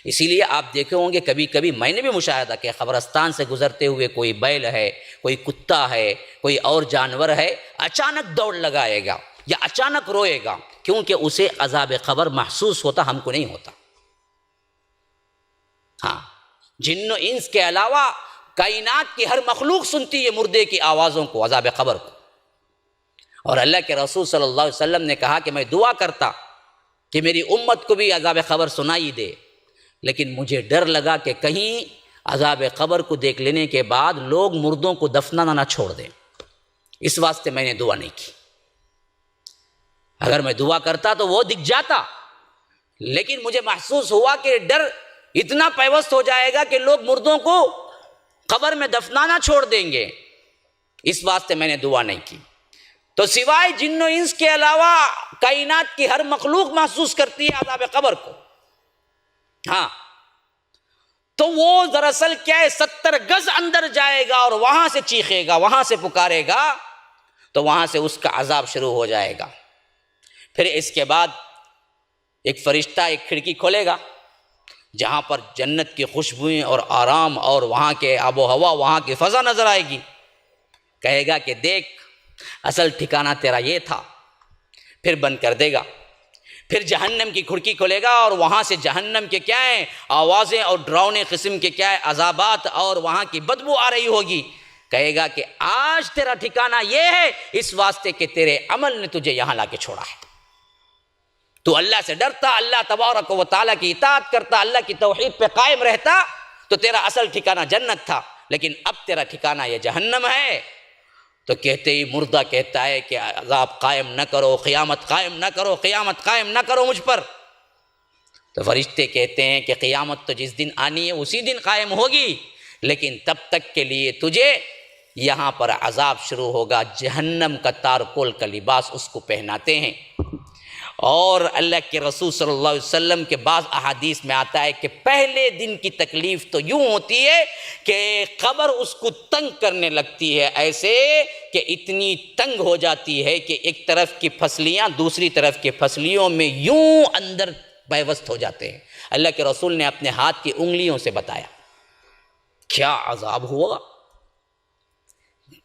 اسی لیے آپ دیکھے ہوں گے کبھی کبھی میں نے بھی مشاہدہ کیا، قبرستان سے گزرتے ہوئے کوئی بیل ہے، کوئی کتا ہے، کوئی اور جانور ہے، اچانک دوڑ لگائے گا یا اچانک روئے گا، کیونکہ اسے عذاب قبر محسوس ہوتا، ہم کو نہیں ہوتا۔ ہاں، جن و انس کے علاوہ کائنات کی ہر مخلوق سنتی ہے مردے کی آوازوں کو، عذاب قبر کو۔ اور اللہ کے رسول صلی اللہ علیہ وسلم نے کہا کہ میں دعا کرتا کہ میری امت کو بھی عذاب قبر سنائی دے، لیکن مجھے ڈر لگا کہ کہیں عذاب قبر کو دیکھ لینے کے بعد لوگ مردوں کو دفنانا نہ چھوڑ دیں، اس واسطے میں نے دعا نہیں کی۔ اگر میں دعا کرتا تو وہ دکھ جاتا، لیکن مجھے محسوس ہوا کہ ڈر اتنا پیوست ہو جائے گا کہ لوگ مردوں کو قبر میں دفنانا چھوڑ دیں گے، اس واسطے میں نے دعا نہیں کی۔ تو سوائے جن و انس کے علاوہ کائنات کی ہر مخلوق محسوس کرتی ہے عذاب قبر کو۔ ہاں، تو وہ دراصل کیا ہے 70 گز اندر جائے گا اور وہاں سے چیخے گا، وہاں سے پکارے گا، تو وہاں سے اس کا عذاب شروع ہو جائے گا۔ پھر اس کے بعد ایک فرشتہ ایک کھڑکی کھولے گا جہاں پر جنت کی خوشبوئیں اور آرام اور وہاں کے آب و ہوا، وہاں کی فضا نظر آئے گی، کہے گا کہ دیکھ اصل ٹھکانہ تیرا یہ تھا، پھر بند کر دے گا۔ پھر جہنم کی کھڑکی کھولے گا اور وہاں سے جہنم کے کیا ہیں آوازیں اور ڈراؤنے قسم کے کیا ہے عذابات اور وہاں کی بدبو آ رہی ہوگی، کہے گا کہ آج تیرا ٹھکانہ یہ ہے اس واسطے کہ تیرے عمل نے تجھے یہاں لا کے چھوڑا ہے، تو اللہ سے ڈرتا، اللہ تبارک و تعالیٰ کی اطاعت کرتا، اللہ کی توحید پہ قائم رہتا، تو تیرا اصل ٹھکانہ جنت تھا، لیکن اب تیرا ٹھکانہ یہ جہنم ہے۔ تو کہتے ہی مردہ کہتا ہے کہ عذاب قائم نہ کرو، قیامت قائم نہ کرو، قیامت قائم نہ کرو مجھ پر۔ تو فرشتے کہتے ہیں کہ قیامت تو جس دن آنی ہے اسی دن قائم ہوگی، لیکن تب تک کے لیے تجھے یہاں پر عذاب شروع ہوگا، جہنم کا تارکول کا لباس اس کو پہناتے ہیں۔ اور اللہ کے رسول صلی اللہ علیہ وسلم کے بعض احادیث میں آتا ہے کہ پہلے دن کی تکلیف تو یوں ہوتی ہے کہ قبر اس کو تنگ کرنے لگتی ہے، ایسے کہ اتنی تنگ ہو جاتی ہے کہ ایک طرف کی پھسلیاں دوسری طرف کی پھسلیوں میں یوں اندر پیوست ہو جاتے ہیں۔ اللہ کے رسول نے اپنے ہاتھ کی انگلیوں سے بتایا کیا عذاب ہوا۔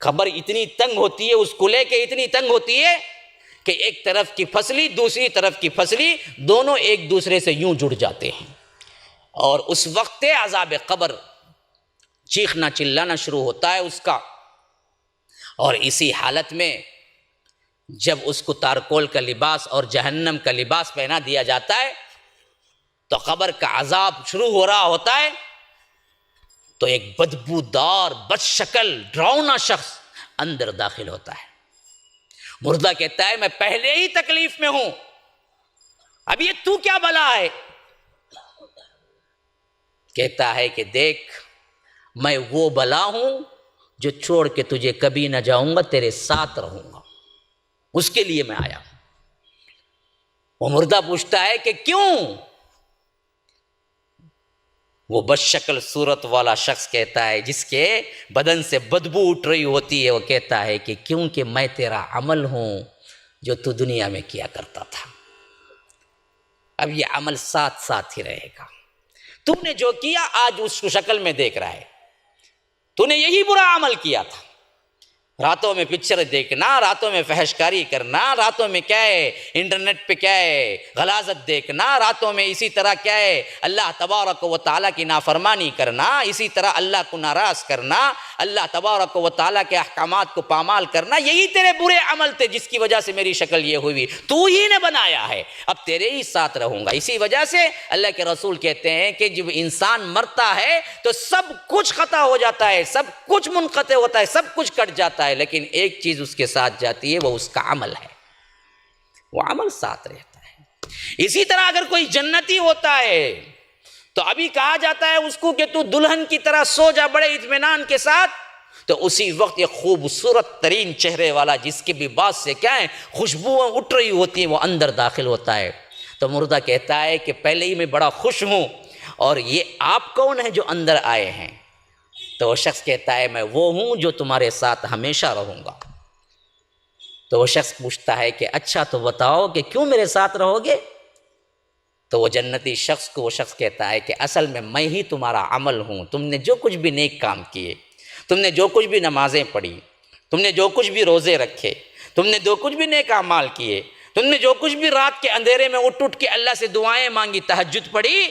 قبر اتنی تنگ ہوتی ہے، اس کلے کے اتنی تنگ ہوتی ہے کہ ایک طرف کی پھسلی دوسری طرف کی پھسلی دونوں ایک دوسرے سے یوں جڑ جاتے ہیں، اور اس وقت عذاب قبر چیخنا چلانا شروع ہوتا ہے اس کا۔ اور اسی حالت میں جب اس کو تارکول کا لباس اور جہنم کا لباس پہنا دیا جاتا ہے تو قبر کا عذاب شروع ہو رہا ہوتا ہے، تو ایک بدبودار بد شکل ڈراؤنا شخص اندر داخل ہوتا ہے۔ مردہ کہتا ہے میں پہلے ہی تکلیف میں ہوں، اب یہ تو کیا بلا ہے؟ کہتا ہے کہ دیکھ میں وہ بلا ہوں جو چھوڑ کے تجھے کبھی نہ جاؤں گا، تیرے ساتھ رہوں گا، اس کے لیے میں آیا ہوں۔ وہ مردہ پوچھتا ہے کہ کیوں؟ وہ بد شکل صورت والا شخص کہتا ہے، جس کے بدن سے بدبو اٹھ رہی ہوتی ہے، وہ کہتا ہے کہ کیونکہ میں تیرا عمل ہوں جو تو دنیا میں کیا کرتا تھا، اب یہ عمل ساتھ ساتھ ہی رہے گا۔ تو نے جو کیا آج اس کو شکل میں دیکھ رہا ہے، تو نے یہی برا عمل کیا تھا، راتوں میں پکچر دیکھنا، راتوں میں فحشکاری کرنا، راتوں میں کیا ہے انٹرنیٹ پہ کیا ہے غلاظت دیکھنا، راتوں میں اسی طرح کیا ہے اللہ تبارک و تعالیٰ کی نافرمانی کرنا، اسی طرح اللہ کو ناراض کرنا، اللہ تبارک و تعالیٰ کے احکامات کو پامال کرنا، یہی تیرے برے عمل تھے جس کی وجہ سے میری شکل یہ ہوئی، تو ہی نے بنایا ہے، اب تیرے ہی ساتھ رہوں گا۔ اسی وجہ سے اللہ کے رسول کہتے ہیں کہ جب انسان مرتا ہے تو سب کچھ خطا ہو جاتا ہے، سب کچھ منقطع ہوتا ہے، سب کچھ کٹ جاتا ہے، لیکن ایک چیز اس کے ساتھ جاتی ہے، وہ اس کا عمل ہے، وہ عمل ساتھ رہتا ہے۔ اسی طرح اگر کوئی جنتی ہوتا ہے تو ابھی کہا جاتا ہے اس کو کہ تو دلہن کی طرح سو جا بڑے اطمینان کے ساتھ، تو اسی وقت یہ خوبصورت ترین چہرے والا جس کے بھی بعد سے کیا ہے خوشبوئیں اٹھ رہی ہوتی ہیں وہ اندر داخل ہوتا ہے۔ تو مردہ کہتا ہے کہ پہلے ہی میں بڑا خوش ہوں، اور یہ آپ کون ہیں جو اندر آئے ہیں؟ تو وہ شخص کہتا ہے میں وہ ہوں جو تمہارے ساتھ ہمیشہ رہوں گا۔ تو وہ شخص پوچھتا ہے کہ اچھا تو بتاؤ کہ کیوں میرے ساتھ رہو گے؟ تو وہ جنتی شخص کو وہ شخص کہتا ہے کہ اصل میں ہی تمہارا عمل ہوں، تم نے جو کچھ بھی نیک کام کیے، تم نے جو کچھ بھی نمازیں پڑھی، تم نے جو کچھ بھی روزے رکھے، تم نے جو کچھ بھی نیک اعمال کیے، تم نے جو کچھ بھی رات کے اندھیرے میں اٹھ کے اللہ سے دعائیں مانگی، تہجد پڑھی،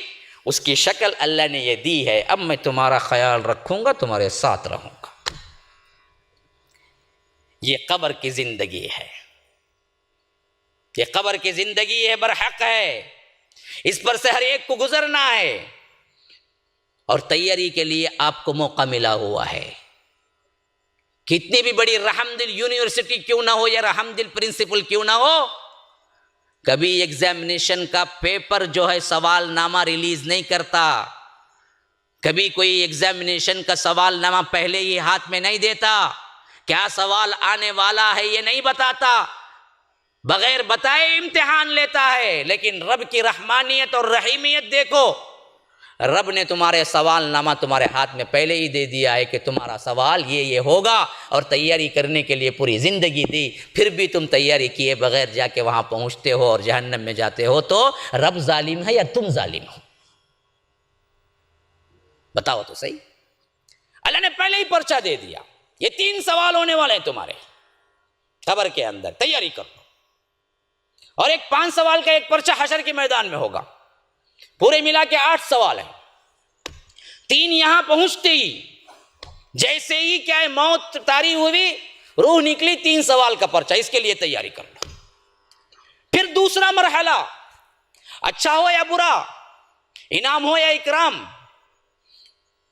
اس کی شکل اللہ نے یہ دی ہے، اب میں تمہارا خیال رکھوں گا، تمہارے ساتھ رہوں گا۔ یہ قبر کی زندگی ہے، یہ قبر کی زندگی ہے، برحق ہے، اس پر سے ہر ایک کو گزرنا ہے، اور تیاری کے لیے آپ کو موقع ملا ہوا ہے۔ کتنی بھی بڑی رحم دل یونیورسٹی کیوں نہ ہو یا رحم دل پرنسپل کیوں نہ ہو، کبھی ایگزامینیشن کا پیپر جو ہے سوال نامہ ریلیز نہیں کرتا، کبھی کوئی ایگزامینیشن کا سوال نامہ پہلے ہی ہاتھ میں نہیں دیتا، کیا سوال آنے والا ہے یہ نہیں بتاتا، بغیر بتائے امتحان لیتا ہے۔ لیکن رب کی رحمانیت اور رحیمیت دیکھو، رب نے تمہارے سوال نامہ تمہارے ہاتھ میں پہلے ہی دے دیا ہے کہ تمہارا سوال یہ ہوگا، اور تیاری کرنے کے لیے پوری زندگی دی، پھر بھی تم تیاری کیے بغیر جا کے وہاں پہنچتے ہو اور جہنم میں جاتے ہو، تو رب ظالم ہے یا تم ظالم ہو؟ بتاؤ تو صحیح۔ اللہ نے پہلے ہی پرچہ دے دیا، یہ 3 سوال ہونے والے ہیں تمہارے قبر کے اندر، تیاری کر لو، اور ایک 5 سوال کا ایک پرچہ حشر کے میدان میں ہوگا، پورے ملا کے 8 سوال ہیں۔ 3 یہاں پہنچتے ہی جیسے ہی کیا ہے موت طاری ہوئی، روح نکلی، 3 سوال کا پرچہ، اس کے لیے تیاری کر لو۔ پھر دوسرا مرحلہ، اچھا ہو یا برا، انعام ہو یا اکرام،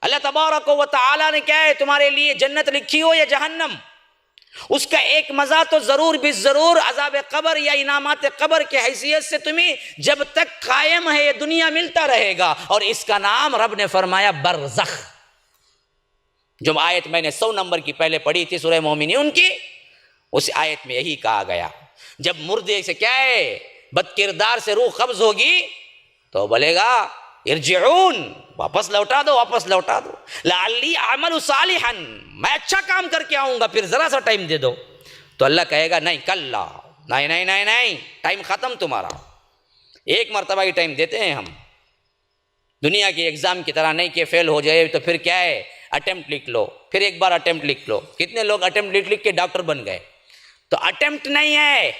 اللہ تبارک و تعالیٰ نے کیا ہے تمہارے لیے جنت لکھی ہو یا جہنم، اس کا ایک مزہ تو ضرور بھی ضرور عذاب قبر یا انعامات قبر کے حیثیت سے تمہیں جب تک قائم ہے یہ دنیا ملتا رہے گا، اور اس کا نام رب نے فرمایا برزخ۔ جو آیت میں نے 100 نمبر کی پہلے پڑھی تھی سورہ مومنون کی، اس آیت میں یہی کہا گیا، جب مردے سے کیا ہے بد کردار سے روح قبض ہوگی تو بولے گا ارجعون، واپس لوٹا دو، واپس لوٹا دو، لعلی اعمل صالحا، میں اچھا کام کر کے آؤں گا، پھر ذرا سا ٹائم دے دو۔ تو اللہ کہے گا نہیں کلا، نہیں نہیں نہیں نہیں، ٹائم ختم تمہارا، ایک مرتبہ ہی ٹائم دیتے ہیں ہم، دنیا کی ایگزام کی طرح نہیں کہ فیل ہو جائے تو پھر کیا ہے اٹیمپٹ لکھ لو، پھر ایک بار اٹیمپٹ لکھ لو۔ کتنے لوگ اٹیمپٹ لکھ کے ڈاکٹر بن گئے؟ تو اٹیمپٹ نہیں ہے،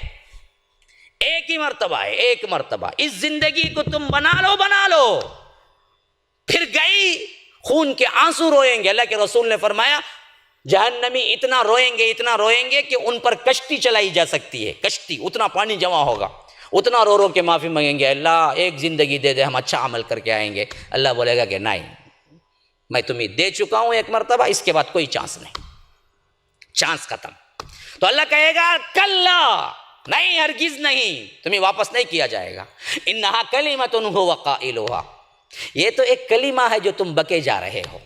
ایک ہی مرتبہ ہے، ایک مرتبہ۔ اس زندگی کو تم بنا لو، پھر گئی، خون کے آنسو روئیں گے۔ اللہ کے رسول نے فرمایا جہنمی اتنا روئیں گے کہ ان پر کشتی چلائی جا سکتی ہے، کشتی، اتنا پانی جمع ہوگا، اتنا رو کے معافی مانگیں گے، اللہ ایک زندگی دے دے، ہم اچھا عمل کر کے آئیں گے۔ اللہ بولے گا کہ نہیں، میں تمہیں دے چکا ہوں ایک مرتبہ، اس کے بعد کوئی چانس نہیں، چانس ختم۔ تو اللہ کہے گا کلا، نہیں ہرگز نہیں، تمہیں واپس نہیں کیا جائے گا۔ انہا کلمۃ هو قائلھا، یہ تو ایک کلمہ ہے جو تم بکے جا رہے ہو،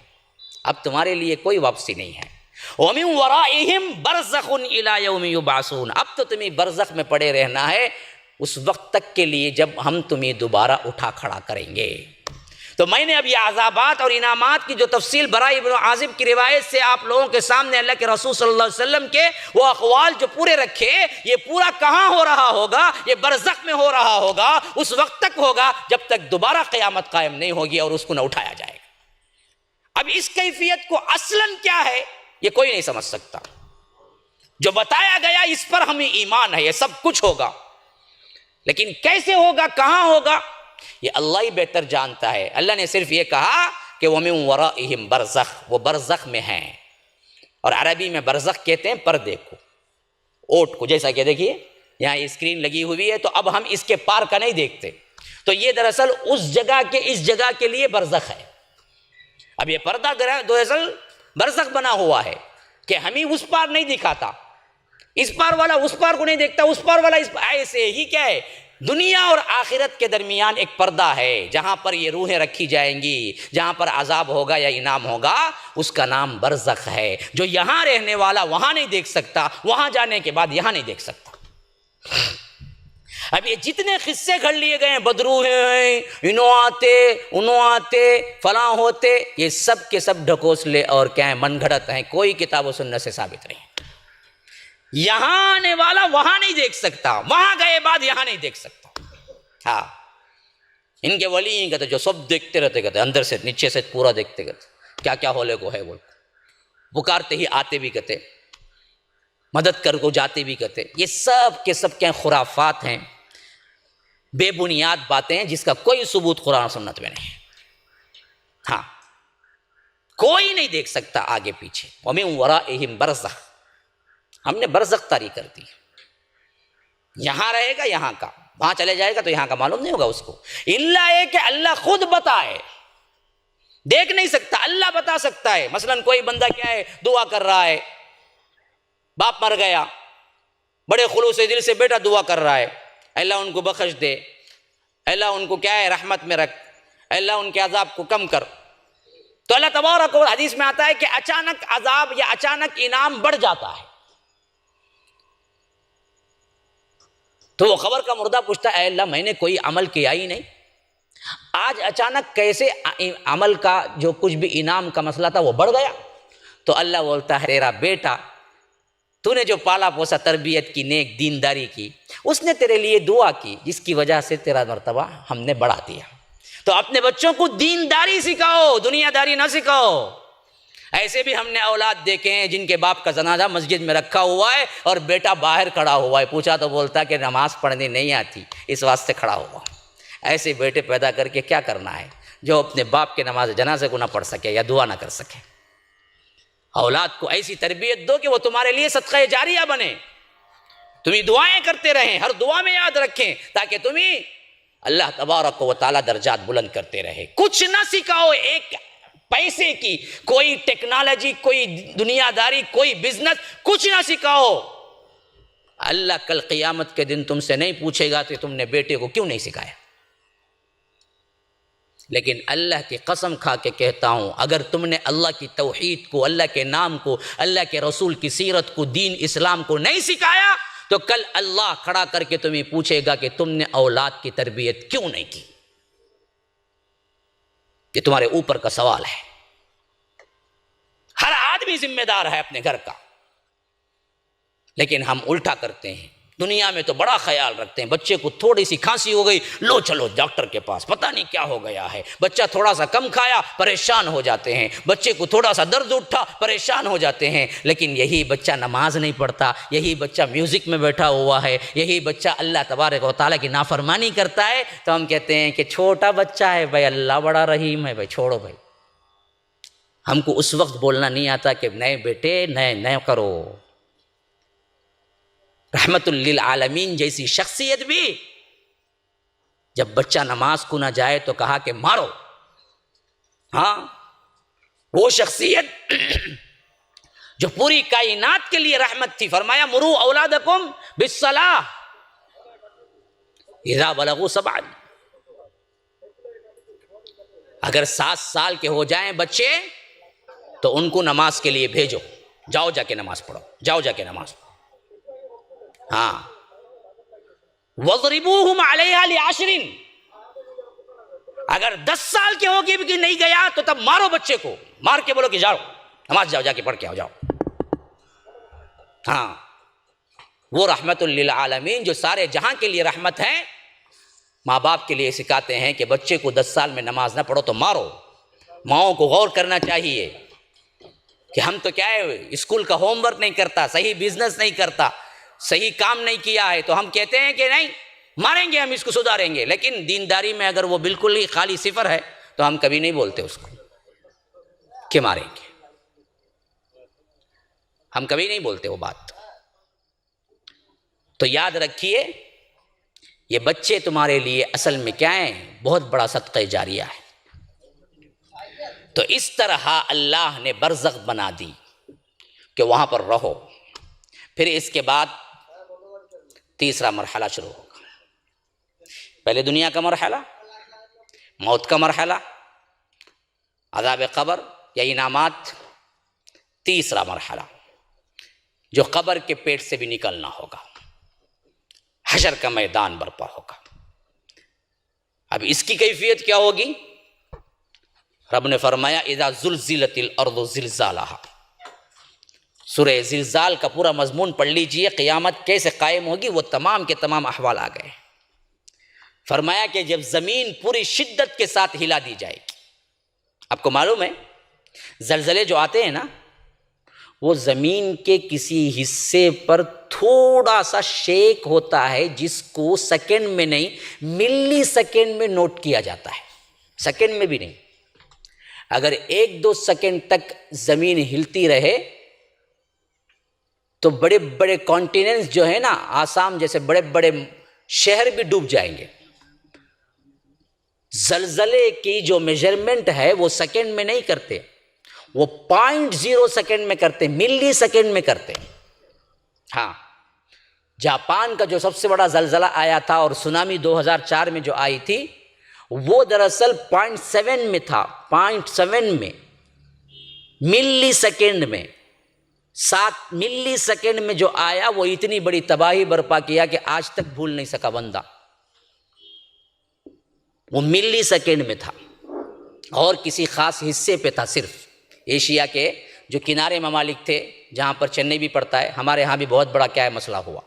اب تمہارے لیے کوئی واپسی نہیں ہے۔ وَمِن وَرَائِهِمْ بَرْزَخٌ إِلَىٰ يَوْمِ يُبْعَثُونَ، اب تو تمہیں برزخ میں پڑے رہنا ہے اس وقت تک کے لیے جب ہم تمہیں دوبارہ اٹھا کھڑا کریں گے۔ تو میں نے اب یہ عذابات اور انعامات کی جو تفصیل براء ابن عازب کی روایت سے آپ لوگوں کے سامنے اللہ کے رسول صلی اللہ علیہ وسلم کے وہ اقوال جو پورے رکھے، یہ پورا کہاں ہو رہا ہوگا؟ یہ برزخ میں ہو رہا ہوگا، اس وقت تک ہوگا جب تک دوبارہ قیامت قائم نہیں ہوگی اور اس کو نہ اٹھایا جائے گا۔ اب اس کیفیت کو اصلاً کیا ہے یہ کوئی نہیں سمجھ سکتا، جو بتایا گیا اس پر ہمیں ایمان ہے، یہ سب کچھ ہوگا، لیکن کیسے ہوگا، کہاں ہوگا، یہ اللہ ہی بہتر جانتا ہے۔ اللہ نے صرف یہ کہا کہ وَمِن وَرَائِهِمْ بَرْزَخ، وہ برزخ میں ہیں، اور عربی میں برزخ کہتے ہیں پردے کو، اوٹ کو، جیسا کہ دیکھیے یہاں اسکرین لگی ہوئی ہے، تو اب ہم اس کے پار کا نہیں دیکھتے، تو یہ دراصل اس جگہ کے اس جگہ کے لیے برزخ ہے۔ اب یہ پردہ دراصل برزخ بنا ہوا ہے کہ ہمیں اس پار نہیں دکھاتا، اس پار والا اس پار کو نہیں دیکھتا، اس پار والا اس پار، ایسے ہی کیا ہے دنیا اور آخرت کے درمیان ایک پردہ ہے جہاں پر یہ روحیں رکھی جائیں گی، جہاں پر عذاب ہوگا یا انعام ہوگا، اس کا نام برزخ ہے۔ جو یہاں رہنے والا وہاں نہیں دیکھ سکتا، وہاں جانے کے بعد یہاں نہیں دیکھ سکتا۔ اب یہ جتنے قصے گھڑ لیے گئے ہیں، بدروح ہیں، انہوں آتے فلاں ہوتے، یہ سب کے سب ڈھکوسلے اور کیا ہیں من گھڑت ہیں، کوئی کتاب و سنت سے ثابت نہیں۔ یہاں آنے والا وہاں نہیں دیکھ سکتا، وہاں گئے بعد یہاں نہیں دیکھ سکتا۔ ہاں ان کے ولی ہیں کہتے جو سب دیکھتے رہتے، کہتے اندر سے نیچے سے پورا دیکھتے، کہتے کیا کیا ہولے کو ہے، وہ پکارتے ہی آتے بھی کہتے، مدد کر کو جاتے بھی کہتے۔ یہ سب کے سب کیا خرافات ہیں، بے بنیاد باتیں ہیں جس کا کوئی ثبوت قرآن و سنت میں نہیں ہے۔ ہاں کوئی نہیں دیکھ سکتا آگے پیچھے۔ وَمِن وَرَائِهِمْ بَرْزَخ، ہم نے برزخ طاری کر دی، یہاں رہے گا یہاں کا، وہاں چلے جائے گا تو یہاں کا معلوم نہیں ہوگا اس کو، الا یہ کہ اللہ خود بتائے، دیکھ نہیں سکتا، اللہ بتا سکتا ہے۔ مثلا کوئی بندہ کیا ہے دعا کر رہا ہے، باپ مر گیا، بڑے خلوص دل سے بیٹا دعا کر رہا ہے، اللہ ان کو بخش دے، اللہ ان کو کیا ہے رحمت میں رکھ، اللہ ان کے عذاب کو کم کر، تو اللہ تبارک و حدیث میں آتا ہے کہ اچانک عذاب یا اچانک انعام بڑھ جاتا ہے۔ تو وہ خبر کا مردہ پوچھتا ہے اے اللہ میں نے کوئی عمل کیا ہی نہیں، آج اچانک کیسے عمل کا جو کچھ بھی انعام کا مسئلہ تھا وہ بڑھ گیا؟ تو اللہ بولتا ہے تیرا بیٹا تو نے جو پالا پوسا تربیت کی، نیک دینداری کی، اس نے تیرے لیے دعا کی جس کی وجہ سے تیرا مرتبہ ہم نے بڑھا دیا۔ تو اپنے بچوں کو دینداری سکھاؤ، دنیا داری نہ سکھاؤ۔ ایسے بھی ہم نے اولاد دیکھے ہیں جن کے باپ کا جنازہ مسجد میں رکھا ہوا ہے اور بیٹا باہر کھڑا ہوا ہے، پوچھا تو بولتا کہ نماز پڑھنی نہیں آتی اس واسطے کھڑا ہوا۔ ایسے بیٹے پیدا کر کے کیا کرنا ہے جو اپنے باپ کے نماز جنازے کو نہ پڑھ سکے یا دعا نہ کر سکے۔ اولاد کو ایسی تربیت دو کہ وہ تمہارے لیے صدقہ جاریہ بنے، تمہیں دعائیں کرتے رہیں، ہر دعا میں یاد رکھیں تاکہ تمہیں اللہ تبارک و تعالیٰ درجات بلند کرتے رہے۔ کچھ نہ سکھاؤ، ایک پیسے کی، کوئی ٹیکنالوجی، کوئی دنیا داری، کوئی بزنس، کچھ نہ سکھاؤ، اللہ کل قیامت کے دن تم سے نہیں پوچھے گا کہ تم نے بیٹے کو کیوں نہیں سکھایا۔ لیکن اللہ کی قسم کھا کے کہتا ہوں، اگر تم نے اللہ کی توحید کو، اللہ کے نام کو، اللہ کے رسول کی سیرت کو، دین اسلام کو نہیں سکھایا تو کل اللہ کھڑا کر کے تمہیں پوچھے گا کہ تم نے اولاد کی تربیت کیوں نہیں کی۔ یہ تمہارے اوپر کا سوال ہے۔ ہر آدمی ذمہ دار ہے اپنے گھر کا، لیکن ہم الٹا کرتے ہیں۔ دنیا میں تو بڑا خیال رکھتے ہیں، بچے کو تھوڑی سی کھانسی ہو گئی، لو چلو ڈاکٹر کے پاس، پتہ نہیں کیا ہو گیا ہے۔ بچہ تھوڑا سا کم کھایا، پریشان ہو جاتے ہیں۔ بچے کو تھوڑا سا درد اٹھا، پریشان ہو جاتے ہیں۔ لیکن یہی بچہ نماز نہیں پڑھتا، یہی بچہ میوزک میں بیٹھا ہوا ہے، یہی بچہ اللہ تبارک و تعالیٰ کی نافرمانی کرتا ہے، تو ہم کہتے ہیں کہ چھوٹا بچہ ہے بھائی، اللہ بڑا رحیم ہے بھائی، چھوڑو بھائی۔ ہم کو اس وقت بولنا نہیں آتا کہ نئے بیٹے نئے کرو۔ رحمت للعالمین جیسی شخصیت بھی جب بچہ نماز کو نہ جائے تو کہا کہ مارو۔ ہاں، وہ شخصیت جو پوری کائنات کے لیے رحمت تھی، فرمایا مرو اولادکم بالصلاۃ اذا بلغوا 7۔ اگر 7 سال کے ہو جائیں بچے تو ان کو نماز کے لیے بھیجو، جاؤ جا کے نماز پڑھو، جاؤ جا کے نماز پڑھو۔ ہاں، وَضْرِبُوهُمْ عَلَيْهَا لِعَشْرٍ، اگر 10 سال کے ہوگی بھی نہیں گیا تو تب مارو بچے کو، مار کے بولو کہ جاؤ نماز، جاؤ جا کے پڑھ کے آؤ، جاؤ۔ ہاں، وہ رحمت للعالمین جو سارے جہاں کے لیے رحمت ہے، ماں باپ کے لیے سکھاتے ہیں کہ بچے کو 10 سال میں نماز نہ پڑھو تو مارو۔ ماؤں کو غور کرنا چاہیے کہ ہم تو کیا ہے، اسکول کا ہوم ورک نہیں کرتا، صحیح بزنس نہیں کرتا، صحیح کام نہیں کیا ہے، تو ہم کہتے ہیں کہ نہیں ماریں گے، ہم اس کو سدھاریں گے۔ لیکن دینداری میں اگر وہ بالکل ہی خالی صفر ہے تو ہم کبھی نہیں بولتے اس کو کہ ماریں گے، ہم کبھی نہیں بولتے وہ بات۔ تو یاد رکھیے، یہ بچے تمہارے لیے اصل میں کیا ہیں؟ بہت بڑا صدقہ جاریہ ہے۔ تو اس طرح اللہ نے برزخ بنا دی کہ وہاں پر رہو۔ پھر اس کے بعد تیسرا مرحلہ شروع ہوگا۔ پہلے دنیا کا مرحلہ، موت کا مرحلہ، عذاب قبر یا انعامات، تیسرا مرحلہ جو قبر کے پیٹ سے بھی نکلنا ہوگا، حشر کا میدان برپا ہوگا۔ اب اس کی کیفیت کیا ہوگی؟ رب نے فرمایا اذا زلزلت الارض زلزالہا۔ سورہ زلزال کا پورا مضمون پڑھ لیجئے، قیامت کیسے قائم ہوگی وہ تمام کے تمام احوال آ گئے۔ فرمایا کہ جب زمین پوری شدت کے ساتھ ہلا دی جائے گی۔ آپ کو معلوم ہے زلزلے جو آتے ہیں نا، وہ زمین کے کسی حصے پر تھوڑا سا شیک ہوتا ہے، جس کو سیکنڈ میں نہیں ملی سیکنڈ میں نوٹ کیا جاتا ہے، سیکنڈ میں بھی نہیں۔ اگر 1-2 سیکنڈ تک زمین ہلتی رہے تو بڑے بڑے کانٹیننٹس جو ہے نا، آسام جیسے بڑے بڑے شہر بھی ڈوب جائیں گے۔ زلزلے کی جو میجرمنٹ ہے وہ سیکنڈ میں نہیں کرتے، وہ 0.0 سیکنڈ میں کرتے، ملی سیکنڈ میں کرتے۔ ہاں، جاپان کا جو سب سے بڑا زلزلہ آیا تھا اور سونامی 2004 میں جو آئی تھی، وہ دراصل 0.7 میں تھا، 0.7 میں، ملی سیکنڈ میں 7 ملی سیکنڈ میں جو آیا وہ اتنی بڑی تباہی برپا کیا کہ آج تک بھول نہیں سکا بندہ۔ وہ ملی سیکنڈ میں تھا اور کسی خاص حصے پہ تھا، صرف ایشیا کے جو کنارے ممالک تھے جہاں پر چنئی بھی پڑتا ہے، ہمارے ہاں بھی بہت بڑا کیا ہے مسئلہ ہوا،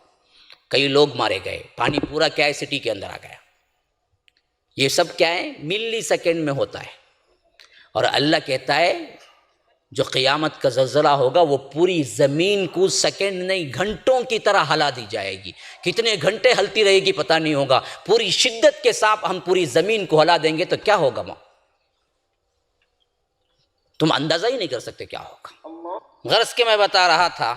کئی لوگ مارے گئے، پانی پورا کیا ہے سٹی کے اندر آ گیا۔ یہ سب کیا ہے؟ ملی سیکنڈ میں ہوتا ہے۔ اور اللہ کہتا ہے جو قیامت کا زلزلہ ہوگا وہ پوری زمین کو سیکنڈ نہیں گھنٹوں کی طرح ہلا دی جائے گی۔ کتنے گھنٹے ہلتی رہے گی پتہ نہیں ہوگا، پوری شدت کے ساتھ ہم پوری زمین کو ہلا دیں گے تو کیا ہوگا ماں، تم اندازہ ہی نہیں کر سکتے کیا ہوگا۔ غرض کے میں بتا رہا تھا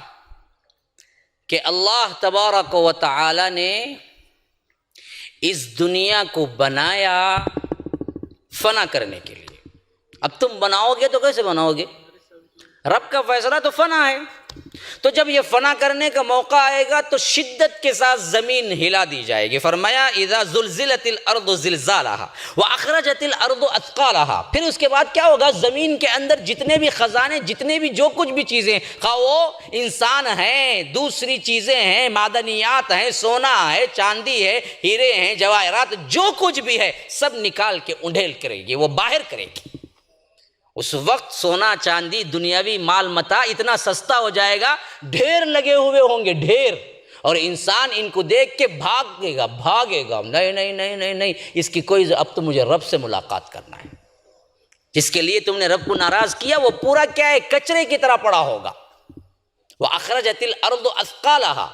کہ اللہ تبارک و تعالی نے اس دنیا کو بنایا فنا کرنے کے لیے، اب تم بناؤ گے تو کیسے بناؤ گے؟ رب کا فیصلہ تو فنا ہے. تو جب یہ فنا کرنے کا موقع آئے گا تو شدت کے ساتھ زمین ہلا دی جائے گی. فرمایا اذا زلزلت الارض زلزالها واخرجت الارض اثقالها. پھر اس کے بعد کیا ہوگا؟ زمین کے اندر جتنے بھی خزانے، جتنے بھی جو کچھ بھی چیزیں، خواہ وہ انسان ہیں، دوسری چیزیں ہیں، معدنیات ہیں، سونا ہے، چاندی ہے، ہیرے ہیں، جواہرات، جو کچھ بھی ہے سب نکال کے انڈھیل کرے گی، وہ باہر کرے گی. اس وقت سونا چاندی دنیاوی مال متاع اتنا سستا ہو جائے گا، ڈھیر لگے ہوئے ہوں گے، ڈھیر. اور انسان ان کو دیکھ کے بھاگے گا، نہیں نہیں نہیں نہیں نہیں، اس کی کوئی، اب تو مجھے رب سے ملاقات کرنا ہے. جس کے لیے تم نے رب کو ناراض کیا وہ پورا کیا ہے؟ کچرے کی طرح پڑا ہوگا. وَأَخْرَجَتِ الْأَرْضُ أَثْقَالَهَا،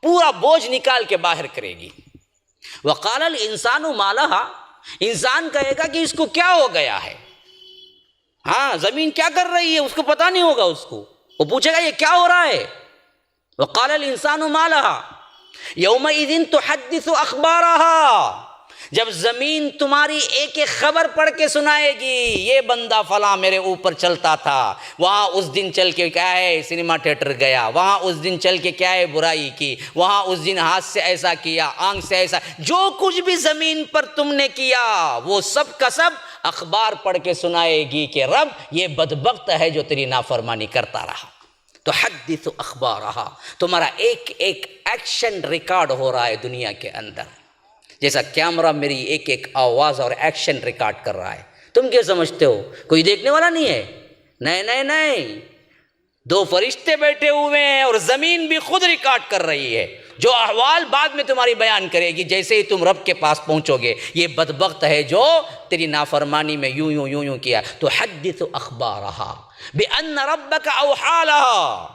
پورا بوجھ نکال کے باہر کرے گی. وَقَالَ الْإِنسَانُ مَا لَهَا، انسان کہے گا کہ اس کو کیا ہو گیا ہے؟ ہاں، زمین کیا کر رہی ہے اس کو پتہ نہیں ہوگا. اس کو وہ پوچھے گا یہ کیا ہو رہا ہے. وقال الانسان ما لها يومئذ تحدث اخبارها، جب زمین تمہاری ایک ایک خبر پڑھ کے سنائے گی، یہ بندہ فلاں میرے اوپر چلتا تھا، وہاں اس دن چل کے کیا ہے سنیما تھیٹر گیا، وہاں اس دن چل کے کیا ہے برائی کی، وہاں اس دن ہاتھ سے ایسا کیا، آنکھ سے ایسا، جو کچھ بھی زمین پر تم نے کیا وہ سب کا سب اخبار پڑھ کے سنائے گی کہ رب یہ بدبخت ہے جو تیری نافرمانی کرتا رہا. تو حدث اخبارہا، تمہارا ایک ایک ایکشن ریکارڈ ہو رہا ہے دنیا کے اندر، جیسا کیمرہ میری ایک ایک آواز اور ایکشن ریکارڈ کر رہا ہے. تم کیا سمجھتے ہو کوئی دیکھنے والا نہیں ہے؟ نہیں نہیں نہیں، دو فرشتے بیٹھے ہوئے ہیں اور زمین بھی خود ریکارڈ کر رہی ہے، جو احوال بعد میں تمہاری بیان کرے گی جیسے ہی تم رب کے پاس پہنچو گے. یہ بدبخت ہے جو تیری نافرمانی میں یوں یوں یوں یوں کیا. تو حدث اخبارہا بأن ربک اوحی لہا،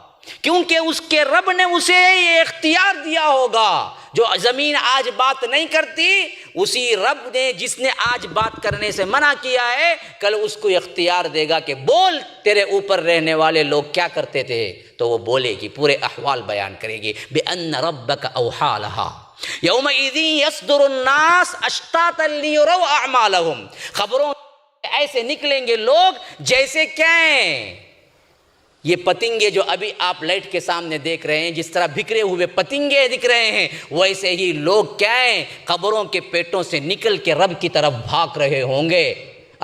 کیونکہ اس کے رب نے اسے یہ اختیار دیا ہوگا. جو زمین آج بات نہیں کرتی، اسی رب نے جس نے آج بات کرنے سے منع کیا ہے کل اس کو اختیار دے گا کہ بول تیرے اوپر رہنے والے لوگ کیا کرتے تھے، تو وہ بولے گی، پورے احوال بیان کرے گی. بأن ربک اوحی لہا یومئذ یصدر الناس اشتاتا لیروا اعمالہم، خبروں ایسے نکلیں گے لوگ جیسے کیا ہیں یہ پتنگے جو ابھی آپ لائٹ کے سامنے دیکھ رہے ہیں، جس طرح بکھرے ہوئے پتنگے دکھ رہے ہیں، ویسے ہی لوگ کیا ہیں قبروں کے پیٹوں سے نکل کے رب کی طرف بھاگ رہے ہوں گے.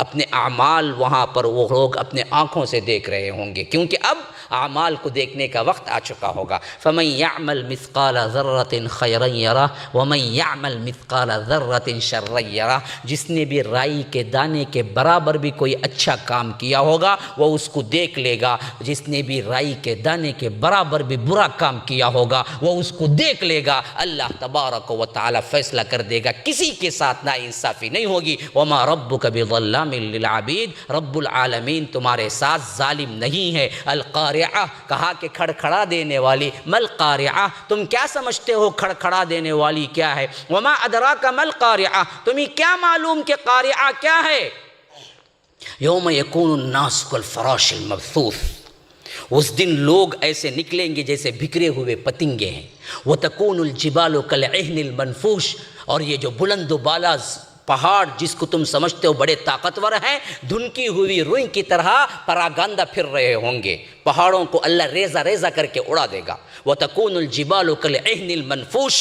اپنے اعمال وہاں پر وہ لوگ اپنے آنکھوں سے دیکھ رہے ہوں گے، کیونکہ اب اعمال کو دیکھنے کا وقت آ چکا ہوگا. فَمَن يَعْمَلْ مِثْقَالَ ذَرَّةٍ خَيْرًا يَرَهُ وَمَن يَعْمَلْ مِثْقَالَ ذَرَّةٍ شَرًّا يَرَهُ، جس نے بھی رائی کے دانے کے برابر بھی کوئی اچھا کام کیا ہوگا وہ اس کو دیکھ لے گا، جس نے بھی رائی کے دانے کے برابر بھی برا کام کیا ہوگا وہ اس کو دیکھ لے گا. اللہ تبارک و تعالی فیصلہ کر دے گا، کسی کے ساتھ ناانصافی نہیں ہوگی. وَمَا رَبُّكَ بِظَلَّامٍ لِّلْعَبِيدِ، رب العالمین تمہارے ساتھ ظالم نہیں ہے. القارعہ کہا کہ کھڑکھڑا دینے والی. مل قارعہ، تم کیا سمجھتے ہو کھڑکھڑا دینے والی کیا ہے؟ وما ادراک مل قارعہ، تمہیں کیا معلوم کہ قارعہ کیا ہے؟ یوم یکون الناس کالفراش المبثوث، اس دن لوگ ایسے نکلیں گے جیسے بکھرے ہوئے پتنگے ہیں. وتکون الجبال کالعہن المنفوش، اور یہ جو بلند و بالا پہاڑ جس کو تم سمجھتے ہو بڑے طاقتور ہیں، دھنکی ہوئی روئی کی طرح پراگندہ پھر رہے ہوں گے. پہاڑوں کو اللہ ریزہ ریزہ کر کے اڑا دے گا. وَتَكُونُ الْجِبَالُ كَالْعِهْنِ الْمَنْفُوشِ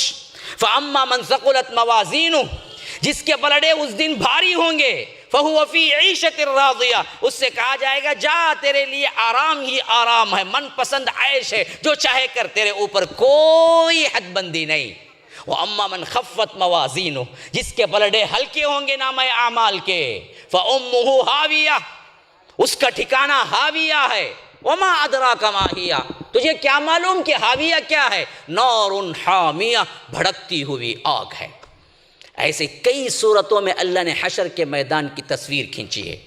فَأَمَّا مَنْ ثَقُلَتْ مَوَازِينُهُ، جس کے بلڈے اس دن بھاری ہوں گے، فَهُوَ فِي عِيشَةٍ رَاضِيَةٍ، اس سے کہا جائے گا جا تیرے لیے آرام ہی آرام ہے، من پسند عیش ہے، جو چاہے کر، تیرے اوپر کوئی حد بندی نہیں. وَأَمَّا مَنْ خَفَّتْ مَوَازِينُهُ، جس کے بلڈے ہلکے ہوں گے نامہ اعمال کے، فَأُمُّهُ ہاویہ، اس کا ٹھکانہ ہاویہ ہے. وَمَا أَدْرَاكَ مَا هِيَ، تجھے کیا معلوم کہ ہاویہ کیا ہے؟ نَارٌ حَامِیَہ، بھڑکتی ہوئی آگ ہے. ایسے کئی صورتوں میں اللہ نے حشر کے میدان کی تصویر کھینچی ہے.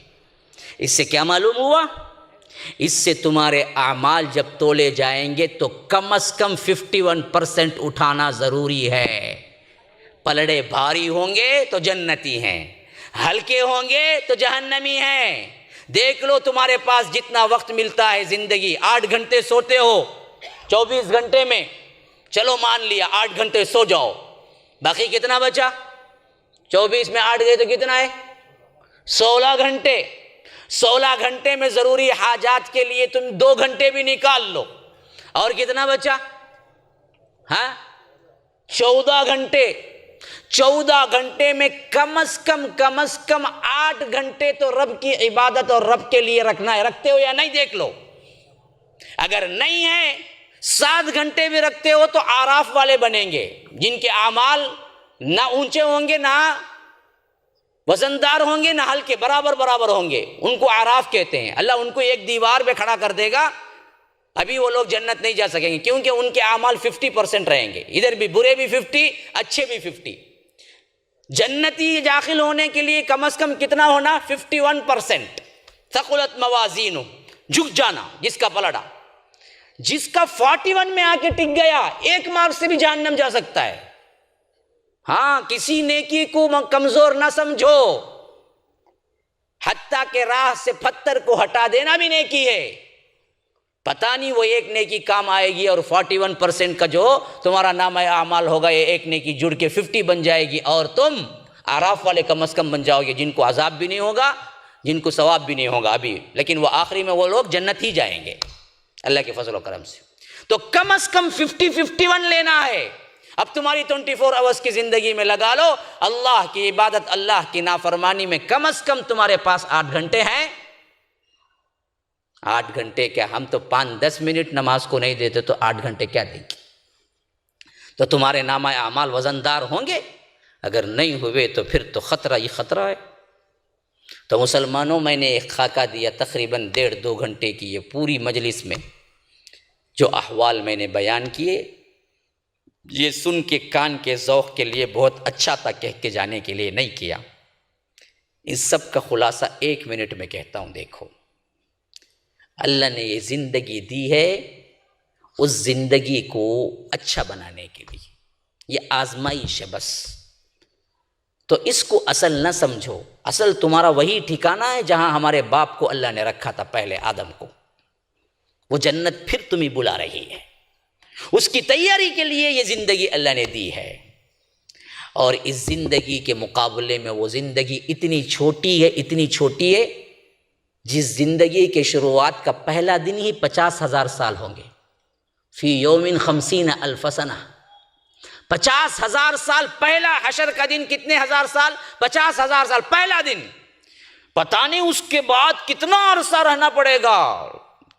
اس سے کیا معلوم ہوا؟ اس سے تمہارے اعمال جب تولے جائیں گے تو کم از کم 51% اٹھانا ضروری ہے. پلڑے بھاری ہوں گے تو جنتی ہیں، ہلکے ہوں گے تو جہنمی ہیں. دیکھ لو تمہارے پاس جتنا وقت ملتا ہے زندگی، 8 گھنٹے سوتے ہو 24 گھنٹے میں، چلو مان لیا 8 گھنٹے سو جاؤ، باقی کتنا بچا؟ 24 میں 8 گئے تو کتنا ہے؟ 16 گھنٹے. 16 گھنٹے میں ضروری حاجات کے لیے تم 2 گھنٹے بھی نکال لو، اور کتنا بچا؟ ہاں 14 گھنٹے۔ 14 گھنٹے میں کم از کم 8 گھنٹے تو رب کی عبادت اور رب کے لیے رکھنا ہے۔ رکھتے ہو یا نہیں دیکھ لو، اگر نہیں ہے 7 گھنٹے بھی رکھتے ہو تو آراف والے بنیں گے، جن کے اعمال نہ اونچے ہوں گے، نہ وزندار ہوں گے، نہ ہلکے، برابر ہوں گے، ان کو آراف کہتے ہیں۔ اللہ ان کو ایک دیوار پہ کھڑا کر دے گا، ابھی وہ لوگ جنت نہیں جا سکیں گے، کیونکہ ان کے اعمال 50% رہیں گے، ادھر بھی برے بھی 50، اچھے بھی 50۔ جنتی داخل ہونے کے لیے کم از کم کتنا ہونا؟ 51%۔ ثقلت موازین، جھک جانا، جس کا پلڑا، جس کا 41 میں آ کے ٹک گیا 1 مارک سے بھی جہنم جا سکتا ہے۔ ہاں کسی نیکی کو کمزور نہ سمجھو، حتیٰ کہ راہ سے پتھر کو ہٹا دینا بھی نیکی ہے۔ پتہ نہیں وہ ایک نیکی کام آئے گی اور 41% کا جو تمہارا نامہ اعمال ہوگا یہ ایک نیکی جڑ کے 50 بن جائے گی، اور تم آراف والے کم از کم بن جاؤ گے، جن کو عذاب بھی نہیں ہوگا، جن کو ثواب بھی نہیں ہوگا ابھی، لیکن وہ آخری میں وہ لوگ جنت ہی جائیں گے اللہ کے فضل و کرم سے۔ تو کم از کم 51 لینا ہے۔ اب تمہاری 24 آورز کی زندگی میں لگا لو، اللہ کی عبادت، اللہ کی نافرمانی میں کم از کم تمہارے پاس 8 گھنٹے ہیں۔ 8 گھنٹے کیا، ہم تو 5-10 منٹ نماز کو نہیں دیتے تو 8 گھنٹے کیا دیں گے؟ تو تمہارے نامہ اعمال وزندار ہوں گے، اگر نہیں ہوئے تو پھر تو خطرہ ہی خطرہ ہے۔ تو مسلمانوں، میں نے ایک خاکہ دیا تقریباً 1.5-2 گھنٹے کی، یہ پوری مجلس میں جو احوال میں نے بیان کیے، یہ سن کے کان کے ذوق کے لیے بہت اچھا تھا، کہہ کے جانے کے لیے نہیں کیا۔ اس سب کا خلاصہ 1 منٹ میں کہتا ہوں۔ دیکھو، اللہ نے یہ زندگی دی ہے اس زندگی کو اچھا بنانے کے لیے، یہ آزمائش ہے بس۔ تو اس کو اصل نہ سمجھو، اصل تمہارا وہی ٹھکانہ ہے جہاں ہمارے باپ کو اللہ نے رکھا تھا، پہلے آدم کو۔ وہ جنت پھر تمہیں بلا رہی ہے، اس کی تیاری کے لیے یہ زندگی اللہ نے دی ہے۔ اور اس زندگی کے مقابلے میں وہ زندگی اتنی چھوٹی ہے جس زندگی کے شروعات کا پہلا دن ہی 50,000 سال ہوں گے۔ فی یوم 50,000 سنہ، 50,000 سال۔ پہلا حشر کا دن کتنے ہزار سال؟ 50,000 سال پہلا دن۔ پتہ نہیں اس کے بعد کتنا عرصہ رہنا پڑے گا،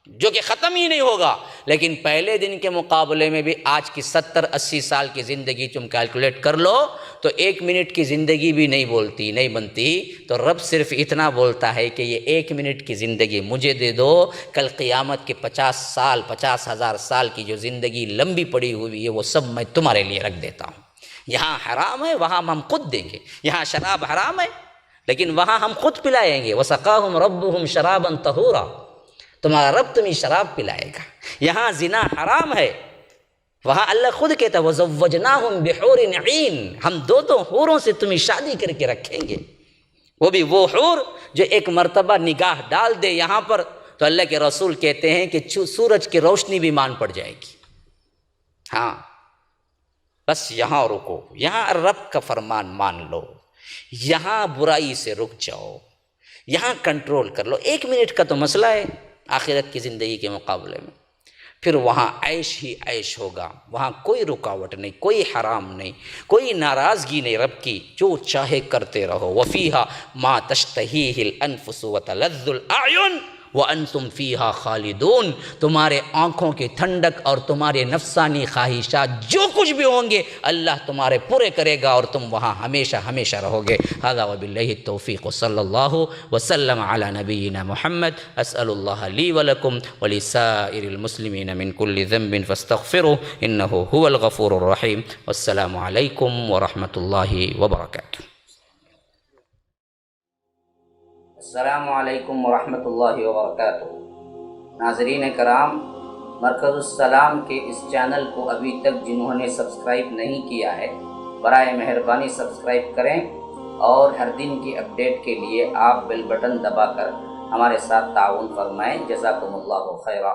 جو کہ ختم ہی نہیں ہوگا۔ لیکن پہلے دن کے مقابلے میں بھی آج کی 70-80 سال کی زندگی تم کیلکولیٹ کر لو تو 1 منٹ کی زندگی بھی نہیں بنتی۔ تو رب صرف اتنا بولتا ہے کہ یہ 1 منٹ کی زندگی مجھے دے دو، کل قیامت کے 50,000 سال کی جو زندگی لمبی پڑی ہوئی ہے وہ سب میں تمہارے لیے رکھ دیتا ہوں۔ یہاں حرام ہے، وہاں ہم خود دیں گے۔ یہاں شراب حرام ہے لیکن وہاں ہم خود پلائیں گے۔ وَسَقَاهُمْ رَبُّهُمْ شَرَابًا طَهُورًا، تمہارا رب تمہیں شراب پلائے گا۔ یہاں زنا حرام ہے، وہاں اللہ خود کہتا ہے وَزَوَّجْنَاهُمْ بِحُورٍ عِينٍ، ہم 2 حوروں سے تمہیں شادی کر کے رکھیں گے، وہ بھی وہ حور جو ایک مرتبہ نگاہ ڈال دے یہاں پر تو اللہ کے رسول کہتے ہیں کہ سورج کی روشنی بھی مان پڑ جائے گی۔ ہاں بس یہاں رکو، یہاں رب کا فرمان مان لو، یہاں برائی سے رک جاؤ، یہاں کنٹرول کر لو۔ 1 منٹ کا تو مسئلہ ہے آخرت کی زندگی کے مقابلے میں، پھر وہاں عیش ہی عیش ہوگا، وہاں کوئی رکاوٹ نہیں، کوئی حرام نہیں، کوئی ناراضگی نہیں رب کی، جو چاہے کرتے رہو۔ وَفِيهَا مَا تَشْتَهِيهِ الْأَنفُسُ وَتَلَذُّ الْأَعْيُنُ وَأَنْتُمْ فِيهَا خَالِدُونَ، تمہارے آنکھوں کی ٹھنڈک اور تمہارے نفسانی خواہشات جو کچھ بھی ہوں گے اللہ تمہارے پورے کرے گا، اور تم وہاں ہمیشہ ہمیشہ رہو گے۔ هذا وباللہ التوفیق، صلی اللہ وسلم علی نبینا محمد۔ اسأل اللہ لی ولکم ولسائر المسلمین من کل ذنب فاستغفروه انه هو الغفور الرحیم۔ والسلام علیکم ورحمۃ اللہ وبرکاتہ۔ السلام علیکم ورحمۃ اللہ وبرکاتہ۔ ناظرین کرام، مرکز السلام کے اس چینل کو ابھی تک جنہوں نے سبسکرائب نہیں کیا ہے برائے مہربانی سبسکرائب کریں، اور ہر دن کی اپڈیٹ کے لیے آپ بیل بٹن دبا کر ہمارے ساتھ تعاون فرمائیں۔ جزاکم اللہ خیرا۔